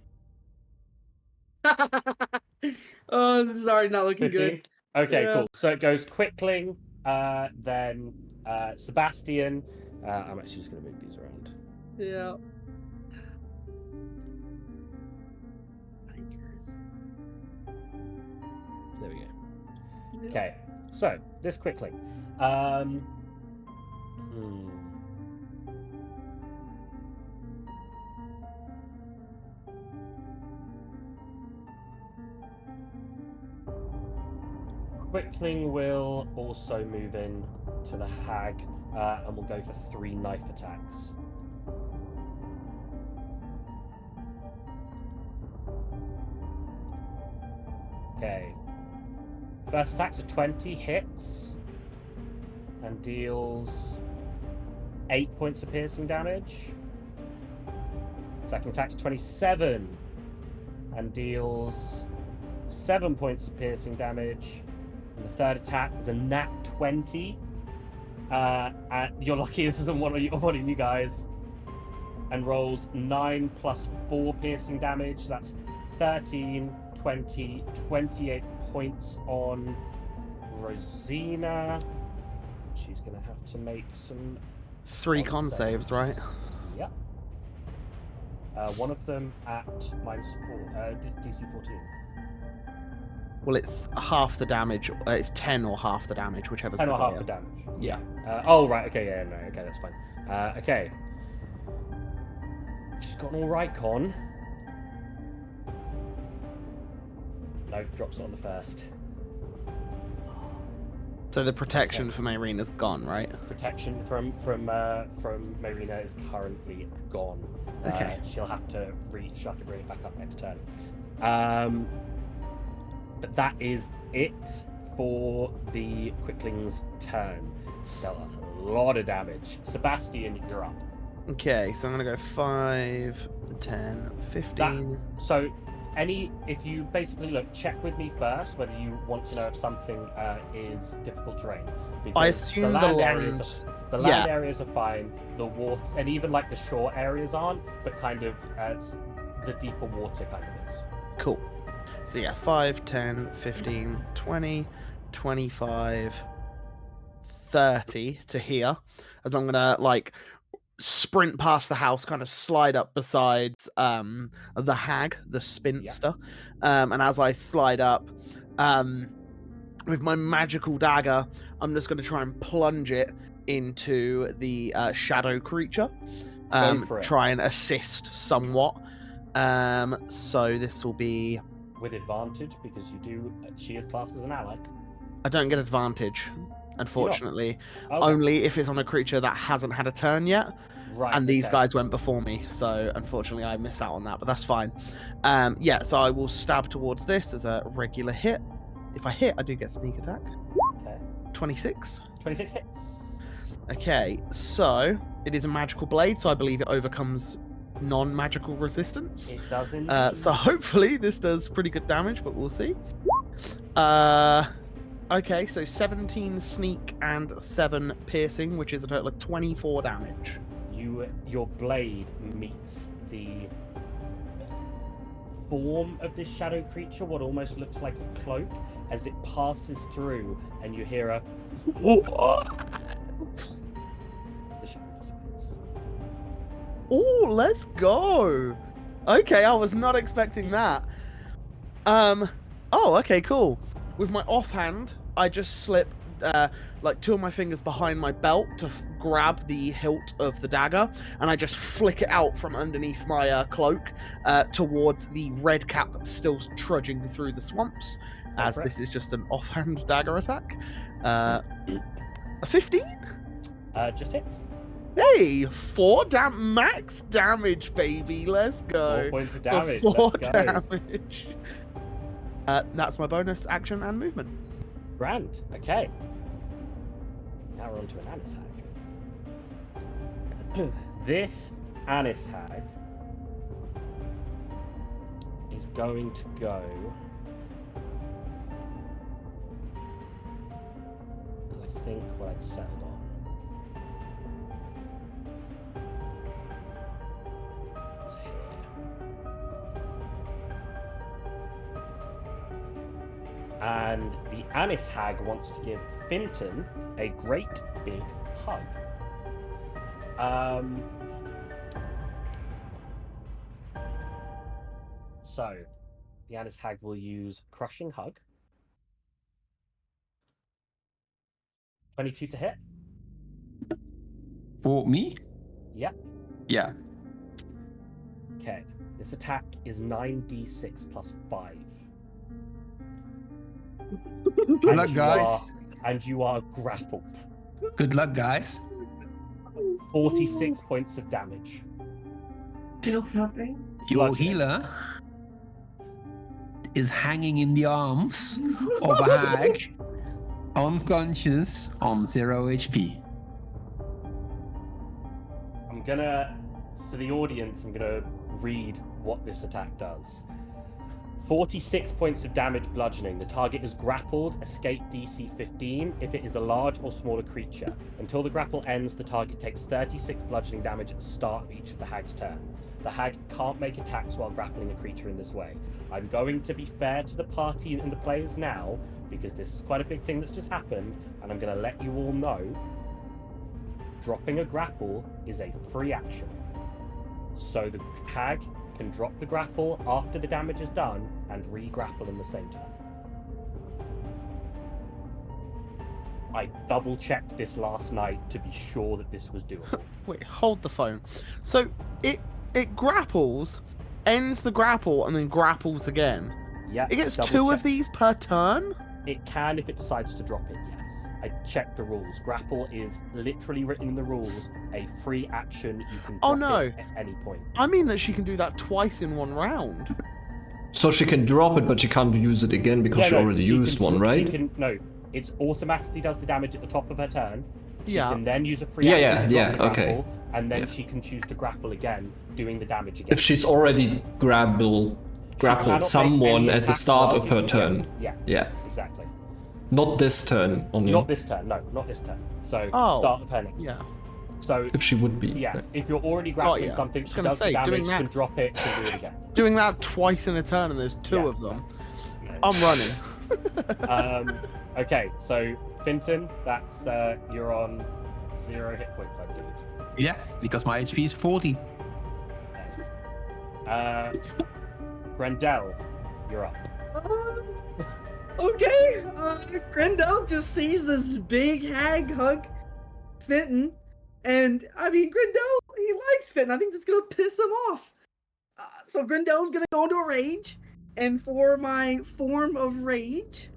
Oh, this is already not looking 15. good. Okay, Yeah. cool. So it goes Quickling, then Sebastian. I'm actually just going to move these around. Yeah. There we go. Okay, so this Quickling. Hmm. Quickling will also move in to the hag, and will go for 3 knife attacks. Okay. First attack's a 20, hits, and deals 8 points of piercing damage. Second attack's 27, and deals 7 points of piercing damage. And the third attack is a nat 20. And you're lucky this isn't one of you guys. And rolls 9 plus 4 piercing damage. That's 13, 20, 28 points on Rosina. She's going to have to make some 3 con saves, right? Yep. One of them at -4, DC 14. Well, it's half the damage. It's 10 or half the damage, whichever's 10 the or half higher. the damage. Yeah. Oh, right. Okay, yeah, no. Okay, that's fine. Okay. She's got an alright con. No, drops it on the first. So the protection for Mayrina's gone, right? Protection from Marina is currently gone. Okay. She'll have to bring it back up next turn. But that is it for the Quickling's turn. Dealt a lot of damage. Sebastian, you're up. Okay, so I'm going to go 5, 10, 15. If you basically check with me first whether you want to know if something is difficult terrain. Because I assume the land areas are fine. The water and even the shore areas aren't, but kind of the deeper water kind of is. Cool. So yeah, 5, 10, 15, 20, 25, 30 to here. As I'm going to sprint past the house, kind of slide up beside the hag, the spinster. And as I slide up, with my magical dagger, I'm just going to try and plunge it into the shadow creature. Try and assist somewhat. So this will be with advantage because she is classed as an ally. I don't get advantage, unfortunately. Okay. Only if it's on a creature that hasn't had a turn yet. Right. And these guys went before me, so unfortunately I miss out on that, but that's fine. So I will stab towards this as a regular hit. If I hit, I do get sneak attack. Okay. 26. 26 hits. Okay, so it is a magical blade, so I believe it overcomes non-magical resistance. It does indeed. So hopefully this does pretty good damage, but we'll see. Okay, so 17 sneak and 7 piercing, which is a total of 24 damage. Your blade meets the form of this shadow creature, what almost looks like a cloak, as it passes through, and you hear a the shadow dissipates. Oh, let's go. Okay, I was not expecting that. Oh, okay, cool. With my offhand, I just slip 2 of my fingers behind my belt to grab the hilt of the dagger, and I just flick it out from underneath my cloak towards the red cap still trudging through the swamps, as this is just an offhand dagger attack. A 15? Just hits. Hey, 4 max damage, baby. Let's go. 4 points of damage. For 4 Let's go. damage. That's my bonus action and movement. Grand. Okay. Now we're on to an Anis hag. This Anis hag is going to go. I think what I'd settled on. Was here. And the Anis hag wants to give Finton a great big hug. So, the Anis hag will use Crushing Hug. 22 to hit. For me? Yep. Yeah. Okay. This attack is 9d6 plus 5. Good luck, guys. And you are grappled. Good luck, guys. 46 points of damage. Still happening? Your Bludgeoning. healer is hanging in the arms of a hag, unconscious on 0 HP. I'm gonna, for the audience, I'm gonna read what this attack does. 46 points of damage bludgeoning. The target is grappled, escape DC 15 if it is a large or smaller creature. Until the grapple ends, the target takes 36 bludgeoning damage at the start of each of the hag's turn. The hag can't make attacks while grappling a creature in this way. I'm going to be fair to the party and the players now, because this is quite a big thing that's just happened, and I'm going to let you all know dropping a grapple is a free action. So the hag can drop the grapple after the damage is done and re-grapple in the same turn. I double-checked this last night to be sure that this was doable. Wait, hold the phone. So it grapples, ends the grapple, and then grapples again. Yeah. It gets 2 of these per turn? It can if it decides to drop it, yes. I checked the rules. Grapple is literally written in the rules, a free action. You can drop it at any point. I mean that she can do that twice in one round. So she can drop it, but she can't use it again because she already used one, right? No, it automatically does the damage at the top of her turn. She can then use a free Yeah, action to drop the okay. grapple, and then she can choose to grapple again, doing the damage again. If she's already grappled someone at the start of her turn. Yeah, exactly. Not this turn only. Not this turn, no, not this turn. So, start of her next turn. So, if she would be. Yeah, if you're already grappling something, she does the damage, you can drop it, can do it again. Doing that twice in a turn and there's 2 of them. I'm running. Okay, so Finton, that's you're on 0 hit points, I believe. Yeah, because my HP is 40. Grendel, you're up. Okay, Grendel just sees this big hag hug Fenton, and I mean, Grendel, he likes Fenton. I think that's gonna piss him off. So Grendel's gonna go into a rage, and for my form of rage,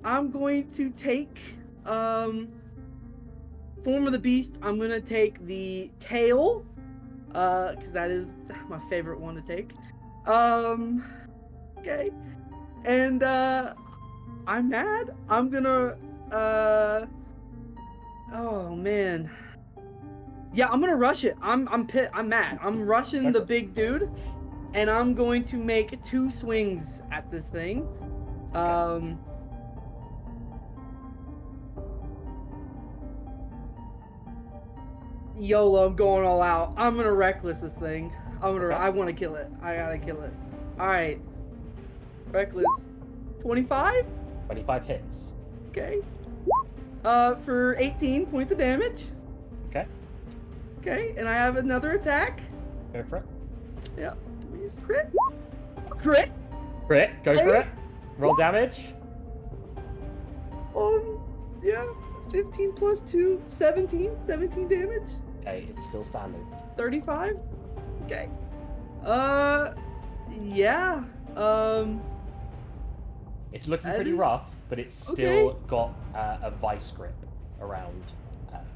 I'm going to take, form of the beast, I'm gonna take the tail, because that is my favorite one to take. Okay, and, I'm mad. I'm gonna, oh man. Yeah, I'm gonna rush it. I'm mad. I'm rushing the big dude, and I'm going to make 2 swings at this thing. YOLO, I'm going all out. I'm gonna reckless this thing. I want to kill it. I gotta kill it. All right. Reckless. 25? 25 hits. Okay. For 18 points of damage. Okay. Okay, and I have another attack. Go for it. Yeah. Please crit. Crit. Crit. Go for it. Roll damage. Yeah. 15 plus 2, 17. 17 damage. Okay, it's still standing. 35. Okay. Yeah. It's looking pretty rough, but it's still got a vice grip around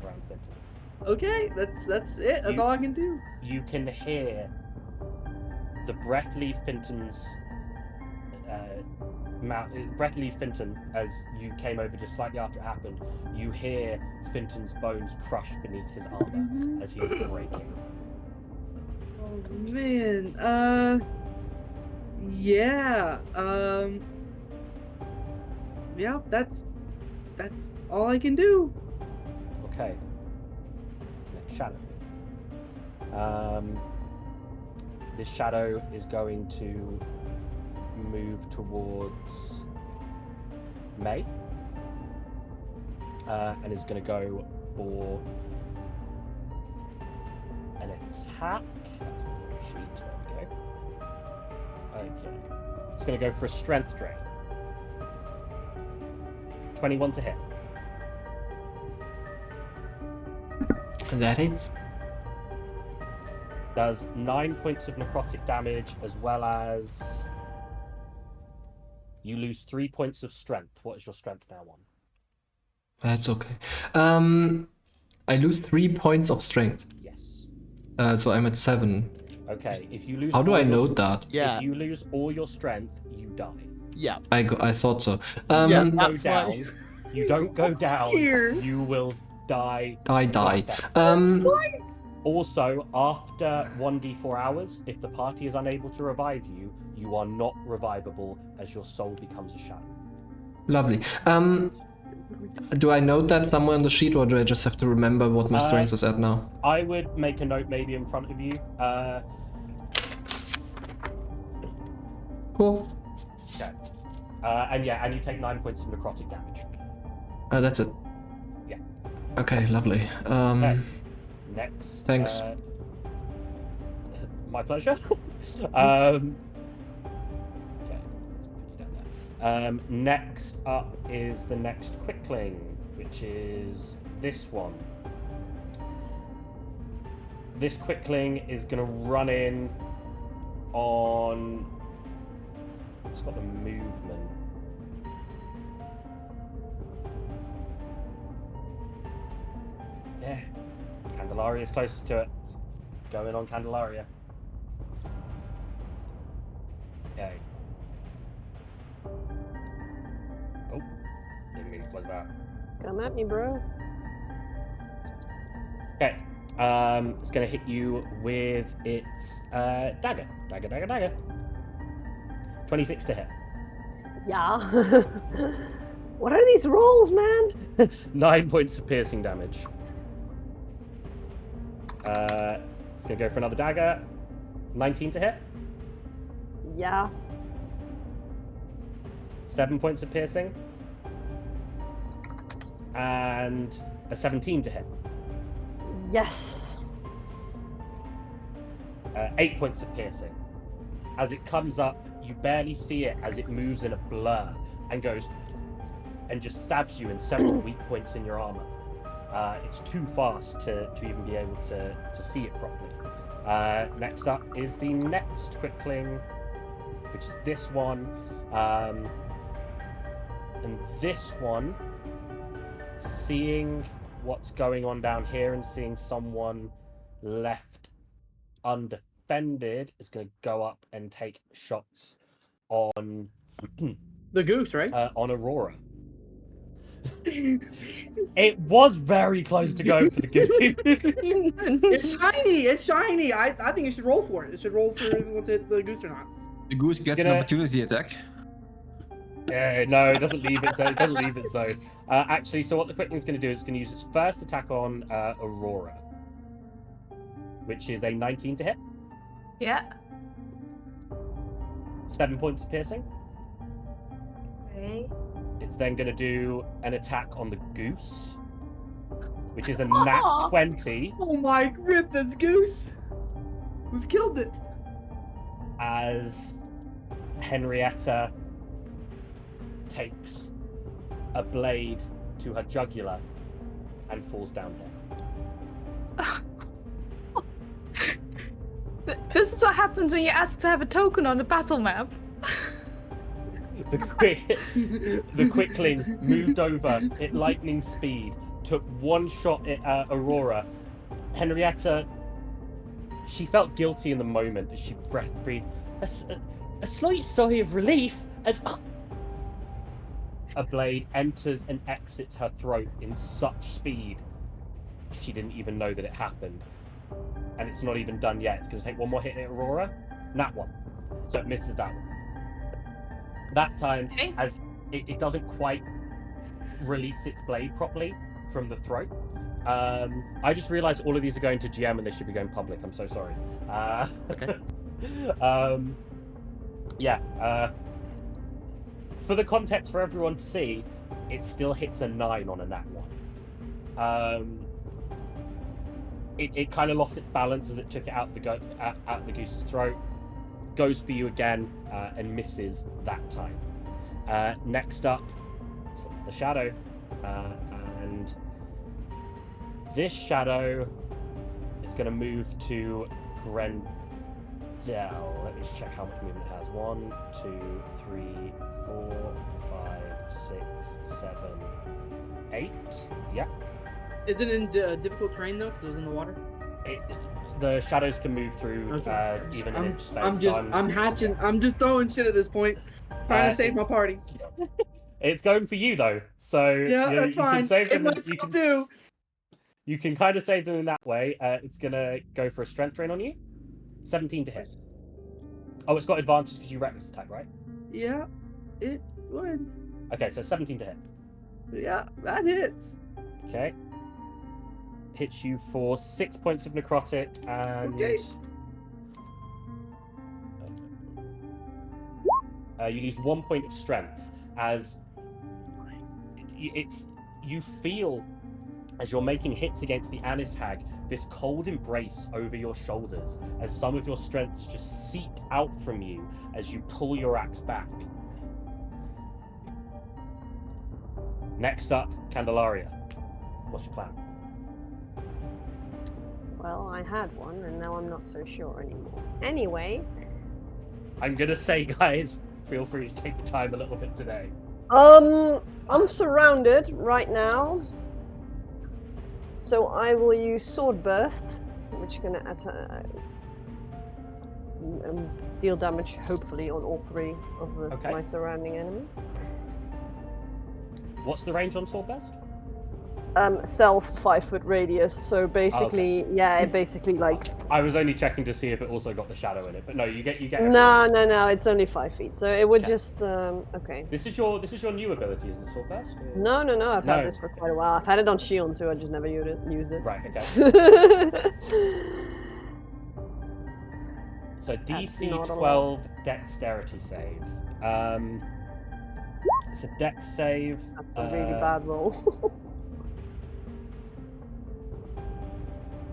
Fenton. Okay, that's it. That's all I can do. You can hear the breath leave Fenton's breath leave Fenton as you came over just slightly after it happened. You hear Fenton's bones crush beneath his armor as he's breaking. Oh man. Yeah. Yeah, that's all I can do. Okay. Next shadow. This shadow is going to move towards May. And is going to go for an attack. That's the wrong sheet. There we go. Okay. It's going to go for a strength drain. 21 to hit. That hits. Does 9 points of necrotic damage, as well as You lose 3 points of strength. What is your strength now on? That's okay. I lose 3 points of strength. Yes. So I'm at 7. Okay, if you lose How do all I your note that? Yeah. If you lose all your strength, you die. Yeah. I thought so. Yeah, You don't go that's why. down. You don't go down. Here. You will die. Die. flat out. Also, after 1d4 hours, if the party is unable to revive you, you are not revivable as your soul becomes a shadow. Lovely. Do I note that somewhere on the sheet, or do I just have to remember what my strength is at now? I would make a note maybe in front of you. Cool. Okay. And you take 9 points of necrotic damage. That's it. Yeah. Okay, lovely. Okay. Next. Thanks. My pleasure. Okay. Next up is the next quickling, which is this one. This quickling is going to run in on... It's got the movement. Yeah. Candelaria is closest to it. It's going on Candelaria. Okay. Oh, didn't mean to close that. Come at me, bro. Okay. It's gonna hit you with its dagger. Dagger. 26 to hit. Yeah. What are these rolls, man? 9 points of piercing damage. It's gonna go for another dagger. 19 to hit. Yeah. 7 points of piercing. And a 17 to hit. Yes. 8 points of piercing. As it comes up, you barely see it as it moves in a blur and goes and just stabs you in several weak points in your armor. It's too fast to even be able to see it properly. Next up is the next quickling, which is this one. And this one, seeing what's going on down here and seeing someone left undefended, is going to go up and take shots on The goose, right? on Aurora. It was very close to going for the goose. It's shiny. I think you should roll for it. It should roll for what's it, the goose or not. The goose gets an Gonna- opportunity attack. No, it doesn't leave its zone. Actually, so what the quickling's going to do is it's going to use its first attack on Aurora, which is a 19 to hit. Yeah. 7 points of piercing. Okay. It's then going to do an attack on the goose, which is a nat 20. Oh my grip, that's goose. We've killed it. As Henrietta takes a blade to her jugular and falls down dead. This is what happens when you ask to have a token on the battle map. The quickling moved over at lightning speed, took one shot at Aurora. Henrietta, she felt guilty in the moment as she breathed a slight sigh of relief as a blade enters and exits her throat in such speed she didn't even know that it happened. And it's not even done yet. It's going to take one more hit at Aurora. Nat one. So it misses that one. That time, Okay. as it doesn't quite release its blade properly from the throat. I just realized all of these are going to GM and they should be going public. I'm so sorry. Okay. For the context for everyone to see, it still hits a 9 on a nat 1. It kind of lost its balance as it took it out of the goose's throat. Goes for you again and misses that time. Next up, it's the shadow, and this shadow is going to move to Grendel. Let me just check how much movement it has. 1, 2, 3, 4, 5, 6, 7, 8. Yeah. Is it in difficult terrain though? Because it was in the water. The shadows can move through Okay. even an inch space. I'm hatching. Yeah. I'm just throwing shit at this point, trying to save my party. It's going for you though, so Yeah, that's you fine. can save them. Myself too. You can kind of save them in that way. It's gonna go for a strength drain on you. 17 to hit. Oh, it's got advantage because you reckless attack, right? Yeah, it would. Okay, so 17 to hit. Yeah, that hits. Okay. Hits you for 6 points of necrotic and you lose 1 point of strength as you feel as you're making hits against the Anis Hag this cold embrace over your shoulders as some of your strengths just seep out from you as you pull your axe back. Next up, Candelaria. What's your plan? Well, I had one, and now I'm not so sure anymore. Anyway, I'm gonna say, guys, feel free to take your time a little bit today. I'm surrounded right now, so I will use Sword Burst, which is gonna deal damage, hopefully, on all 3 of my surrounding enemies. What's the range on Sword Burst? Self 5-foot radius, so basically, yeah, it basically like. I was only checking to see if it also got the shadow in it, but no, you get. No, it's only 5 feet, so it would just okay. This is your new ability, isn't it, Sword Burst? Or... No, I've had this for quite a while. I've had it on Shield too. I just never used it. Right. Okay. So DC 12 Dexterity save. It's a Dex save. That's a really bad roll.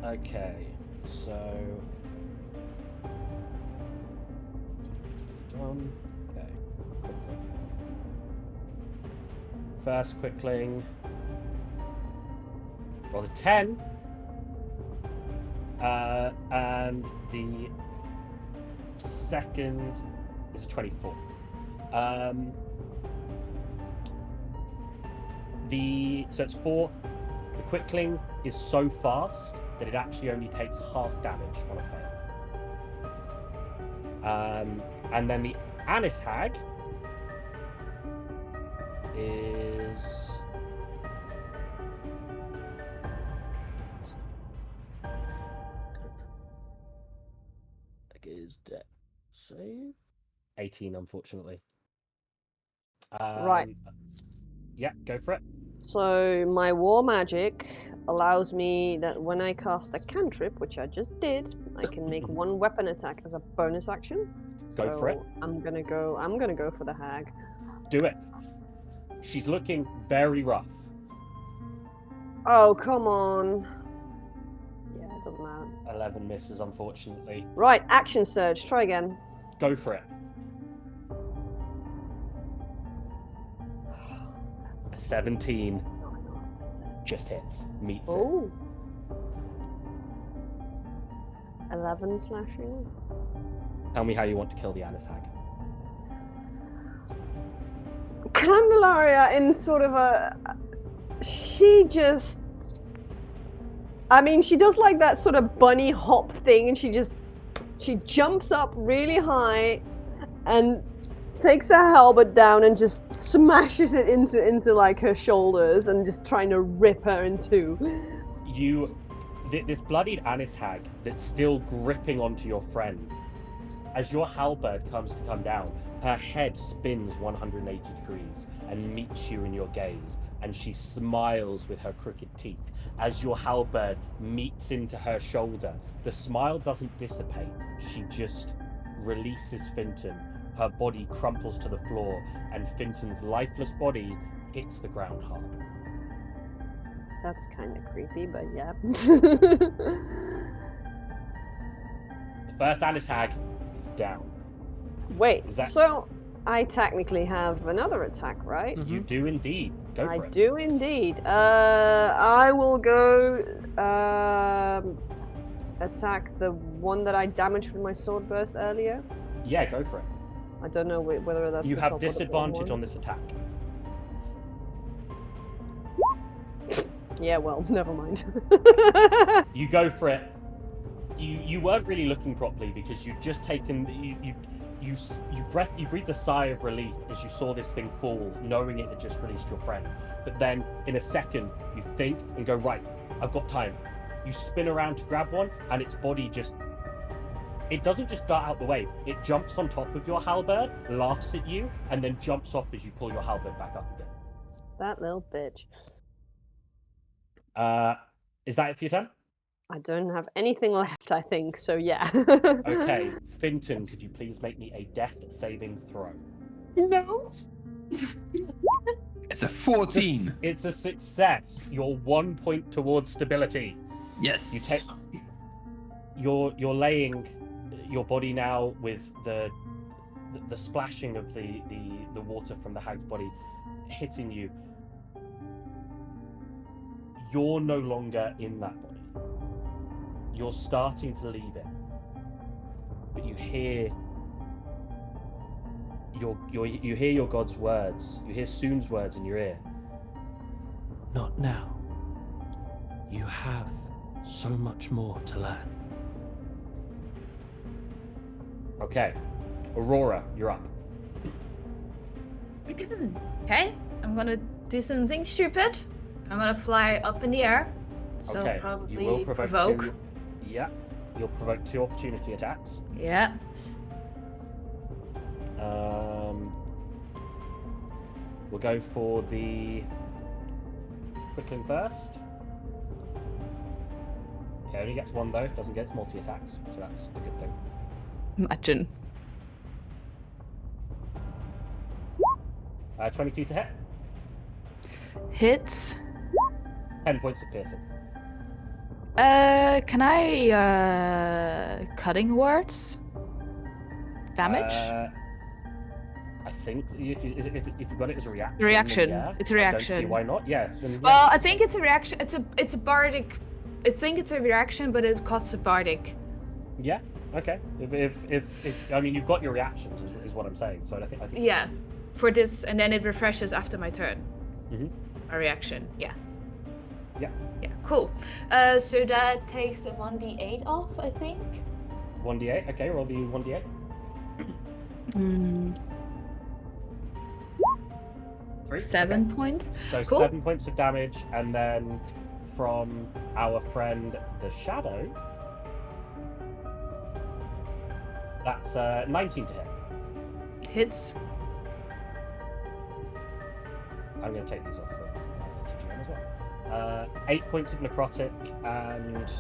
Okay, so done. Okay, quickling. First quickling. Roll a 10. And the second is a 24. So it's 4. The quickling is so fast that it actually only takes half damage on a fail. And then the Anis Hag is... Dex save? 18, unfortunately. Right. Yeah, go for it. So my war magic allows me that when I cast a cantrip, which I just did, I can make 1 weapon attack as a bonus action. Go for it. I'm gonna go for the hag. Do it. She's looking very rough. Oh, come on. Yeah, it doesn't matter. 11 misses, unfortunately. Right, action surge. Try again. Go for it. 17 just hits, meets it. 11 slashing. Tell me how you want to kill the Anis Hag. Candelaria in sort of she just, I mean, she does like that sort of bunny hop thing, and she jumps up really high and takes her halberd down and just smashes it into like her shoulders and just trying to rip her in two. This bloodied Anis Hag that's still gripping onto your friend. As your halberd comes to come down, her head spins 180 degrees and meets you in your gaze, and she smiles with her crooked teeth. As your halberd meets into her shoulder, the smile doesn't dissipate. She just releases Finton. Her body crumples to the floor, and Finton's lifeless body hits the ground hard. That's kind of creepy, but yeah. The first Anis Hag is down. Wait, so I technically have another attack, right? You do indeed. Go for it. I do indeed. I will go attack the one that I damaged with my sword burst earlier? Yeah, go for it. I don't know whether that's You the have top or the bottom disadvantage one. on this attack. Yeah, well, never mind. You go for it. You weren't really looking properly because you'd just taken you breathed a sigh of relief as you saw this thing fall, knowing it had just released your friend. But then in a second you think and go, right, I've got time. You spin around to grab one, and its body it doesn't just dart out the way. It jumps on top of your halberd, laughs at you, and then jumps off as you pull your halberd back up again. That little bitch. Is that it for your turn? I don't have anything left, I think, so yeah. Okay, Finton, could you please make me a death saving throw? No. It's a 14. It's a success. You're 1 point towards stability. Yes. You take. You're laying your body now with the splashing of the water from the hag's body hitting you. You're no longer in that body. You're starting to leave it, but you hear your god's words. You hear Soon's words in your ear. Not now. You have so much more to learn. Okay, Aurora, you're up. Okay, I'm gonna do something stupid. I'm gonna fly up in the air. So Okay, probably you will provoke. Yeah, you'll provoke 2 opportunity attacks. Yeah. We'll go for the Quickling first. Okay, only gets 1 though, doesn't get its multi-attacks, so that's a good thing. Imagine. 22 to hit. Hits. 10 points of piercing. Can I cutting words? Damage? I think if you got it as a reaction. Reaction. Then yeah, It's a I don't reaction. see why not? Yeah. Then, yeah. Well, I think it's a reaction. It's a bardic. I think it's a reaction, but it costs a bardic. Yeah. Okay. If I mean you've got your reactions is what I'm saying. So I think. Yeah. For this, and then it refreshes after my turn. Mhm. A reaction. Yeah. Yeah. Yeah. Cool. So that takes a 1d8 off, I think. 1d8. Okay. Roll the 1d8. Mm, 3. 7 Okay. points. So Cool. 7 points of damage, and then from our friend the Shadow, that's 19 to hit. Hits. I'm going to take these off for TGM as well. 8 points of necrotic and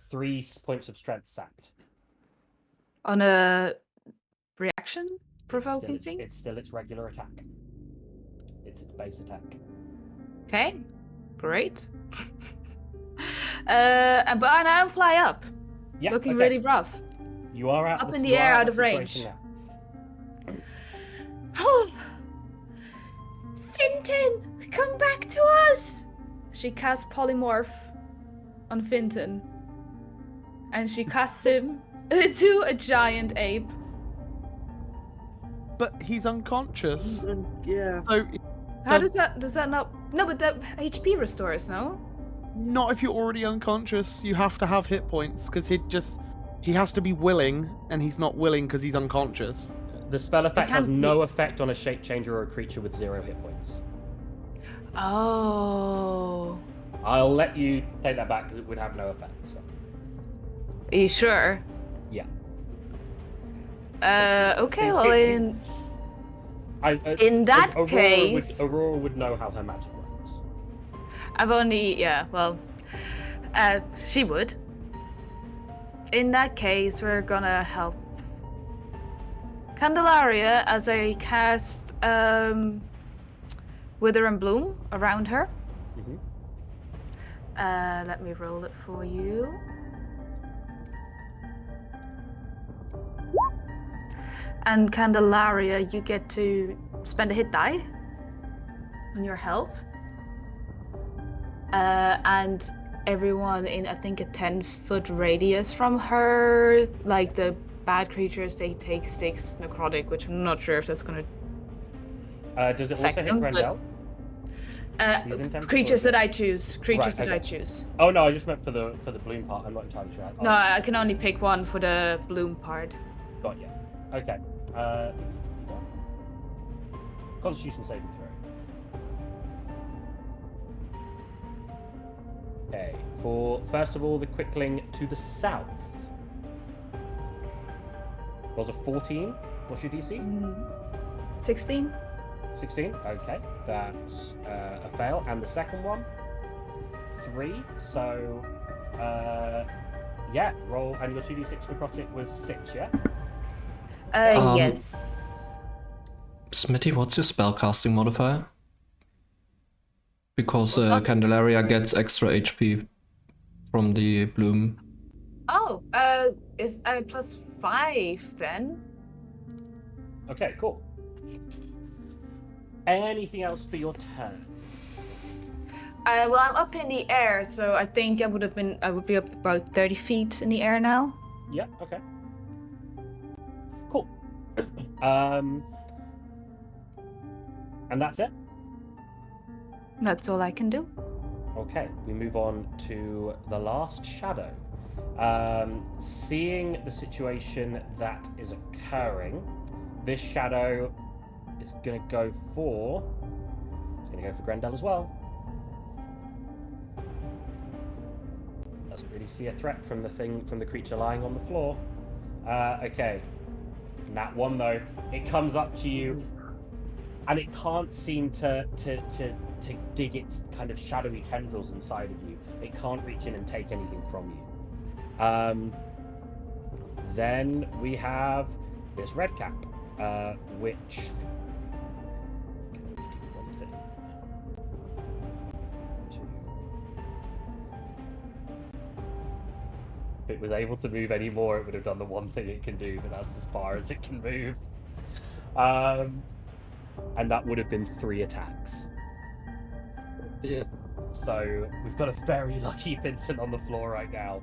3 points of strength sapped. On a reaction provoking thing. It's still its regular attack. It's its base attack. Okay. Great. But I now fly up. Yeah. Looking okay. really rough. You are out Up of in the, the you are air, out out of of the range. situation Finton, come back to us! She casts polymorph on Finton. And she casts him to a giant ape. But he's unconscious. Yeah. So How does that not no, but that HP restores, no? not if you're already unconscious. You have to have hit points because he has to be willing, and he's not willing because he's unconscious. The spell effect has can't no effect on a shape changer or a creature with 0 hit points. Oh. I'll let you take that back because it would have no effect. So. Are you sure? Yeah. Okay, well in that case Aurora would know how her magic works. I've only, she would. In that case, we're gonna help Candelaria as I cast Wither and Bloom around her. Mm-hmm. Let me roll it for you. And Candelaria, you get to spend a hit die on your health. and everyone in I think a 10-foot radius from her, like the bad creatures, they take 6 necrotic, which I'm not sure if that's gonna Does it also affect hit them. Grendel? But He's in 10 foot, or creatures is it- that I choose. Creatures Right, that I okay. choose. Oh no, I just meant for the bloom part. I'm not entirely sure. No, I can only pick one for the bloom part. Got you. Okay. Constitution saving throw. Okay. For first of all, the quickling to the south. Was a 14. What's your DC? 16. 16. Okay, that's a fail. And the second one, 3. So, yeah, roll. And your 2d6 necrotic was 6. Yeah. Yes. Smitty, what's your spellcasting modifier? Because What's that? Candelaria gets extra HP from the bloom. Oh, is +5 then? Okay, cool. Anything else for your turn? Well, I'm up in the air, so I think I would be up about 30 feet in the air now. Yeah. Okay. Cool. And that's it. That's all I can do. Okay, we move on to the last shadow. Seeing the situation that is occurring, this shadow is going to go for. It's going to go for Grendel as well. Doesn't really see a threat from the creature lying on the floor. Okay, nat 1 though. It comes up to you, and it can't seem to dig its kind of shadowy tendrils inside of you. It can't reach in and take anything from you. Then we have this red cap, which can only do one thing. If it was able to move any more, it would have done the one thing it can do, but that's as far as it can move. And that would have been 3 attacks. Yeah. So we've got a very lucky Vinton on the floor right now.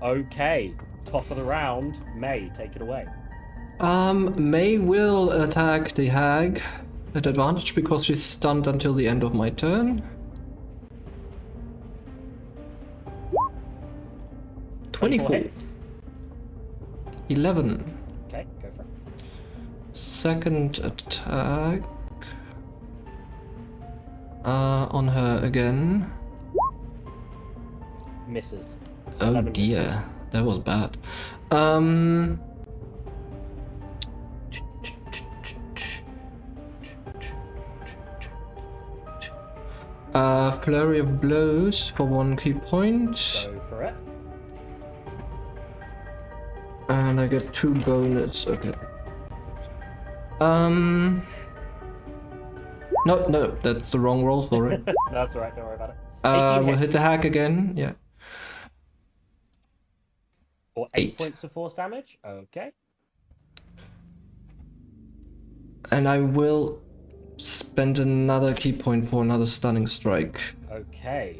Okay, top of the round. May, take it away. May will attack the hag at advantage because she's stunned until the end of my turn. 24. hits. 11. Okay, go for it. Second attack. On her again. Misses. Oh 11 dear, misses. that was bad. Flurry of blows for 1 key point. Go for it. And I get 2 bonus, okay. No, that's the wrong roll, sorry. That's alright, don't worry about it. 18 We'll hit hits. the hack again, yeah. For 8 8. points of force damage. Okay. And I will spend another key point for another stunning strike. Okay.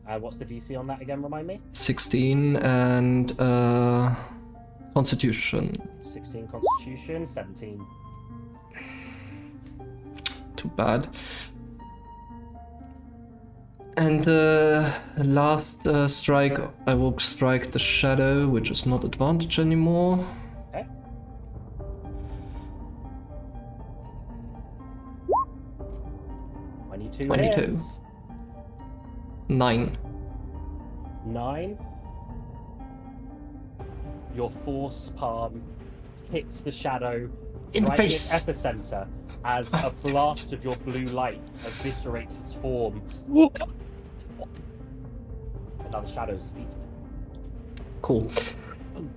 And what's the DC on that again, remind me? 16 and Constitution. 16 Constitution, 17. Too bad. And last strike, I will strike the shadow, which is not advantage anymore. Okay. Twenty-two 22. hits. 9. 9. Your force palm hits the shadow In the right in face. its epicenter as a blast of your blue light eviscerates its form. Another shadow is defeated. Cool.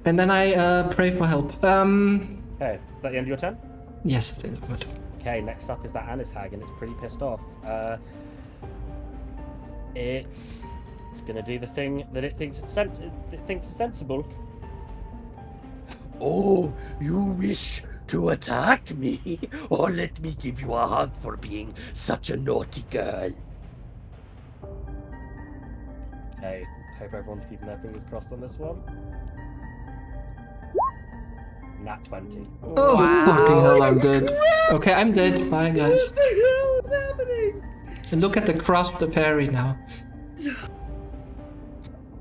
And then I pray for help. Okay, is that the end of your turn? Yes, it is. Good. Okay, next up is that Anishag, and it's pretty pissed off. It's gonna do the thing that it thinks is sensible. Oh, you wish to attack me, or let me give you a hug for being such a naughty girl. Okay, hope everyone's keeping their fingers crossed on this one. Nat 20. Oh, fucking hell, I'm dead. Okay, I'm dead. Bye, guys. What the hell is happening? And look at the crust of Harry now.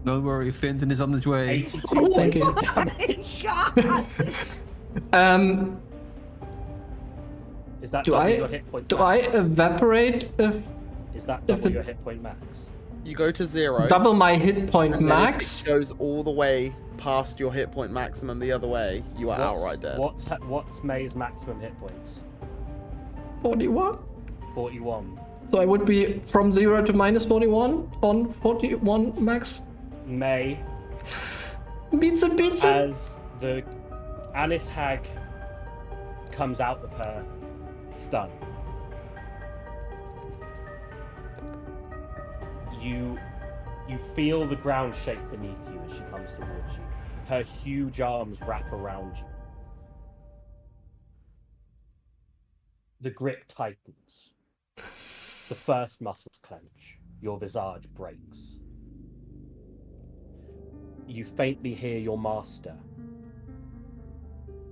Don't worry, Finton is on his way. 82 Thank you. damage. Is that Do double I your hit point do max? I evaporate if Is that if double it- your hit point max? You go to 0. double my hit point and then if max? it goes all the way past your hit point maximum the other way, you are outright dead. What's May's maximum hit points? 41. 41. So I would be from 0 to minus 41 on 41 max. May, Pizza. as the Anis Hag comes out of her stun, you feel the ground shake beneath you as she comes towards you. Her huge arms wrap around you. The grip tightens. The first muscles clench. Your visage breaks. You faintly hear your master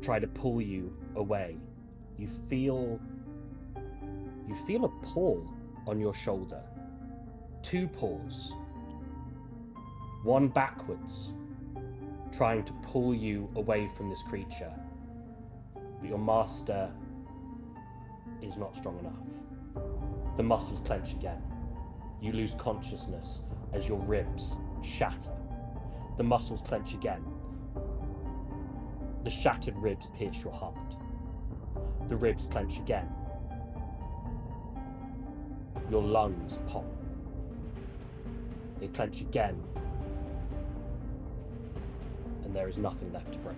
try to pull you away. You feel a paw on your shoulder. 2 paws. One backwards, trying to pull you away from this creature. But your master is not strong enough. The muscles clench again. You lose consciousness as your ribs shatter. The muscles clench again. The shattered ribs pierce your heart. The ribs clench again. Your lungs pop. They clench again. And there is nothing left to break.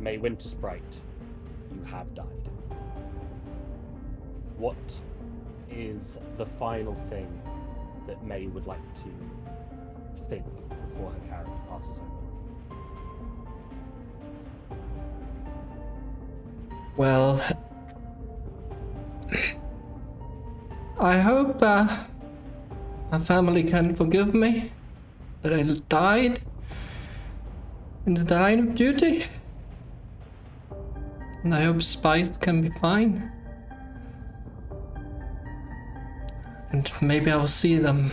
May Winter Sprite, you have died. What is the final thing that May would like to think before her character passes over? Well, I hope my family can forgive me that I died in the line of duty. And I hope Spice can be fine. And maybe I will see them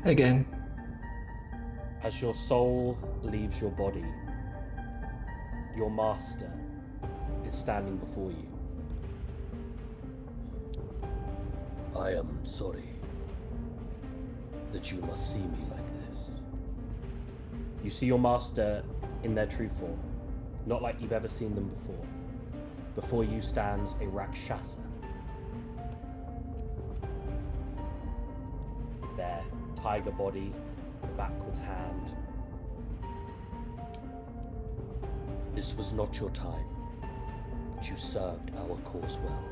again. As your soul leaves your body, your master is standing before you. I am sorry that you must see me like this. You see your master in their true form, not like you've ever seen them before. Before you stands a Rakshasa. Their tiger body, the backwards hand. This was not your time, but you served our cause well,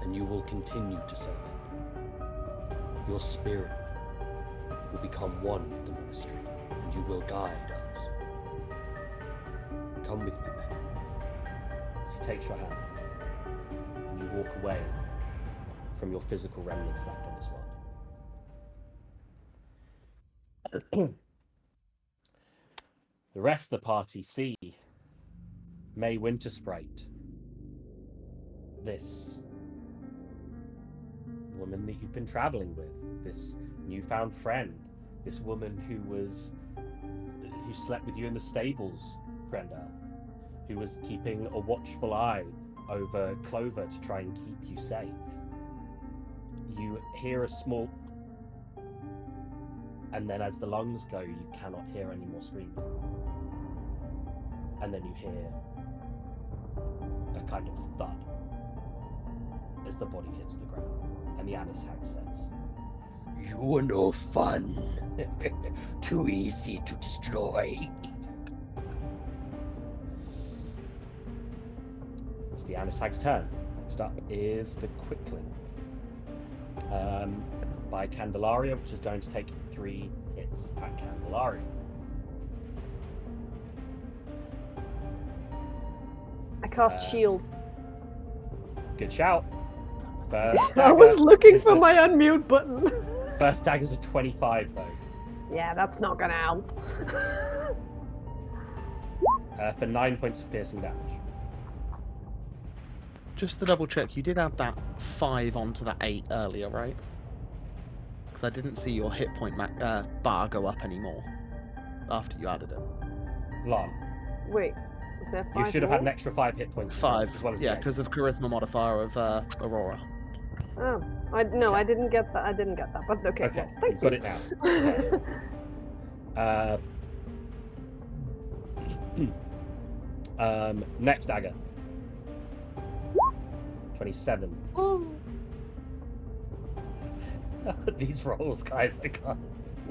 and you will continue to serve it. Your spirit will become one with the monastery, and you will guide others. Come with me, May. As he takes your hand, and you walk away from your physical remnants left on this world. The rest of the party see May Winter Sprite, this woman that you've been traveling with, this newfound friend, this woman who slept with you in the stables, Grendel, who was keeping a watchful eye over Clover to try and keep you safe. You hear a small, and then as the lungs go, you cannot hear any more screaming. And then you hear a kind of thud as the body hits the ground. And the Anis Hag says, You are no fun. Too easy to destroy. it's the Anis Hag's turn. Next up is the Quickling. By Candelaria, which is going to take 3 hits at Candelaria. I cast shield. Good shout. First I was dagger looking is for a- my unmute button. First dagger's a 25 though. Yeah, that's not gonna help. For 9 points of piercing damage. Just to double check, you did add that 5 onto that 8 earlier, right? Because I didn't see your hit point bar go up anymore after you added it. Lon, Wait, was there 5 you should have had more? an extra 5 hit points. 5, as well as yeah, the eight. because of charisma modifier of Aurora. Oh, I didn't get that. I didn't get that. But okay, Okay, well, thank you've you. got it now. Next dagger. 27. Oh. These rolls, guys, I can't.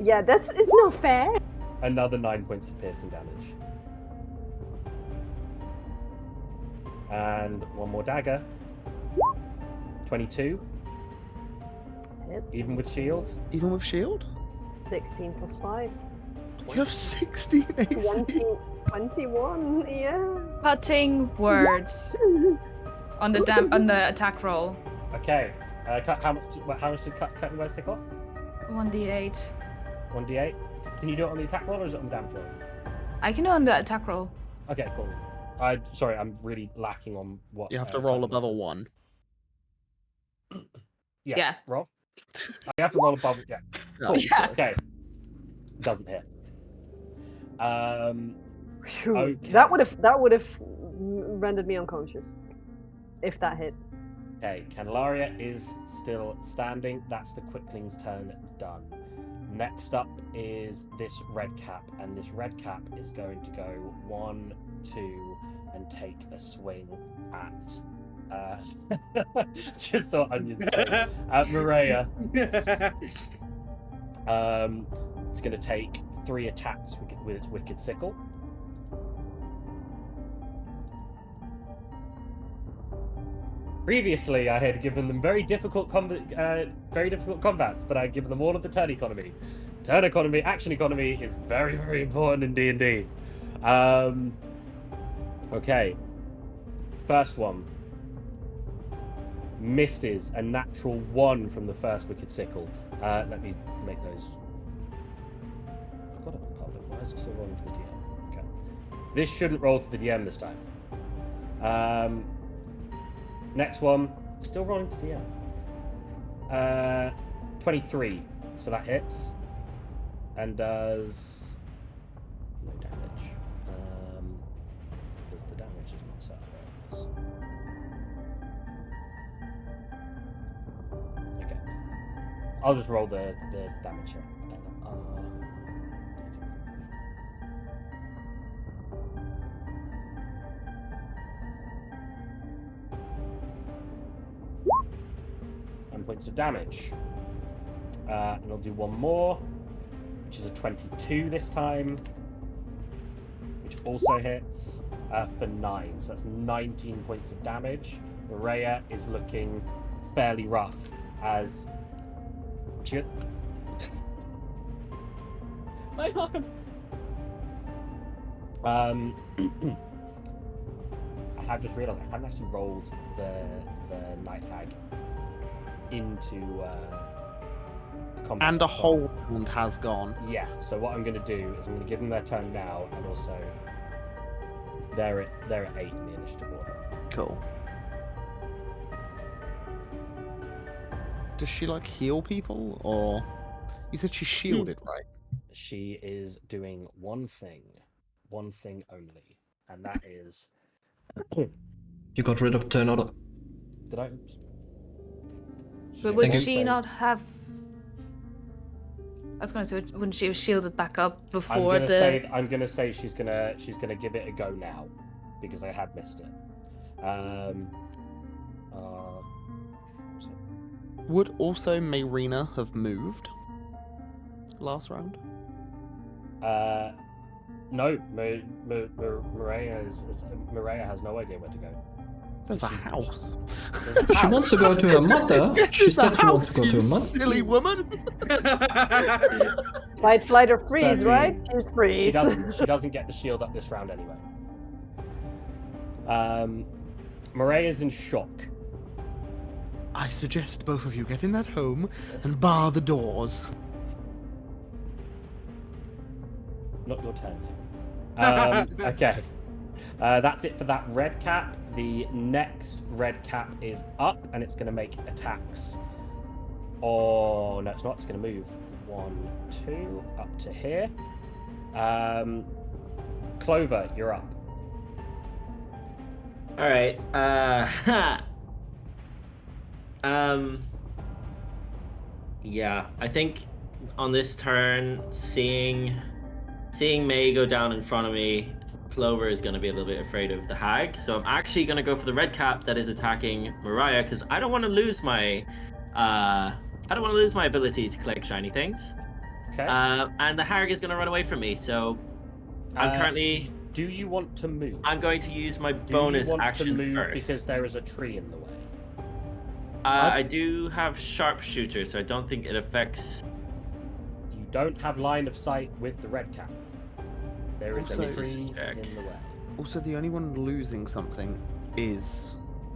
Yeah, it's not fair. Another 9 points of piercing damage. And one more dagger. 22. Hits. Even with shield. Even with shield? 16 plus 5. You have 16 AC. 21, yeah. Cutting words on the attack roll. Okay. How much did cutting words take off? 1d8. 1d8. Can you do it on the attack roll or is it on the damage roll? I can do it on the attack roll. Okay, cool. Sorry, I'm really lacking on what. You have to roll above a 1. Yeah. Roll. You have to roll above. Yeah. Oh, Cool. Yeah. Okay. Doesn't hit. Phew. Okay. That would have rendered me unconscious if that hit. Okay, Candelaria is still standing. That's the Quickling's turn done. Next up is this red cap, and this red cap is going to go 1, 2, and take a swing at just so onions at Maria. It's going to take 3 attacks with its wicked sickle. Previously, I had given them very difficult combats, but I had given them all of the turn economy. Turn economy, action economy is very, very important in D&D. Okay. First one. Misses a natural 1 from the first wicked sickle. Let me make those. I've got it on public. Why is it still rolling to the DM? Okay. This shouldn't roll to the DM this time. Next one, still rolling to DM. 23, so that hits and does no damage because the damage is not set up on this. Okay, I'll just roll the damage here. 10 points of damage. And I'll do one more, which is a 22 this time, which also hits for 9. So that's 19 points of damage. Maria is looking fairly rough as she... My arm! I have just realised I haven't actually rolled the Night Hag into combat. And a whole round has gone. Yeah, so what I'm going to do is I'm going to give them their turn now, and also they're at 8 in the initiative order. Cool. Does she like heal people, or you said she's shielded, right? She is doing one thing only, and that is. You got rid of turn order. Did I? But would she not have? I was going to say, wouldn't she have shielded back up before I'm gonna say she's gonna give it a go now, because I had missed it. Would also Mayrina have moved last round? No, Maria has no idea where to go. There's a house. She wants to go to her mother. She said she wants to go to her mother. Silly woman. Flight, or freeze, 13. right? She's freeze. She doesn't get the shield up this round anyway. Morea's in shock. I suggest both of you get in that home and bar the doors. Not your turn yet. Okay. That's it for that red cap. The next red cap is up, and it's going to make attacks. Oh, no, it's not. It's going to move 1, 2, up to here. Clover, you're up. All right. Yeah, I think on this turn, seeing May go down in front of me, Clover is going to be a little bit afraid of the hag. So I'm actually going to go for the red cap that is attacking Mariah because I don't want to lose my ability to collect shiny things. Okay. And the hag is going to run away from me. So I'm currently. Do you want to move? I'm going to use my Do bonus you want action to move first because there is a tree in the way? I do have sharpshooter, so I don't think it affects. You don't have line of sight with the red cap. There is a Also- tree in the way. Also, the only one losing something is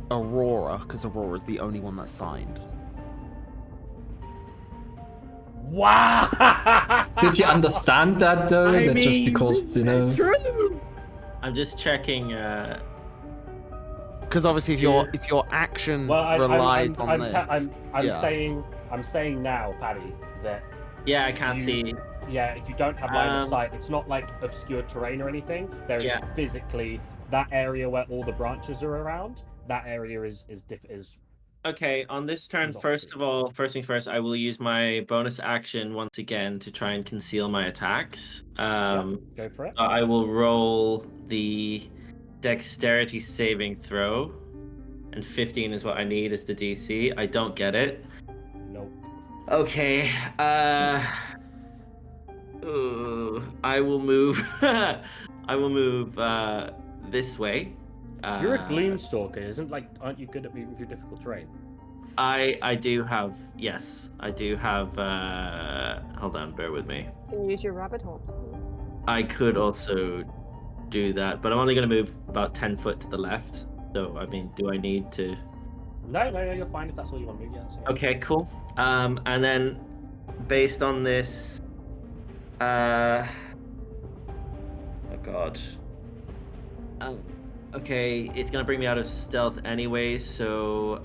Aurora, because Aurora's the only one that's signed. Wow! Did you understand that though? I That just mean, because, you know. It's true. I'm just checking. Because obviously, if your action relies on this, I'm yeah. saying now, Paddy, that Yeah, I can't see. Yeah, if you don't have line of sight, it's not like obscure terrain or anything. There is physically that area where all the branches are around. That area is Okay, on this turn, first things first, I will use my bonus action once again to try and conceal my attacks. go for it. I will roll the dexterity saving throw, and 15 is what I need as the DC. I don't get it. Nope. Okay. I will move. I will move this way. You're a Gloomstalker, aren't you good at moving through difficult terrain? I do have, yes, I do have, hold on, bear with me. You can use your rabbit hole. I could also do that, but I'm only going to move about 10 foot to the left. So, I mean, do I need to? No, you're fine if that's all you want to move. Yeah, that's okay. Okay, cool. And then based on this, oh God. Okay, it's gonna bring me out of stealth anyway, so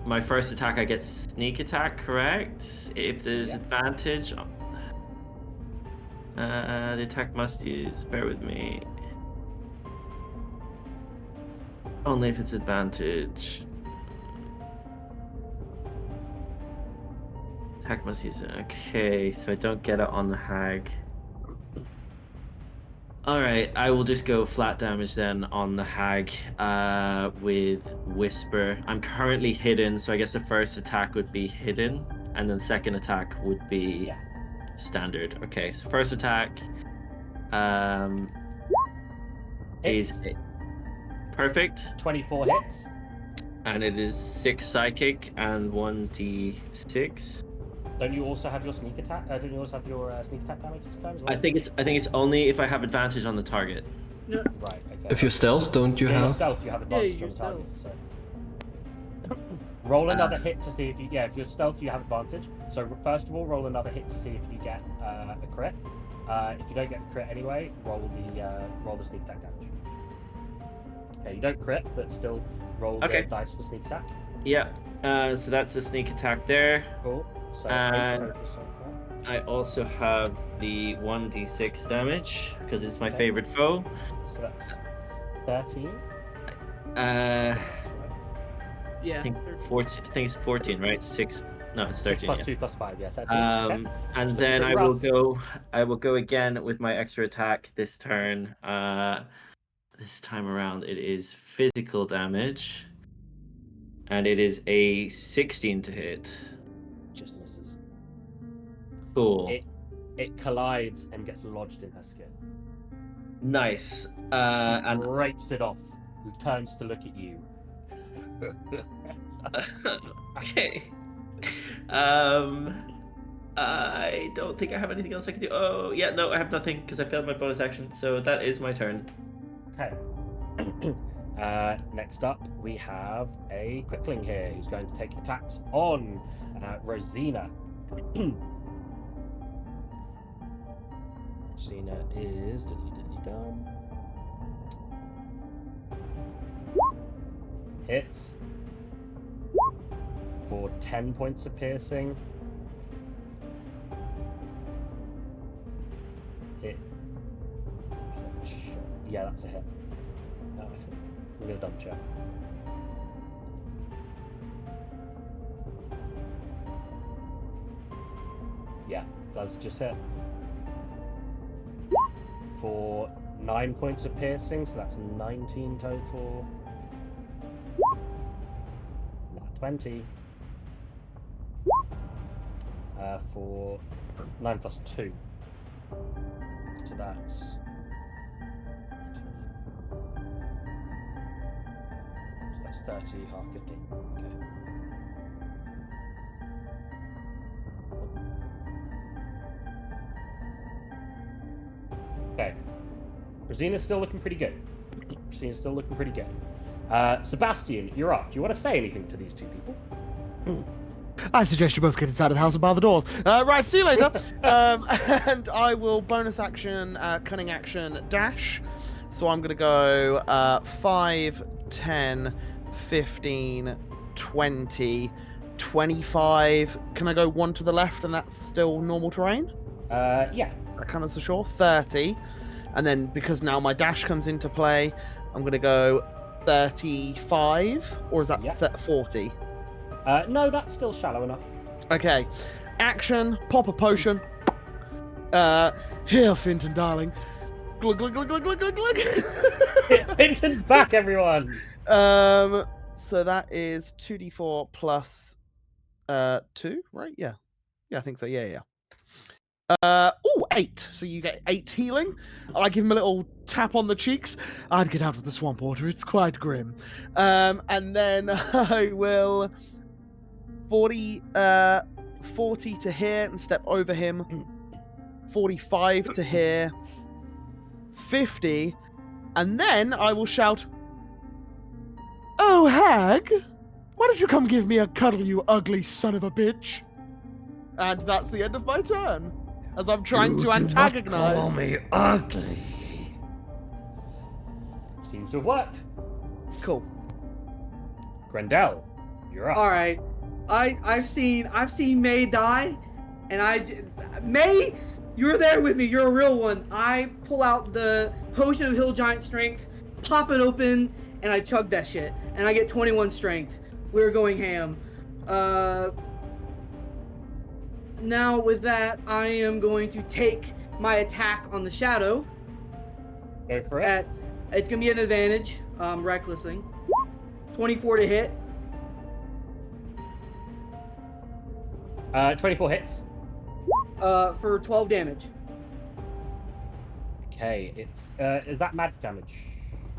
my first attack I get sneak attack, correct? If there's advantage. The attack must use, bear with me. Only if it's advantage. Attack must use it. Okay, so I don't get it on the hag. Alright, I will just go flat damage then on the hag with Whisper. I'm currently hidden, so I guess the first attack would be hidden, and then second attack would be standard. Okay, so first attack is perfect. 24 hits. And it is 6 psychic and 1d6. Don't you also have your sneak attack? Don't you also have your sneak attack damage this time as well? I think it's only if I have advantage on the target. Right. Okay. If you're stealth, don't you Your have? stealth, you have advantage on the target. So roll another hit to see if you. Yeah, if you're stealth, you have advantage. So first of all, roll another hit to see if you get a crit. If you don't get a crit anyway, roll the sneak attack damage. Okay, you don't crit, but still roll the dice for sneak attack. Yeah. So that's the sneak attack there. Cool. So 8 total so far. I also have the 1d6 damage because it's my favorite foe. So that's 13. I think 14. I think it's 14, right? 6. No, it's 13. 6 plus yeah. 2 plus 5. Yeah, 13. And So then pretty I will go again with my extra attack this turn. This time around, it is physical damage, and it is a 16 to hit. Just misses. Cool. It collides and gets lodged in her skin. Nice. And breaks it off. Who turns to look at you. Okay. I don't think I have anything else I can do. Oh, yeah, no, I have nothing because I failed my bonus action. So that is my turn. Okay. Next up, we have a Quickling here who's going to take attacks on Rosina. Rosina is diddly dum. Hits for 10 points of piercing. Hit. Yeah, that's a hit. I think. I'm gonna double check. Yeah, does just hit. For 9 points of piercing, so that's 19 total. Not 20. For 9 plus 2. So that's 30, half 15. Okay. Rosina's still looking pretty good. Sebastian, you're up. Do you want to say anything to these two people? I suggest you both get inside of the house and bar the doors. Right, see you later. And I will bonus action, cunning action, dash. So I'm going to go 5, 10, 15, 20, 25. Can I go one to the left and that's still normal terrain? Yeah. That counts for sure. 30. And then because now my dash comes into play, I'm going to go 35. Or is that 40? No, that's still shallow enough. Okay. Action, pop a potion. Here, Finton, darling. Glug, glug, glug, glug, glug, glug, glug. Finton's back, everyone. So that is 2d4 plus 2, right? Yeah. Yeah, I think so. Yeah. 8. So you get 8 healing. I give him a little tap on the cheeks. I'd get out of the swamp water. It's quite grim. And then I will 40 to here and step over him. 45 to here. 50. And then I will shout, "Oh, Hag! Why don't you come give me a cuddle, you ugly son of a bitch?" And that's the end of my turn. As I'm trying to antagonize. Call me ugly. Seems to have worked. Cool. Grendel, you're up. All right, I've seen May die, and May, you're there with me. You're a real one. I pull out the potion of Hill Giant Strength, pop it open, and I chug that shit, and I get 21 strength. We're going ham. Now with that, I am going to take my attack on the shadow. Go for it. It's gonna be an advantage. Recklessing. 24 to hit. 24 hits. For 12 damage. Okay, it's is that magic damage?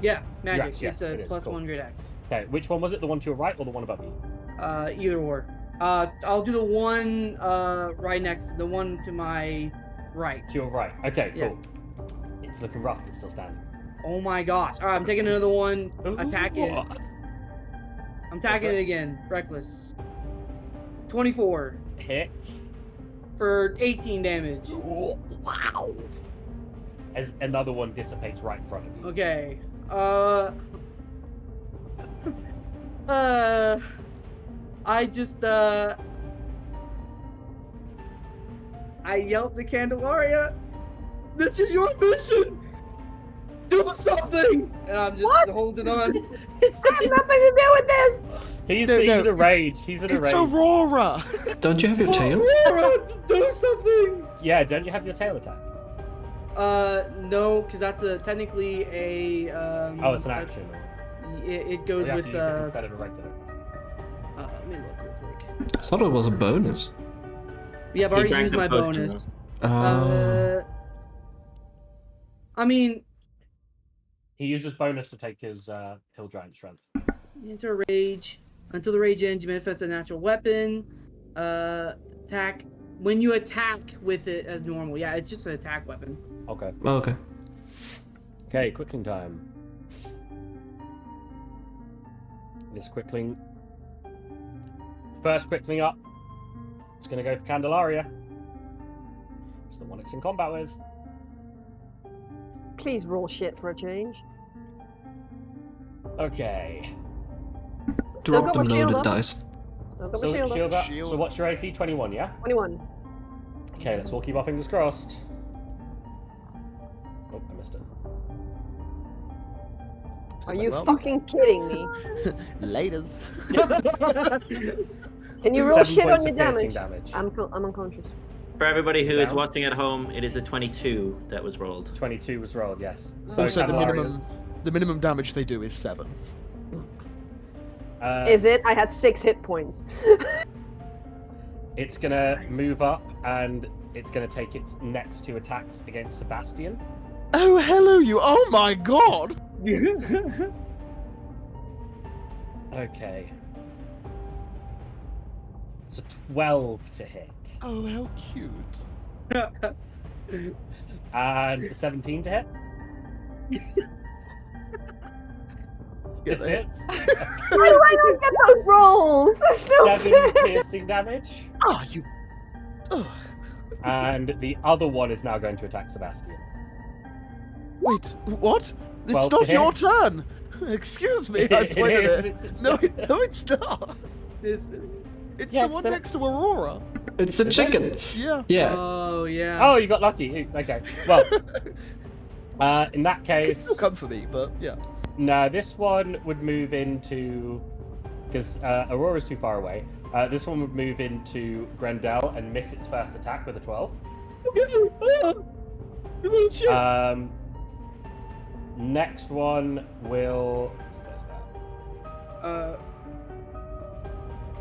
Yeah, magic. Yes, it's a it is. plus Cool. 1 great axe. Okay, which one was it? The one to your right or the one above you? Either or. I'll do the one right next, the one to my right. To your right. Okay, Yeah. cool. It's looking rough, but still standing. Oh my gosh. Alright, I'm taking another one. Attack it. I'm attacking it again. Reckless. 24. Hits. For 18 damage. Wow. As another one dissipates right in front of you. Okay. I just, I yelled to Candelaria, "This is your mission! Do something!" And I'm just holding on. I have nothing to do with this! He's in a rage. He's in a rage. It's Aurora! Don't you have your tail? Aurora, do something! Yeah, don't you have your tail attack? No, because that's technically a, Oh, it's an action. It goes You have with, to use it instead of a regular. let me look real quick. I thought it was a bonus. Yeah, I've already used my bonus. I mean, he used his bonus to take his Hill Giant Strength. enter rage. Until the rage ends, you manifest a natural weapon. Attack. When you attack with it as normal. Yeah, it's just an attack weapon. Okay. Oh, okay. Okay, Quickling time. This quickling. First quickling up. It's going to go for Candelaria. It's the one it's in combat with. Please roll shit for a change. Okay. Still Drop got them my shield loaded up. dice. Still got So, my shield up. so what's your AC? 21, yeah? 21. Okay, let's all keep our fingers crossed. Oh, I missed it. Are you fucking kidding me? Laters. Can you roll 7 shit on points your of piercing damage? damage. I'm unconscious. For everybody who is Down. watching at home, it is a 22 that was rolled. 22 was rolled, yes. So Also, Candelaria- the minimum damage they do is 7. Is it? I had 6 hit points. It's gonna move up and it's gonna take its next 2 attacks against Sebastian. Oh, hello, you! Oh my god! Okay. So 12 to hit. Oh, how cute. And 17 to hit. Get It it. hits. Why do I not get those rolls? That's so 7 fair. piercing damage. Ah, you. Ugh. And the other one is now going to attack Sebastian. Wait, what? It's 12 not to your hit. turn! Excuse me, I It pointed is, it. it's No, not. no, it's not. This. It's Yeah, the one but- next to Aurora. It's the chicken. Yeah. Yeah. Oh yeah. Oh, you got lucky. Oops, okay. Well, in that It case, still come for me, but yeah. no, this one would move into because Aurora's too far away. This one would move into Grendel and miss its first attack with a 12. You little shit. Next one will.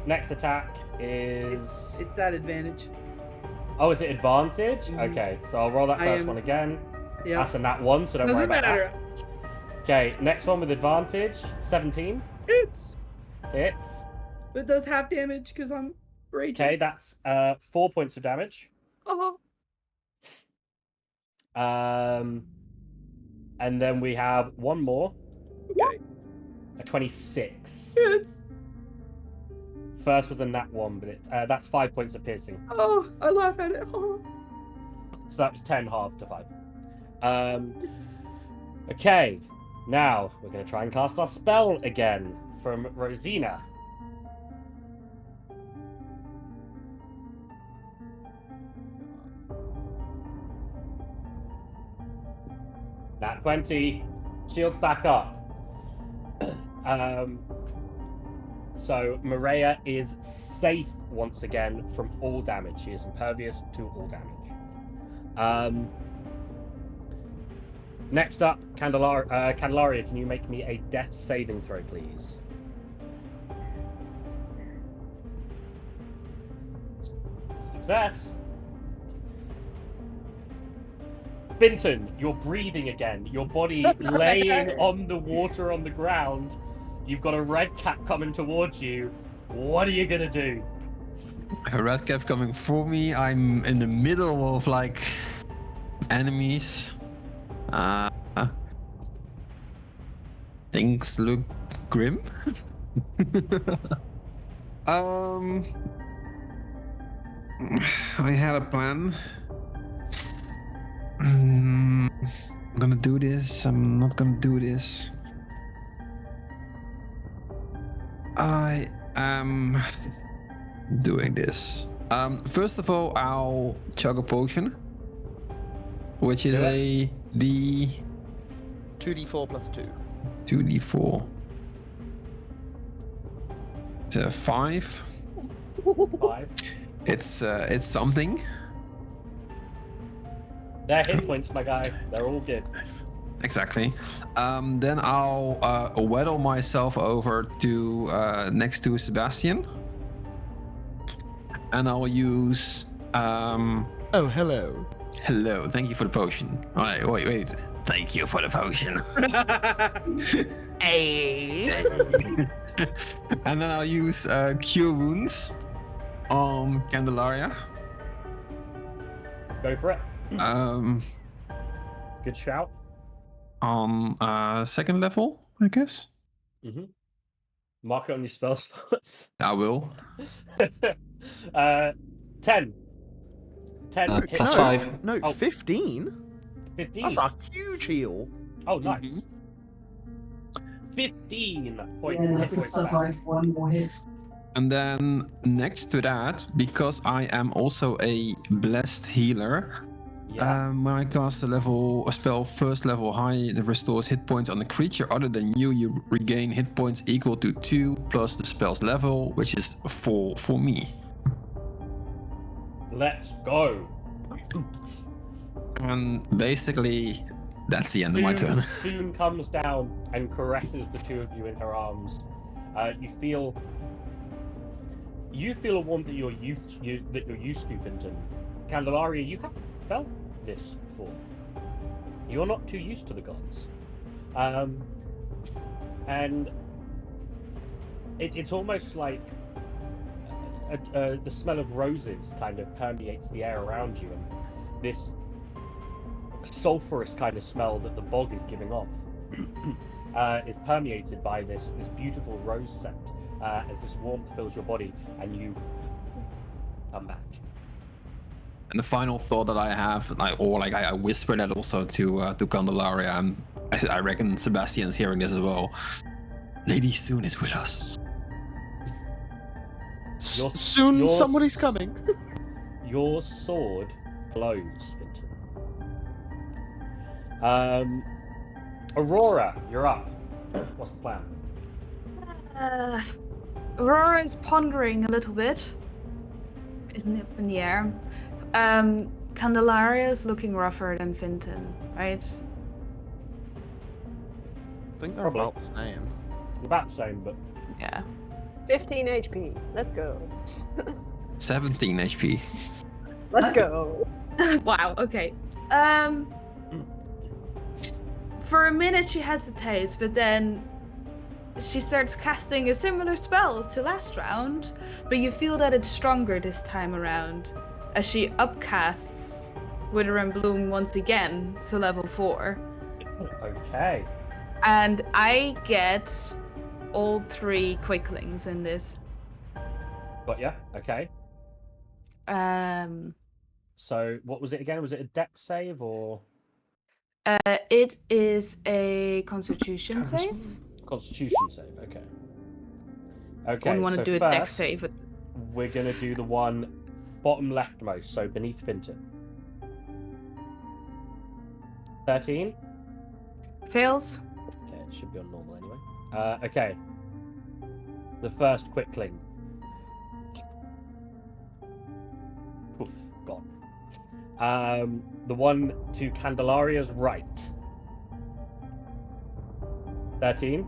Next attack is. It's at advantage. Oh, is it advantage? Mhm. Okay, so I'll roll that I first am- one again. Yeah. That's a nat 1, so don't worry Doesn't about matter. that. Okay, next one with advantage. 17 It's. hits. It does half damage because I'm raging. Okay, that's 4 points of damage. Uh-huh. And then we have one more. Okay. A 26. It's. First was a nat 1, but that's 5 points of piercing. Oh, I laugh at it. Oh. So that was 10 halved to 5. Okay, now we're going to try and cast our spell again from Rosina. Nat 20. Shields back up. So Maria is safe once again from all damage. She is impervious to all damage. Next up, Candelaria, can you make me a death saving throw, please? Success. Binton, you're breathing again. Your body laying on the water on the ground. You've got a red cat coming towards you. What are you gonna do? I have a red cap coming for me. I'm in the middle of like enemies. Things look grim. I had a plan. I'm gonna do this. I'm not gonna do this. I am doing this. First of all, I'll chug a potion, which is a D 2d4 plus 2. 2d4. It's a 5. 5. It's something. They're hit points, my guy. They're all good. Exactly. Then I'll waddle myself over to next to Sebastian, and I'll use. Oh, hello. Hello. Thank you for the potion. All right. Wait. Thank you for the potion. Hey. And then I'll use Cure Wounds on Candelaria. Go for it. Good shout. On second level, I guess. Mm-hmm. Mark it on your spell slots. I will. 10. 10 hit Plus points. 5. No, Oh. 15? 15. That's a huge heal. Oh, nice. 15 points. Yeah, hit that's points stuff back. like one more hit. And then next to that, because I am also a blessed healer, Yeah. when I cast a spell first level high that restores hit points on a creature other than you, you regain hit points equal to 2 plus the spell's level, which is 4 for me. Let's go. And basically, that's the end of my turn. Soon comes down and caresses the two of you in her arms. You feel a warmth that you're used to, Vinton. Candelaria, you haven't felt this before. You're not too used to the gods, and it's almost like the smell of roses kind of permeates the air around you, and this sulfurous kind of smell that the bog is giving off is permeated by this beautiful rose scent as this warmth fills your body and you come back. And the final thought that I have, I whisper that also to Candelaria, and I reckon Sebastian's hearing this as well. Lady Soon is with us. Soon somebody's coming. Your sword glows, Vinton. Aurora, you're up. What's the plan? Aurora is pondering a little bit. Isn't it in the air? Candelaria is looking rougher than Vinton, right? I think they're about the same. About the same, but yeah. 15 HP. Let's go. 17 HP. Let's go. Wow. Okay. For a minute she hesitates, but then she starts casting a similar spell to last round, but you feel that it's stronger this time around as she upcasts Wither and Bloom once again to level 4. Okay. And I get all 3 quicklings in this. Got ya. Okay. So what was it again? Was it a dex save or? It is a Constitution save. Constitution save. Okay. Okay. Wouldn't want to so do a first, dex save. But... We're gonna do the one bottom leftmost, so beneath Vinton. 13. Fails. Okay, it should be on normal anyway. Okay. The first quickling. Poof, gone. The one to Candelaria's right. 13.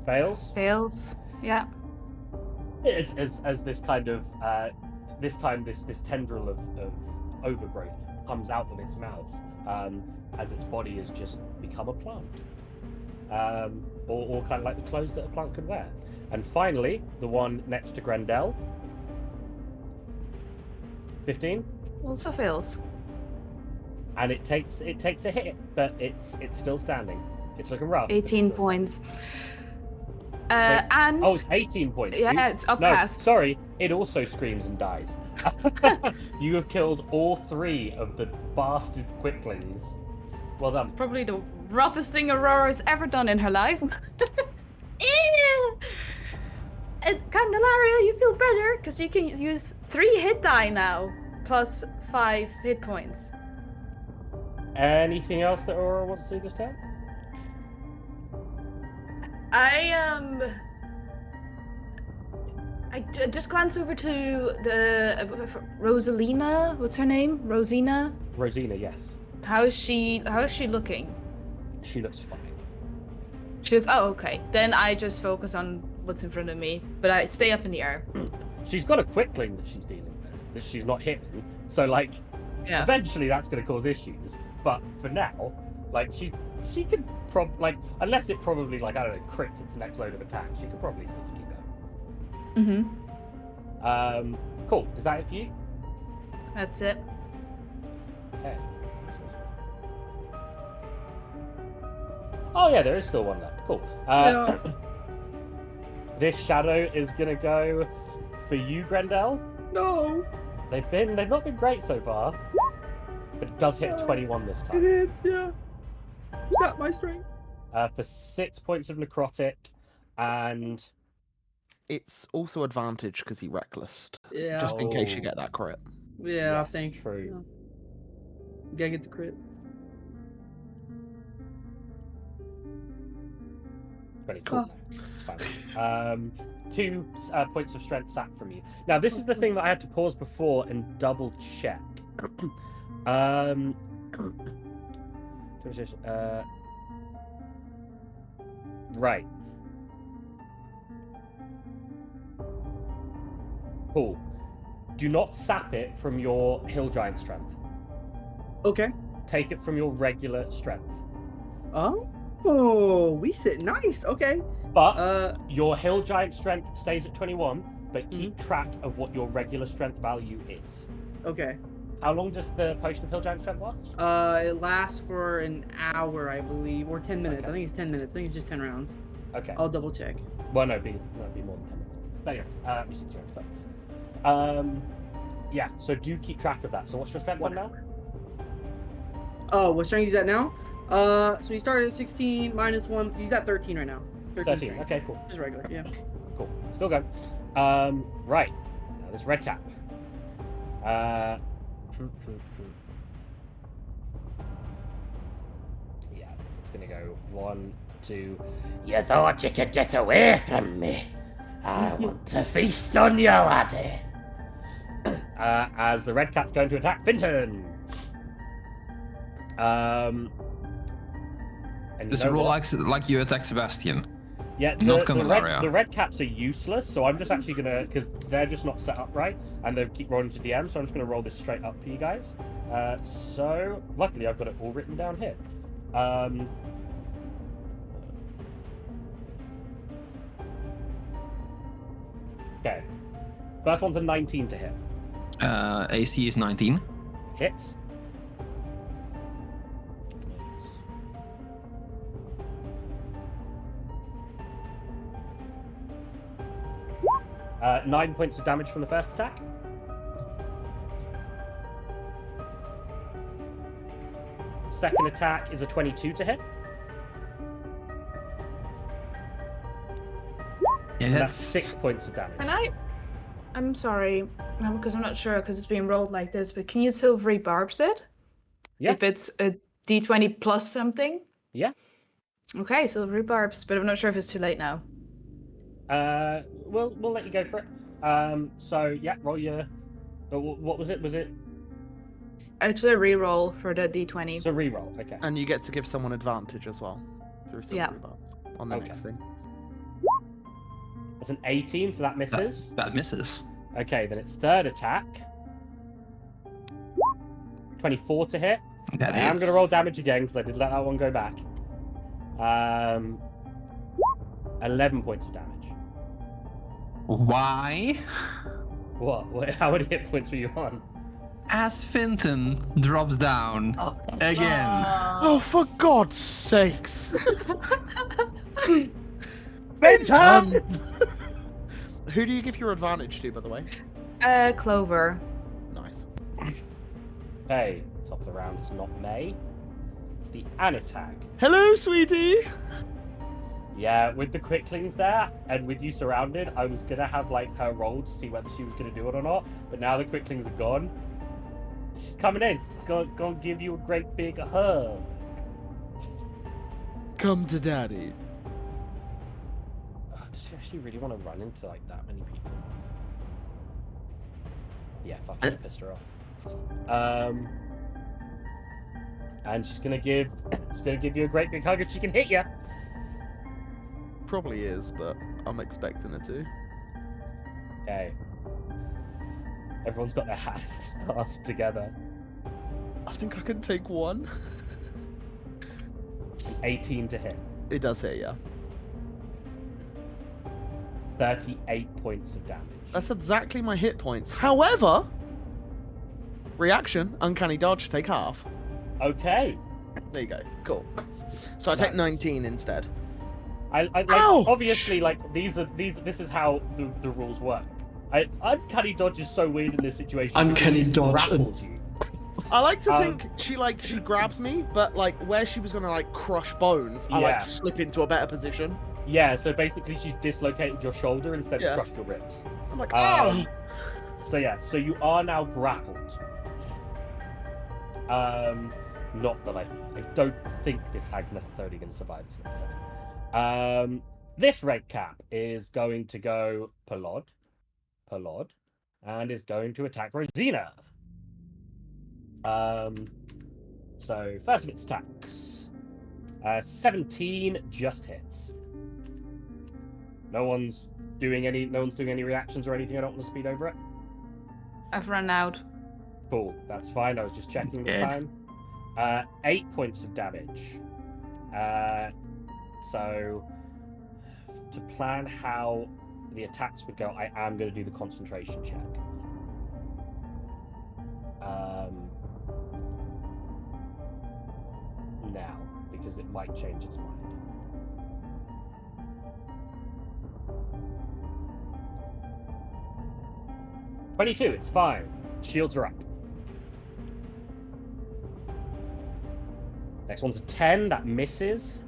Fails. Fails. Yeah. As this kind of this time this tendril of overgrowth comes out of its mouth, as its body has just become a plant, or kind of like the clothes that a plant could wear. And finally, the one next to Gretel. 15. Also fails. And it takes a hit, but it's still standing. It's looking rough. 18 points. Wait, And oh, it's 18 points. yeah, it's upcast. No, sorry, it also screams and dies. You have killed all 3 of the bastard quicklings. Well done. Probably the roughest thing Aurora's ever done in her life. Candelaria, you feel better because you can use 3 hit die now, plus 5 hit points. Anything else that Aurora wants to do this time? I just glance over to the Rosalina. What's her name? Rosina. Rosina, yes. How is she looking? She looks fine. She looks. Oh, okay. Then I just focus on what's in front of me, but I stay up in the air. She's got a quickling that she's dealing with that she's not hitting. So like, yeah. Eventually that's going to cause issues. But for now, like she could unless it probably I don't know crits its next load of attacks, she could probably still keep going. Mm-hmm. Cool. Is that it for you? That's it. Okay. Oh yeah, there is still one left. Cool. This shadow is gonna go for you, Grendel. No. They've not been great so far, but it does hit 21 this It time. hits, yeah. Is that my strength? For 6 points of necrotic, and It's also advantage because he reckless. Yeah. Just in case you get that crit. Yeah, yes, thanks. true. Yeah. Gotta get the crit. 24. No, it's fine. 2 points of strength sapped from you. Now, this is the thing that I had to pause before and double check. Right. Cool. Do not sap it from your hill giant strength. Okay. Take it from your regular strength. Oh, we sit nice. Okay. But your hill giant strength stays at 21, but keep track of what your regular strength value is. Okay. How long does the potion of hill giant strength last? It lasts for an hour, I believe, or 10 minutes. Okay. I think it's 10 minutes. I think it's just 10 rounds. Okay. I'll double check. Well, no, it'd be more than 10 minutes. But anyway, we see strength. Yeah, so do keep track of that. So what's your strength one now? Oh, what strength he's at now? So he started at 16 minus 1. So he's at 13 right now. 13. strength. Okay, cool. Just regular, yeah. Cool. Still going. Right. Now this red cap. Yeah, it's gonna go 1, 2. You thought you could get away from me? I want to feast on you, laddie. As the red cap's going to attack Finton. And Just roll like you attack Sebastian. Yeah, Not the red caps are useless, so I'm just actually gonna, because they're just not set up right, and they keep rolling to DM, so I'm just gonna roll this straight up for you guys. So luckily I've got it all written down here. Okay, first one's a 19 to hit. AC is 19. Hits. 9 points of damage from the first attack. Second attack is a 22 to hit. Yeah, that's 6 points of damage. I'm sorry, because I'm not sure because it's being rolled like this, but can you silvery barbs it? Yeah. If it's a d20 plus something? Yeah. Okay, silvery barbs, but I'm not sure if it's too late now. We'll let you go for it. So yeah, roll your. What was it? Was it? Actually, a reroll for the d20. So reroll, okay. And you get to give someone advantage as well through silvery barbs on the next thing. It's an 18, so that misses. That misses. Okay, then it's third attack. 24 to hit. That I am hits. going to roll damage again because I did let that one go back. 11 points of damage. Why? What? How many hit points were you on? As Finton drops down again. Oh, for God's sakes! Finton! Who do you give your advantage to, by the way? Clover. Nice. Hey, top of the round, it's not May. It's the Anis Hag. Hello, sweetie! Yeah, with the quicklings there, and with you surrounded, I was gonna have like her roll to see whether she was gonna do it or not. But now the quicklings are gone. She's coming in. Gonna give you a great big hug. Come to daddy. Does she actually really want to run into like that many people? Yeah, fucking pissed her off. And she's gonna give you a great big hug if she can hit you. Probably is, but I'm expecting her to. Okay. Everyone's got their hands clasped together. I think I can take one. 18 to hit. It does hit, yeah. 38 points of damage. That's exactly my hit points. However, reaction, uncanny dodge, take half. Okay. There you go. Cool. So I take 19 instead. Ow! obviously, like, this is how the rules work. Uncanny dodge is so weird in this situation. Uncanny because she's dodge. grappled you. I like to think she grabs me, but like where she was gonna like crush bones, I like Yeah. slip into a better position. Yeah, so basically she's dislocated your shoulder instead of crushed your ribs. I'm like, oh. So yeah, so you are now grappled. Not that I don't think this hag's necessarily going to survive this next time. This red cap is going to go Palod, and is going to attack Rosina. So first of its attacks, 17 just hits. No one's doing any reactions or anything. I don't want to speed over it. I've run out. Cool, that's fine. I was just checking this time. 8 points of damage. So to plan how the attacks would go, I am going to do the concentration check. Now, because it might change its mind. $22, it's fine. Shields are up. Next one's a 10, that misses.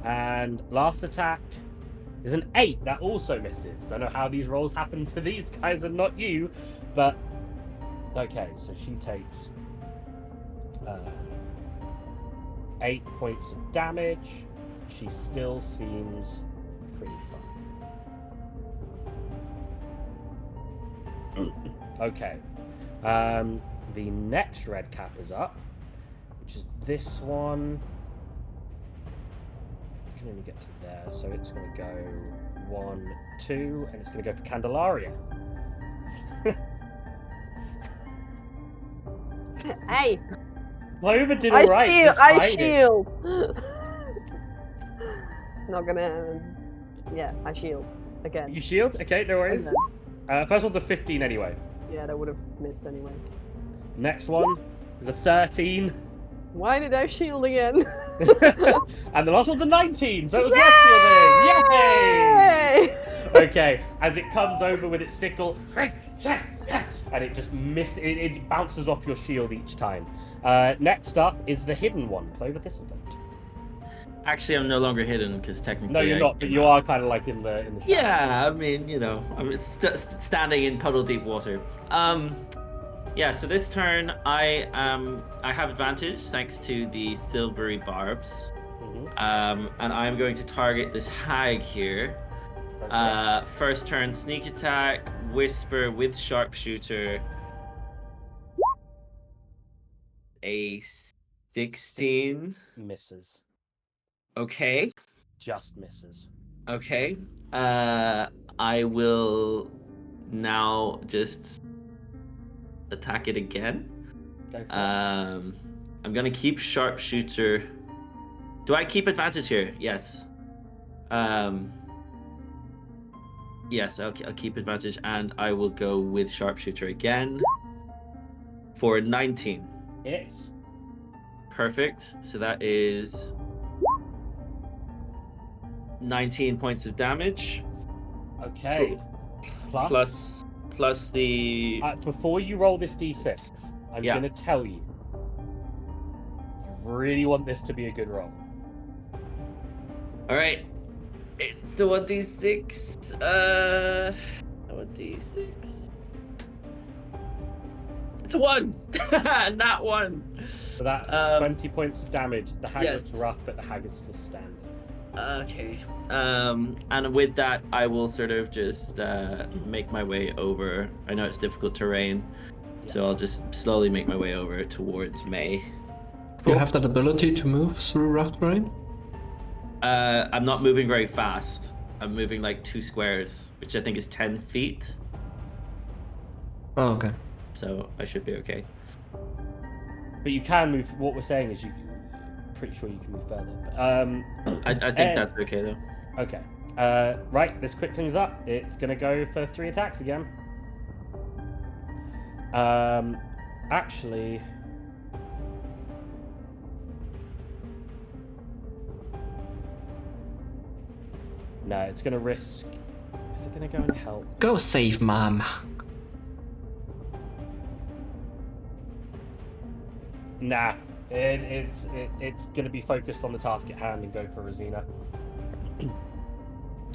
And last attack is an 8, that also misses. Don't know how these rolls happen to these guys and not you, but okay, so she takes 8 points of damage. She still seems pretty fine. Okay. The next red cap is up, which is this one. I can only get to there, so it's going to go 1, 2, and it's going to go for Candelaria. Hey! Clover did alright. I shield! Not gonna. Yeah, I shield. Again. You shield? Okay, no worries. First one's a 15 anyway. Yeah, that would have missed anyway. Next one is a 13. Why did I shield again? And the last one's a 19, so it was less shielding! Yay! Okay, as it comes over with its sickle, and it just it bounces off your shield each time. Next up is the hidden one, Clover Thistlefoot. Actually, I'm no longer hidden because technically. No, you're not, but you are kind of like in the shadow. Yeah, I mean, you know, I'm standing in puddle deep water. Yeah. So this turn, I have advantage thanks to the silvery barbs. And I'm going to target this hag here. Okay. First turn, sneak attack, whisper with sharpshooter. A 16 misses. Okay. Just misses. Okay. I will now just attack it again. Go for it. I'm gonna keep sharpshooter. Do I keep advantage here? Yes. Yes, I'll keep advantage, and I will go with sharpshooter again for 19. It's perfect. So that is 19 points of damage. Okay. Plus the. Before you roll this d6, I'm gonna tell you. You really want this to be a good roll. All right. It's the 1d6. 1d6. It's a 1. Not 1. So that's 20 points of damage. The hag looks rough, but the hag is still standing. Okay. And with that, I will sort of just make my way over. I know it's difficult terrain, so I'll just slowly make my way over towards May. You have that ability to move through rough terrain? I'm not moving very fast. I'm moving like 2 squares, which I think is 10 feet. Oh, okay. So I should be okay. But you can move. What we're saying is pretty sure you can move further. But, I think that's okay though. Okay. Right, let's quick things up. It's gonna go for 3 attacks again. Actually. No, it's going to risk... Is it going to go and help? Go save Mom. Nah. It's going to be focused on the task at hand and go for Rosina.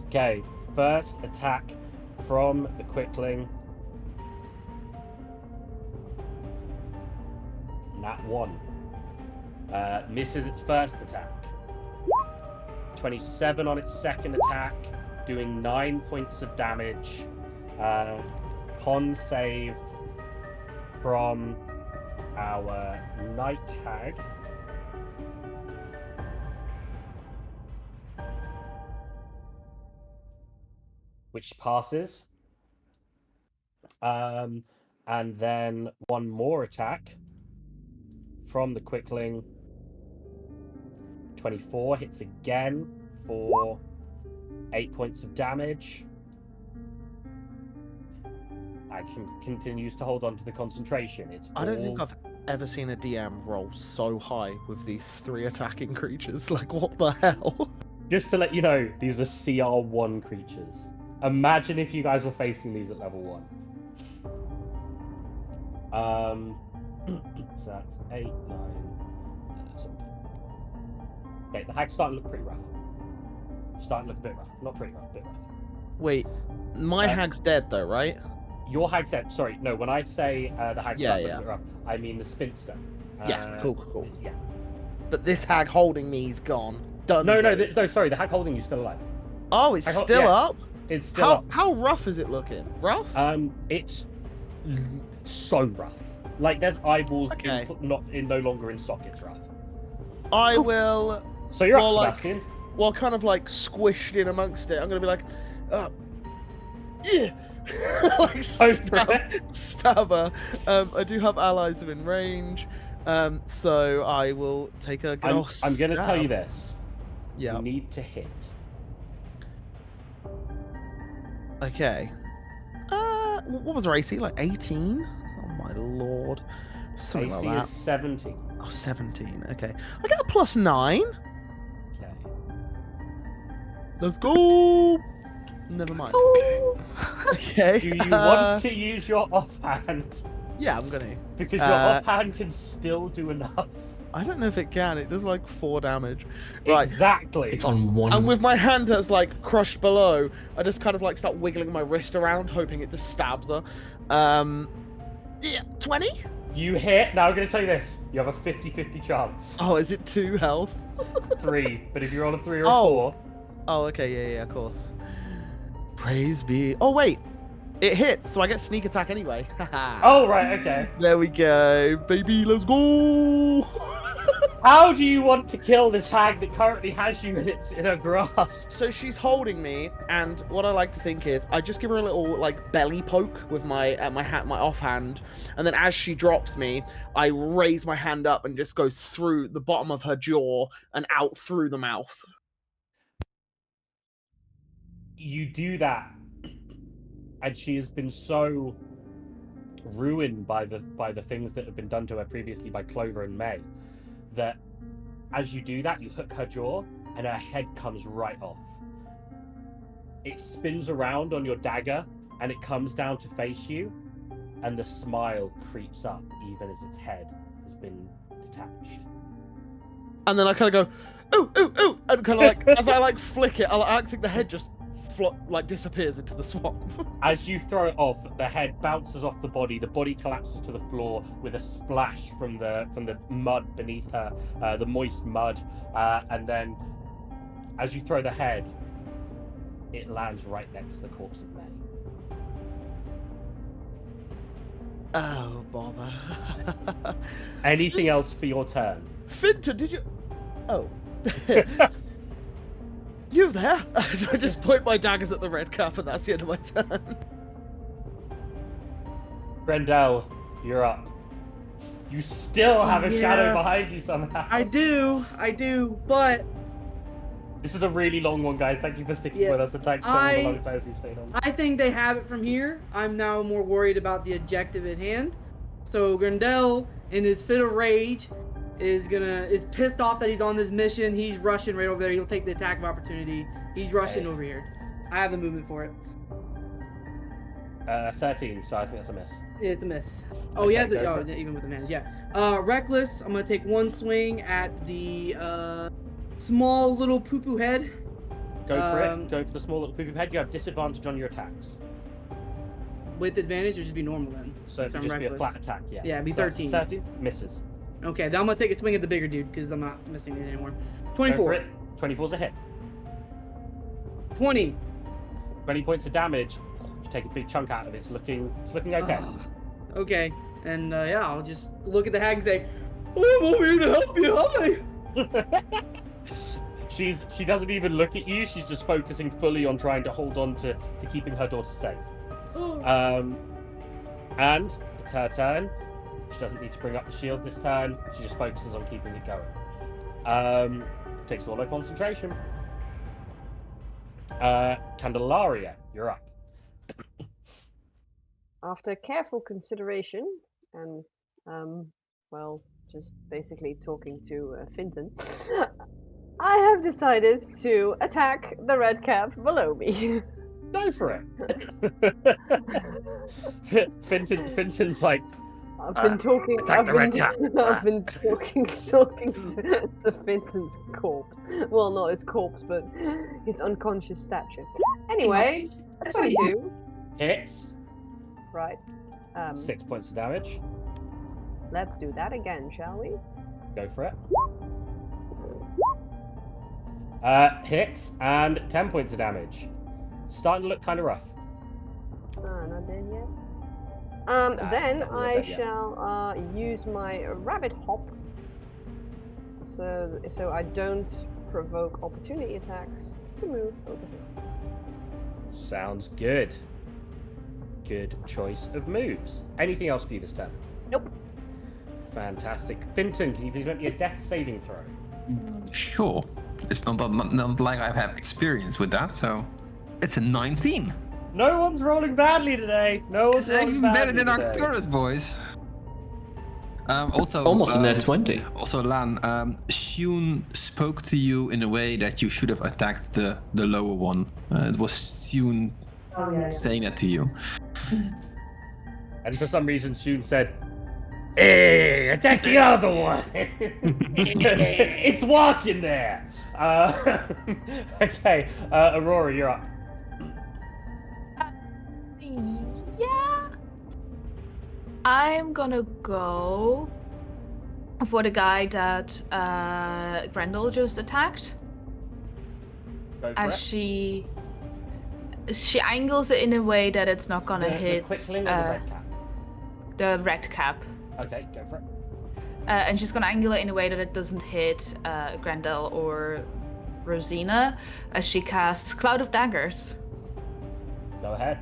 Okay, first attack from the Quickling. Nat 1. Misses its first attack. 27 on its second attack, doing 9 points of damage. Con save from our Night Hag. Which passes. And then one more attack from the Quickling. 24 hits again for 8 points of damage. Continues to hold on to the concentration. I don't think I've ever seen a DM roll so high with these 3 attacking creatures. Like, what the hell? Just to let you know, these are CR1 creatures. Imagine if you guys were facing these at level 1. So that's 8, 9, 17. Okay, the hag's starting to look pretty rough. Starting to look a bit rough. Not pretty rough, a bit rough. Wait, my hag's dead though, right? Your hag's dead. Sorry, no, when I say the hag's starting to look a bit rough, I mean the spinster. Yeah, cool. Yeah. But this hag holding me is gone. Done. No, sorry, the hag holding you is still alive. Oh, it's still up? It's still up. How rough is it looking? Rough? It's so rough. Like, there's eyeballs Okay. no longer in sockets rough. I will... So you're up, like, Sebastian. Well, kind of like squished in amongst it, I'm going to be like... yeah. Like, stab her. I do have allies within range, so I will take a good I'm going to tell you this. Yeah. You need to hit. Okay. What was her AC? Like 18? Oh my lord. Something AC like that. is 17. Oh, 17. Okay. I get a +9. Okay. Let's go. Never mind. Okay. Do you want to use your offhand? Yeah, I'm gonna. Because your offhand can still do enough. I don't know if it can. It does like 4 damage. Right. Exactly. It's on 1. And with my hand that's like crushed below, I just kind of like start wiggling my wrist around, hoping it just stabs her. Yeah, 20? You hit. Now I'm going to tell you this. You have a 50-50 chance. Oh, is it 2 health? 3. But if you're on a 3 or a 4... Oh, okay. Yeah, of course. Praise be... Oh, wait. It hits, so I get sneak attack anyway. Oh, right, okay. There we go. Baby, let's go! How do you want to kill this hag that currently has you in her grasp? So she's holding me, and what I like to think is I just give her a little like belly poke with my offhand, and then as she drops me, I raise my hand up and just goes through the bottom of her jaw and out through the mouth. You do that, and she has been so ruined by the things that have been done to her previously by Clover and May, that as you do that, you hook her jaw, and her head comes right off. It spins around on your dagger, and it comes down to face you, and the smile creeps up even as its head has been detached. And then I kind of go, ooh, ooh, ooh, and kind of like, as I like flick it, I think the head just disappears into the swamp. As you throw it off, the head bounces off the body collapses to the floor with a splash from the mud beneath her, the moist mud, and then as you throw the head, it lands right next to the corpse of May. Oh, bother. Anything else for your turn? Finton, did you... Oh. You there? I just point my daggers at the red cap, and that's the end of my turn. Grendel, you're up. You still have a shadow behind you somehow. I do, but... This is a really long one, guys. Thank you for sticking with us, and thanks to all the long players who stayed on. I think they have it from here. I'm now more worried about the objective at hand. So Grendel, in his fit of rage, is pissed off that he's on this mission. He's rushing right over there. He'll take the attack of opportunity. He's rushing over here. I have the movement for it. 13, so I think that's a miss. It's a miss. Oh, he has it. Oh, even with advantage, yeah. Reckless. I'm gonna take one swing at the small little poo-poo head. Go for it. Go for the small little poo-poo head. You have disadvantage on your attacks. With advantage, or just be normal then? So it'd just be a flat attack, yeah. Yeah, it'd be So 13. 13 misses. Okay, then I'm gonna take a swing at the bigger dude because I'm not missing these anymore. 24. Go for it. 24's a hit. 20. 20 points of damage. You take a big chunk out of it. It's looking okay. Okay, and yeah, I'll just look at the hag and say, "Oh, I'm over here to help you. Hi." She doesn't even look at you. She's just focusing fully on trying to hold on to keeping her daughter safe. And it's her turn. She doesn't need to bring up the shield this turn. She just focuses on keeping it going. Takes all her concentration. Candelaria, you're up. After careful consideration and, well, just basically talking to Finton, I have decided to attack the red cap below me. Go for it. Finton's like, I've been talking. I've been talking to Finton's corpse. Well, not his corpse, but his unconscious stature. Anyway, 22 hits. Right. 6 points of damage. Let's do that again, shall we? Go for it. Hits and 10 points of damage. Starting to look kind of rough. Not dead yet. Nah, then not I dead yet. shall use my rabbit hop, so I don't provoke opportunity attacks to move over here. Sounds good. Good choice of moves. Anything else for you this turn? Nope. Fantastic. Finton, can you please make me a death saving throw? Sure. It's not like I've had experience with that, so it's a 19. No one's rolling badly today. No one's It's rolling even badly better than today. Arcturus, boys. Also, It's almost a net 20. Also, Lan, Shun spoke to you in a way that you should have attacked the lower one. It was Shun saying that to you. And for some reason, Shun said, "Hey, attack the other one." It's walking there. Okay, Aurora, you're up. Yeah. I'm gonna go for the guy that Grendel just attacked. Go for As she angles it in a way that it's not gonna hit the quickling or the red cap? the red cap. Okay, go for it. And she's gonna angle it in a way that it doesn't hit Grendel or Rosina as she casts Cloud of Daggers. Go ahead.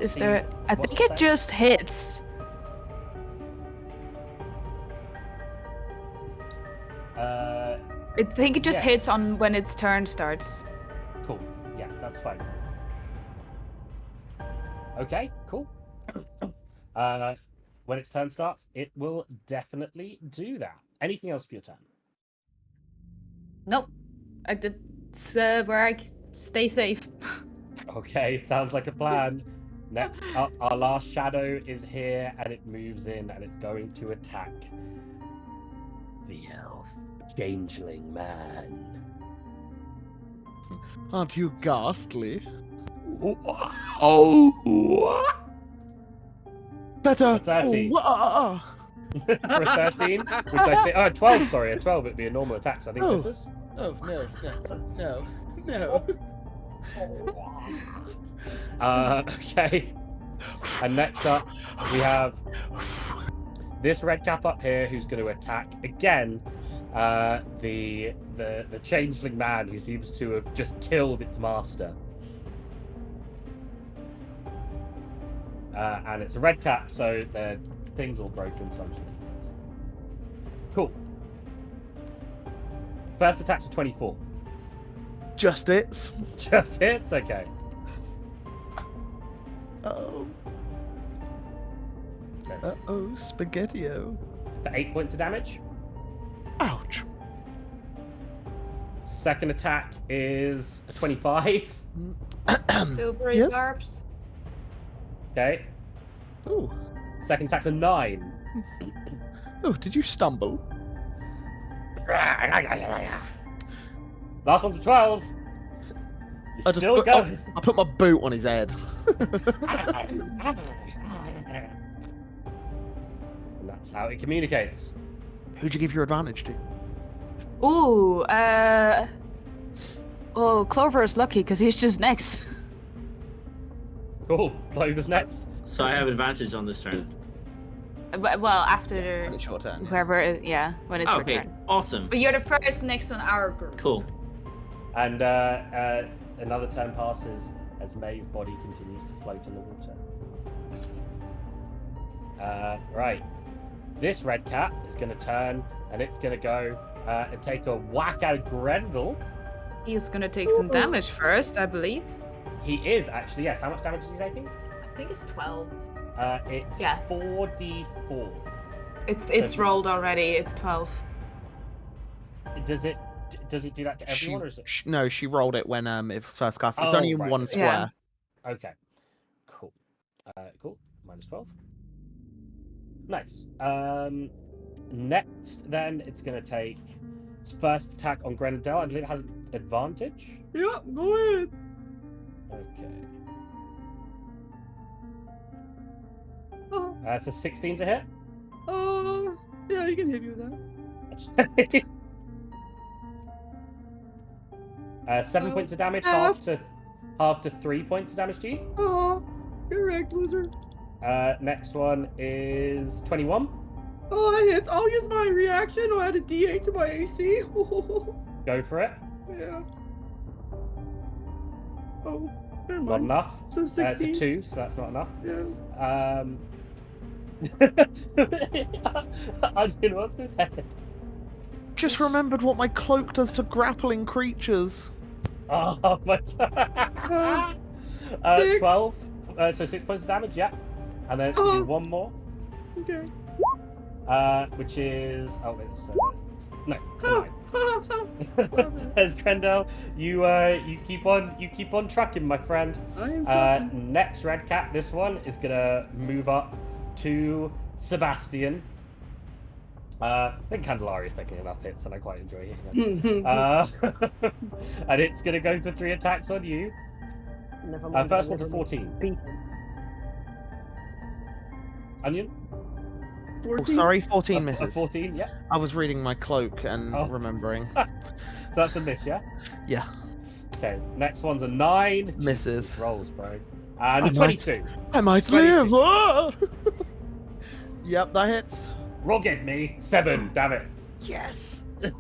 Is there? I think it just hits. I think it just hits on when its turn starts. Cool. Yeah, that's fine. Okay, cool. When its turn starts, it will definitely do that. Anything else for your turn? Nope. It's where I stay safe. Okay, sounds like a plan. Next up, our last shadow is here, and it moves in, and it's going to attack the elf changeling man. Aren't you ghastly? Oh! Better. 13. Oh, For a 13, which I think... Oh, 12, sorry. A 12, it'd be a normal attack, so I think this is... Oh, no. Okay. And next up, we have this red cap up here, who's going to attack again the changeling man, who seems to have just killed its master. And it's a red cap, so the thing's all broken. So I'm just gonna do this. Cool. First attack's a 24. Just hits. Just hits. Okay. Oh. Uh-oh, spaghetti-o. For 8 points of damage. Ouch. Second attack is a 25. Silvery Yes? barbs. Okay. Ooh. Second attack's a 9. Oh, did you stumble? Last one's a 12. You're still going. I put my boot on his head. And that's how it communicates. Who'd you give your advantage to? Ooh, well, Clover is lucky because he's just next. Cool. Clover's next. So I have advantage on this turn. Well, after When it's your turn. whoever, when it's your Okay, turn. awesome. But you're the first next on our group. Cool. And another turn passes as May's body continues to float in the water. Right. This red cat is going to turn and it's going to go and take a whack out of Grendel. He's gonna take some damage first, I believe. He is actually, yes. How much damage is he taking? I think it's 12. It's Yeah. 4d4. It's rolled already. It's 12. Does it do that to everyone, or is it? No, she rolled it when it was first cast. It's only in right, one okay. square. Okay. Cool. Cool. Minus 12. Nice. Next, then it's gonna take its first attack on Gretel. I believe it has advantage. Yeah, go ahead. Okay. It's a 16 to hit. Yeah, you can hit me with that. 7 points of damage, half to 3 points of damage to you. Correct, loser. Next one is 21. Oh, that hits. I'll use my reaction. I'll add a D8 to my AC. Go for it. Yeah. Oh, never mind. Not enough. So It's a 16. 2, so that's not enough. Yeah. Onion, what's his head? Just remembered what my cloak does to grappling creatures. Oh my god. 6. 12. So 6 points of damage, yeah. And then it's gonna do one more. Okay. Which is wait, no, it's 9. As Grendel, you keep on trucking, my friend. Next red cat, this one is gonna move up to Sebastian. I think Candelaria's taking enough hits, and I quite enjoy hitting it. And it's gonna go for 3 attacks on you. Never mind. First one's a 14. Beaten. Onion. 14? Oh, sorry, 14 misses. A 14, yeah. I was reading my cloak and remembering. So that's a miss, yeah? Yeah. Okay, next one's a 9. Misses. Jesus, rolls, bro. And a 22. I might 22. live! Ah! Yep, that hits. Rugged me. 7, damn it. Yes! Okay.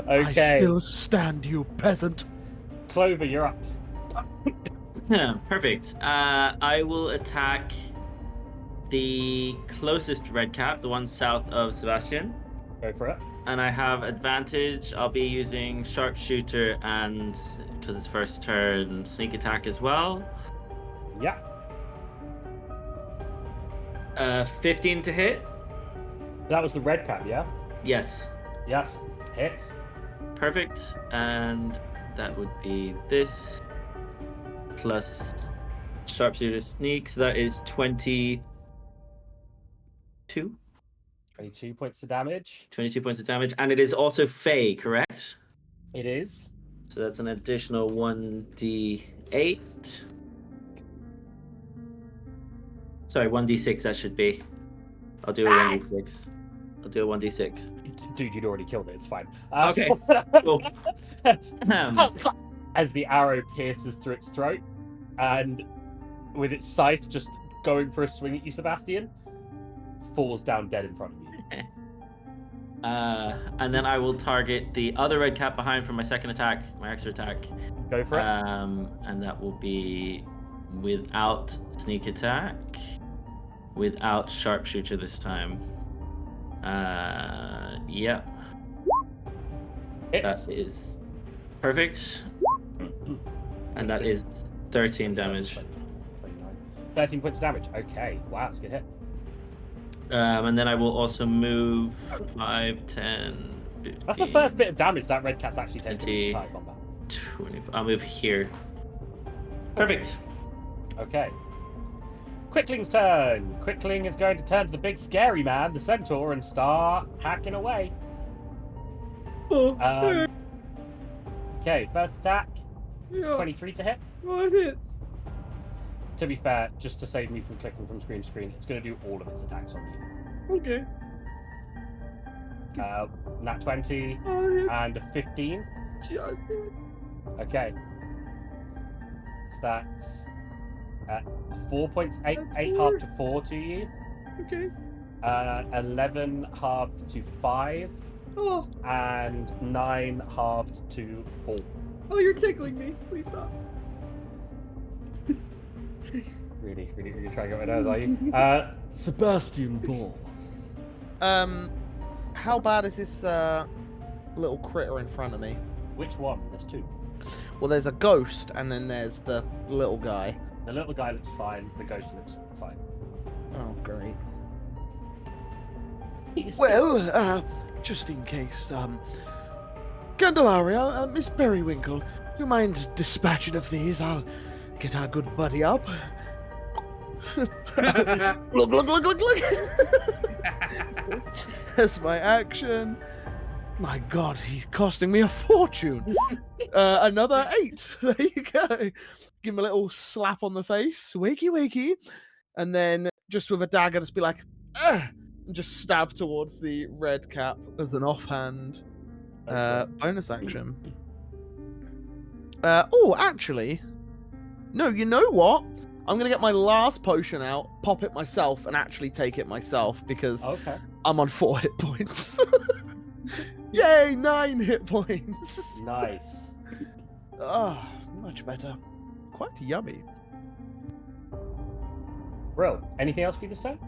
I still stand, you peasant. Clover, you're up. Yeah, perfect. I will attack the closest red cap, the one south of Sebastian. Go for it. And I have advantage. I'll be using sharpshooter and, because it's first turn, sneak attack as well. Yeah. 15 to hit. That was the red cap, yeah? Yes. Yes. Hits. Perfect. And that would be this plus sharpshooter sneak. So that is 22. 22 points of damage. 22 points of damage. And it is also Fey, correct? It is. So that's an additional 1d8. Sorry, 1d6 that should be. I'll do a 1d6. I'll do a 1d6. Dude, you'd already killed it. It's fine. Okay, cool. As the arrow pierces through its throat, and with its scythe just going for a swing at you, Sebastian, falls down dead in front of you. And then I will target the other red cap behind for my second attack, my extra attack. Go for it. And that will be without sneak attack, without sharpshooter this time. Yep. Hits. That is perfect. And that is 13 damage. 13 points of damage. Okay. Wow, that's a good hit. And then I will also move 5, 10, 15. That's the first bit of damage that red cat's actually taken in this 20, entire combat. 25. I'll move here. Perfect. Okay. Quickling's turn. Quickling is going to turn to the big scary man, the centaur, and start hacking away. Okay, first attack. It's 23 to hit. Oh, it hits. To be fair, just to save me from clicking from screen to screen, it's going to do all of its attacks on you. Okay. Nat 20 and a 15. Just hits. Okay. So that's 4 points, 8 halved to 4 to you. Okay. 11 halved to 5. Oh. And 9 halved to 4. Oh, you're tickling me. Please stop. Really trying to get my nose, are you? Sebastian Voss. How bad is this little critter in front of me? Which one? There's two. Well, there's a ghost, and then there's the little guy. The little guy looks fine. The ghost looks fine. Oh, great. Well, just in case, Candelaria, Miss Berrywinkle, you mind dispatching of these? I'll get our good buddy up. Look. That's my action. My God, he's costing me a fortune. Another 8. There you go. Give him a little slap on the face. Wakey. And then just with a dagger, just be like, and just stab towards the red cap as an offhand bonus action. Actually, no, you know what? I'm going to get my last potion out, pop it myself, and actually take it myself because I'm on 4 hit points. Yay, 9 hit points. Nice. Much better. Quite yummy. Bro, anything else for you this time?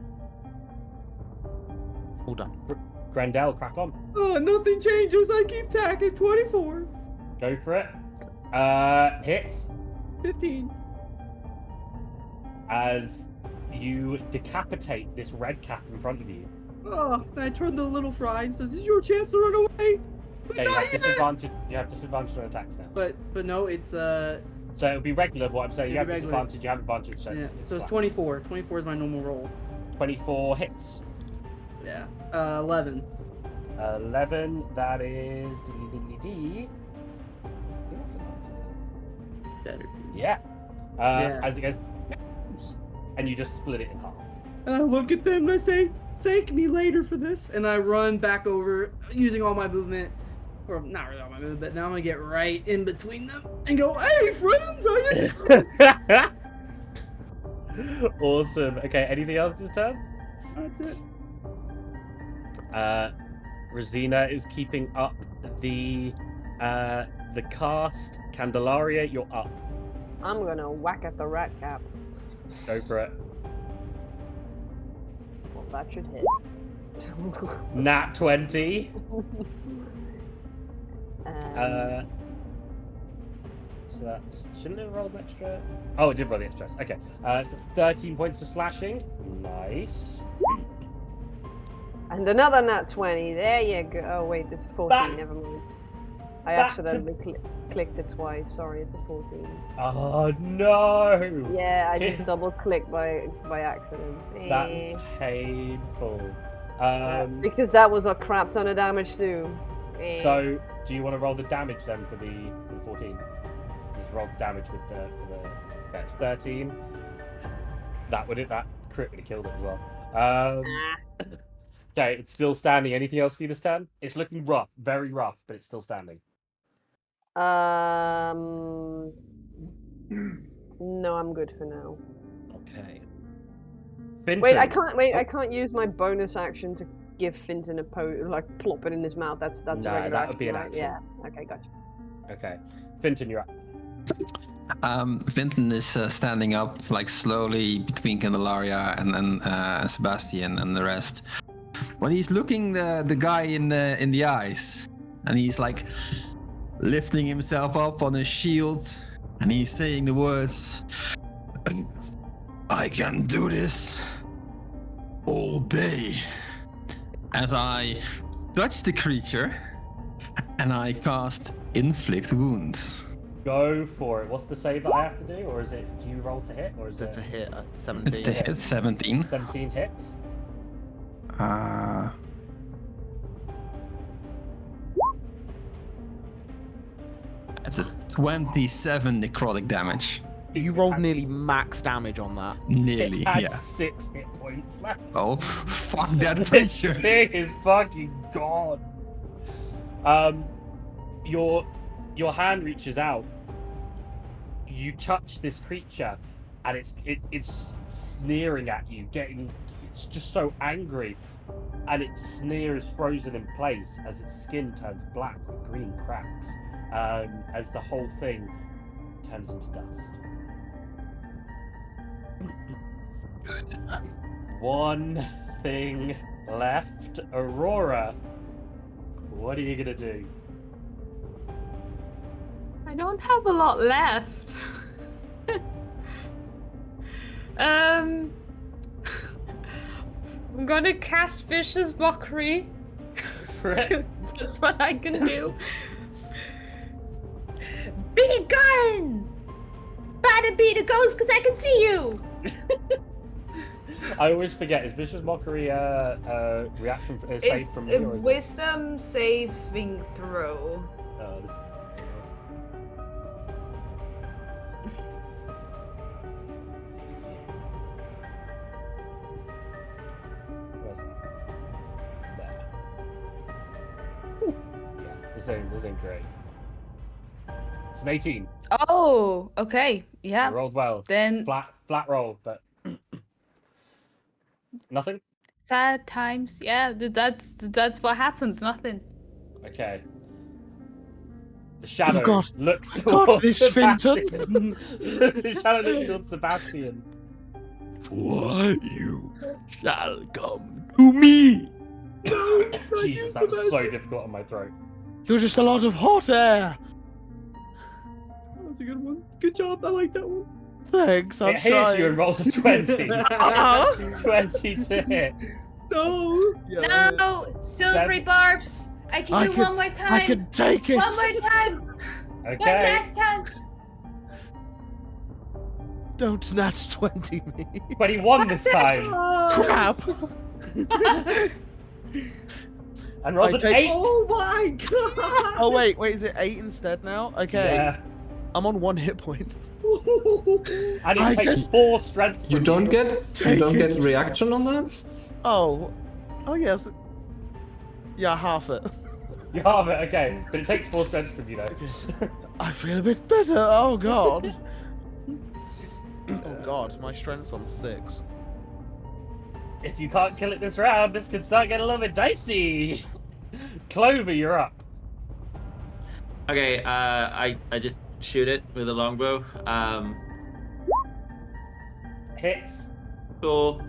All done. Grendel, crack on. Oh, nothing changes. I keep tacking. 24. Go for it. Hits. 15. As you decapitate this red cap in front of you. Oh, and I turn to the little fry and says, "This is your chance to run away." But Okay, you have disadvantage. You have disadvantage on attacks now. But no, it's So it would be regular. What I'm saying, you have regular. disadvantage. You have advantage. So yeah. it's So it's fine. 24. 24 is my normal roll. 24 hits. Yeah. 11. 11. That is. I think that's enough to. Better. Yeah. Yeah. As it goes, and you just split it in half. And I look at them and I say, "Thank me later for this." And I run back over using all my movement. Or not really all my movement, but now I'm gonna get right in between them and go, "Hey friends, how you?" Awesome. Okay, anything else this turn? That's it. Rosina is keeping up the cast. Candelaria, you're up. I'm gonna whack at the rat cap. Go for it. Well, that should hit. Nat 20. So that's, shouldn't it have rolled an extra? Oh, it did roll the extra. Okay. So it's 13 points of slashing. Nice. And another nat 20. There you go. Oh, wait, this is 14. Never mind. I accidentally clicked it twice. Sorry, it's a 14. Oh, no. Yeah, I just double clicked by accident. That's painful. Because that was a crap ton of damage too. So, do you want to roll the damage then for the 14? Just roll the damage with the okay, it's 13. That crit would have killed it as well. Okay, it's still standing. Anything else for you this turn? It's looking rough, very rough, but it's still standing. No, I'm good for now. Okay. Finton. Wait, I can't use my bonus action to give Finton a like plop it in his mouth. That's no, a regular that would be an action. action. Yeah. Okay, gotcha. Okay, Finton, you're up. Finton is standing up like slowly between Candelaria and then Sebastian and the rest. When he's looking the guy in the eyes, and he's like lifting himself up on his shield, and he's saying the words, "I can do this. all day as I touch the creature and I cast Inflict Wounds. Go for it. What's the save that I have to do, or is it? Do you roll to hit, or is it to hit at 17? It's the hit 17. 17 hits. That's a 27 necrotic damage. You rolled nearly max damage on that. Nearly, It had yeah. 6 hit points left. Oh, fuck that This creature. thing is fucking gone. Your hand reaches out. You touch this creature, and it's sneering at you. It's just so angry, and its sneer is frozen in place as its skin turns black with green cracks. As the whole thing turns into dust. Good. One thing left. Aurora, what are you gonna do? I don't have a lot left. I'm gonna cast Vicious Mockery. That's what I can do. Be gone! Better be the ghost, because I can see you! I always forget. Is Vicious Mockery a reaction save It's from a me? Or is wisdom saving throw. This... Where's that? There. Ooh. Yeah, this ain't great. It's an 18. Oh, okay. Yeah. I rolled well. Then Flat roll, but nothing. sad times. Yeah, that's what happens. Nothing. Okay. The shadow God. looks God, towards this Sebastian. The shadow looks towards Sebastian. For you shall come to me. Jesus, that was so difficult on my throat. You're just a lot of hot air. That was a good one. Good job. I like that one. Thanks, I'm It hits trying. you and rolls a 20. Uh-oh. 20 to hit. No. Yeah, No, silvery barbs. I can do one more time. I can take it. One more time. Okay. One last time. Don't nat 20 me. 21 this time. Crap. And rolls I an take- 8. Oh my god. Oh wait, is it 8 instead now? Okay. Yeah. I'm on 1 hit point. And I it takes can- 4 strength from You don't get it. reaction on that? Oh yes. Yeah, half it. You halve it, okay. But it takes 4 strength from you though. I feel a bit better. Oh god. Oh god, my strength's on 6. If you can't kill it this round, this could start getting a little bit dicey. Clover, you're up. Okay, I just shoot it with a longbow. Hits. Cool.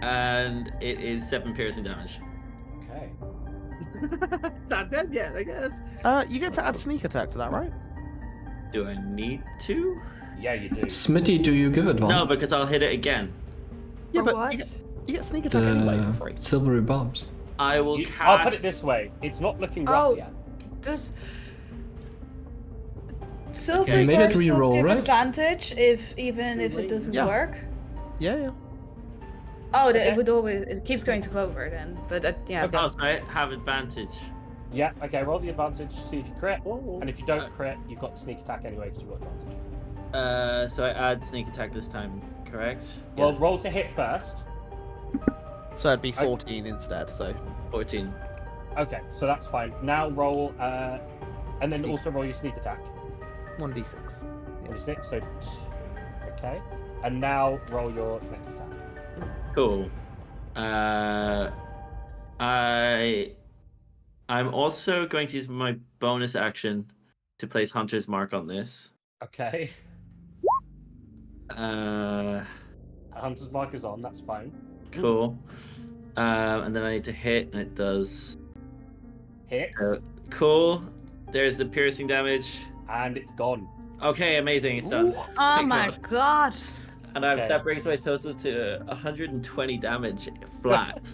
And it is 7 piercing damage. Okay. It's not dead yet, I guess. You get to add sneak attack to that, right? Do I need to? Yeah, you do. Smitty, do you give it one? No, because I'll hit it again. Yeah, For but what? you get sneak attack anyway for free. Silvery barbs. I will I'll cast. put it this way. It's not looking rough Oh, yet. does silvery You made it barbs still reroll, give right? advantage even if it doesn't Yeah. work? Yeah. Oh, Okay. it would always it keeps going to Clover then, but yeah. Okay. Oh, so I have advantage. Yeah, okay, roll the advantage, see if you crit. And if you don't crit, you've got sneak attack anyway because you've got advantage. So I add sneak attack this time, correct? Well, Yes. roll to hit first. So it'd be 14 instead, so 14. Okay, so that's fine. Now roll, and then also roll your sneak attack. 1d6. 26, so... Okay. And now roll your next attack. Cool. I'm also going to use my bonus action to place Hunter's Mark on this. Okay. Hunter's Mark is on, that's fine. Cool. And then I need to hit, and it does. Hits. Cool. There's the piercing damage. And it's gone. Okay, amazing. It's done. Oh Thank my God. god. And Okay. that brings my total to 120 damage flat.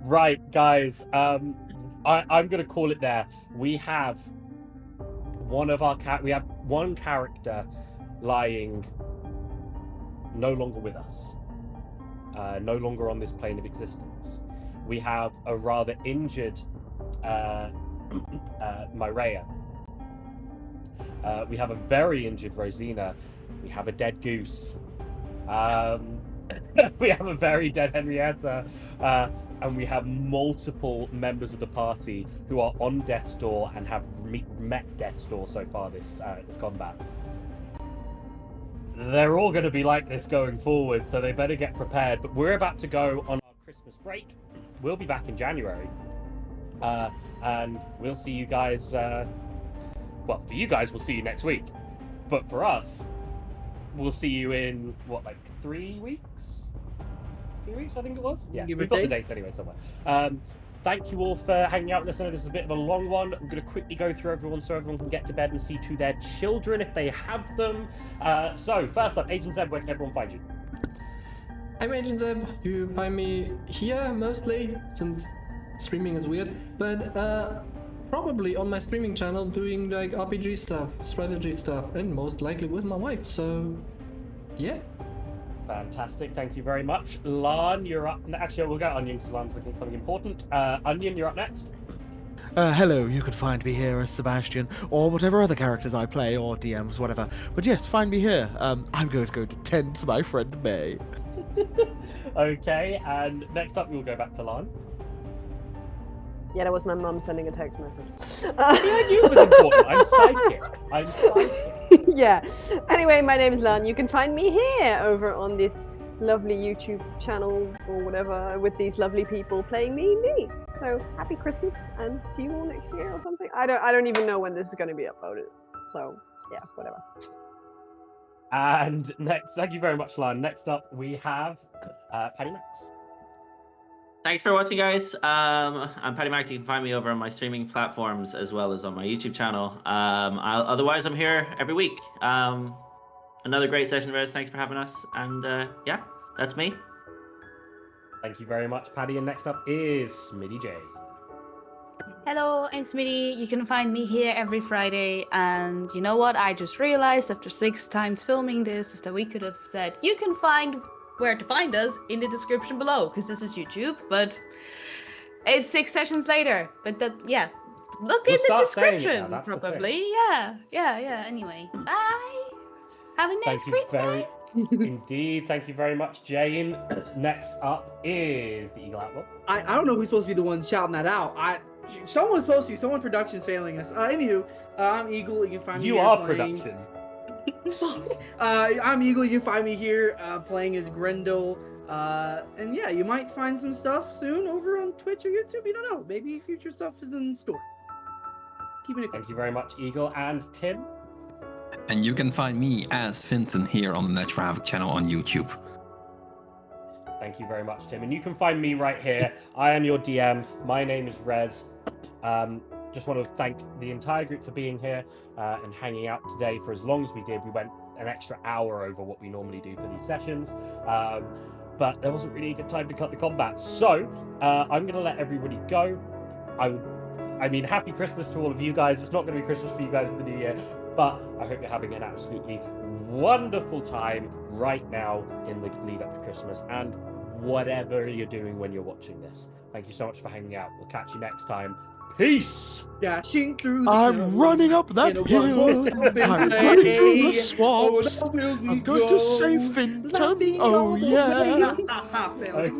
Right, guys. I'm gonna call it there. We have one of our we have one character lying no longer with us, no longer on this plane of existence. We have a rather injured Myrea. We have a very injured Rosina. We have a dead goose. We have a very dead Henrietta. And we have multiple members of the party who are on death's door and have met death's door so far this combat. They're all going to be like this going forward, so they better get prepared. But we're about to go on our Christmas break. We'll be back in January. And we'll see you guys... well, for you guys, we'll see you next week. But for us, we'll see you in, what, like 3 weeks? 3 weeks, I think it was? Yeah, we've got the dates anyway somewhere. Thank you all for hanging out with us. I know this is a bit of a long one. I'm going to quickly go through everyone so everyone can get to bed and see to their children if they have them. So, first up, Agent Zeb, where can everyone find you? I'm Agent Zeb. You find me here mostly, since streaming is weird. But probably on my streaming channel doing like RPG stuff, strategy stuff, and most likely with my wife. So, yeah. Fantastic, thank you very much. Lan, you're up. Actually, we'll go Onion because Lan's looking at something important. Onion, you're up next. Hello, you could find me here as Sebastian, or whatever other characters I play, or DMs, whatever. But yes, find me here. I'm going to go to tend to my friend May. Okay, and next up we'll go back to Lan. Yeah, that was my mum sending a text message. I knew it was important. I'm psychic. Yeah. Anyway, my name is Lan. You can find me here over on this lovely YouTube channel or whatever with these lovely people playing me. So happy Christmas and see you all next year or something. I don't even know when this is going to be uploaded. So yeah, whatever. And next, thank you very much, Lan. Next up we have Paddy Max. Thanks for watching, guys. I'm Paddy Max. You can find me over on my streaming platforms as well as on my YouTube channel. Otherwise, I'm here every week. Another great session, Rose. Thanks for having us. And yeah, that's me. Thank you very much, Paddy. And next up is Smitty J. Hello, I'm Smitty. You can find me here every Friday. And you know what? I just realized after 6 times filming this is that we could have said you can find where to find us in the description below, because this is YouTube, but it's 6 sessions later. But that, yeah, look in the description, probably. Yeah. Anyway, bye. Have a nice Christmas. Indeed, thank you very much, Jane. Next up is the Eagle Outlaw. I don't know who's supposed to be the one shouting that out. Someone's supposed to. Someone production's failing us. Anywho, I'm Eagle. You can find me. You here are playing... production. I'm Eagle. You can find me here playing as Gretel. And yeah, you might find some stuff soon over on Twitch or YouTube. You don't know. Maybe future stuff is in store. Keeping it. Thank you very much, Eagle. And Tim. And you can find me as Finton here on the Net Traffic channel on YouTube. Thank you very much, Tim. And you can find me right here. I am your DM. My name is Rez. Just want to thank the entire group for being here and hanging out today for as long as we did. We went an extra hour over what we normally do for these sessions. But there wasn't really a good time to cut the combat. So I'm going to let everybody go. I mean, happy Christmas to all of you guys. It's not going to be Christmas for you guys in the new year, but I hope you're having an absolutely wonderful time right now in the lead up to Christmas and whatever you're doing when you're watching this. Thank you so much for hanging out. We'll catch you next time. Peace! Dashing through the I'm snow, running up that hill. I'm running through the swamps. I'm going to save Finton. Oh, yeah. Okay.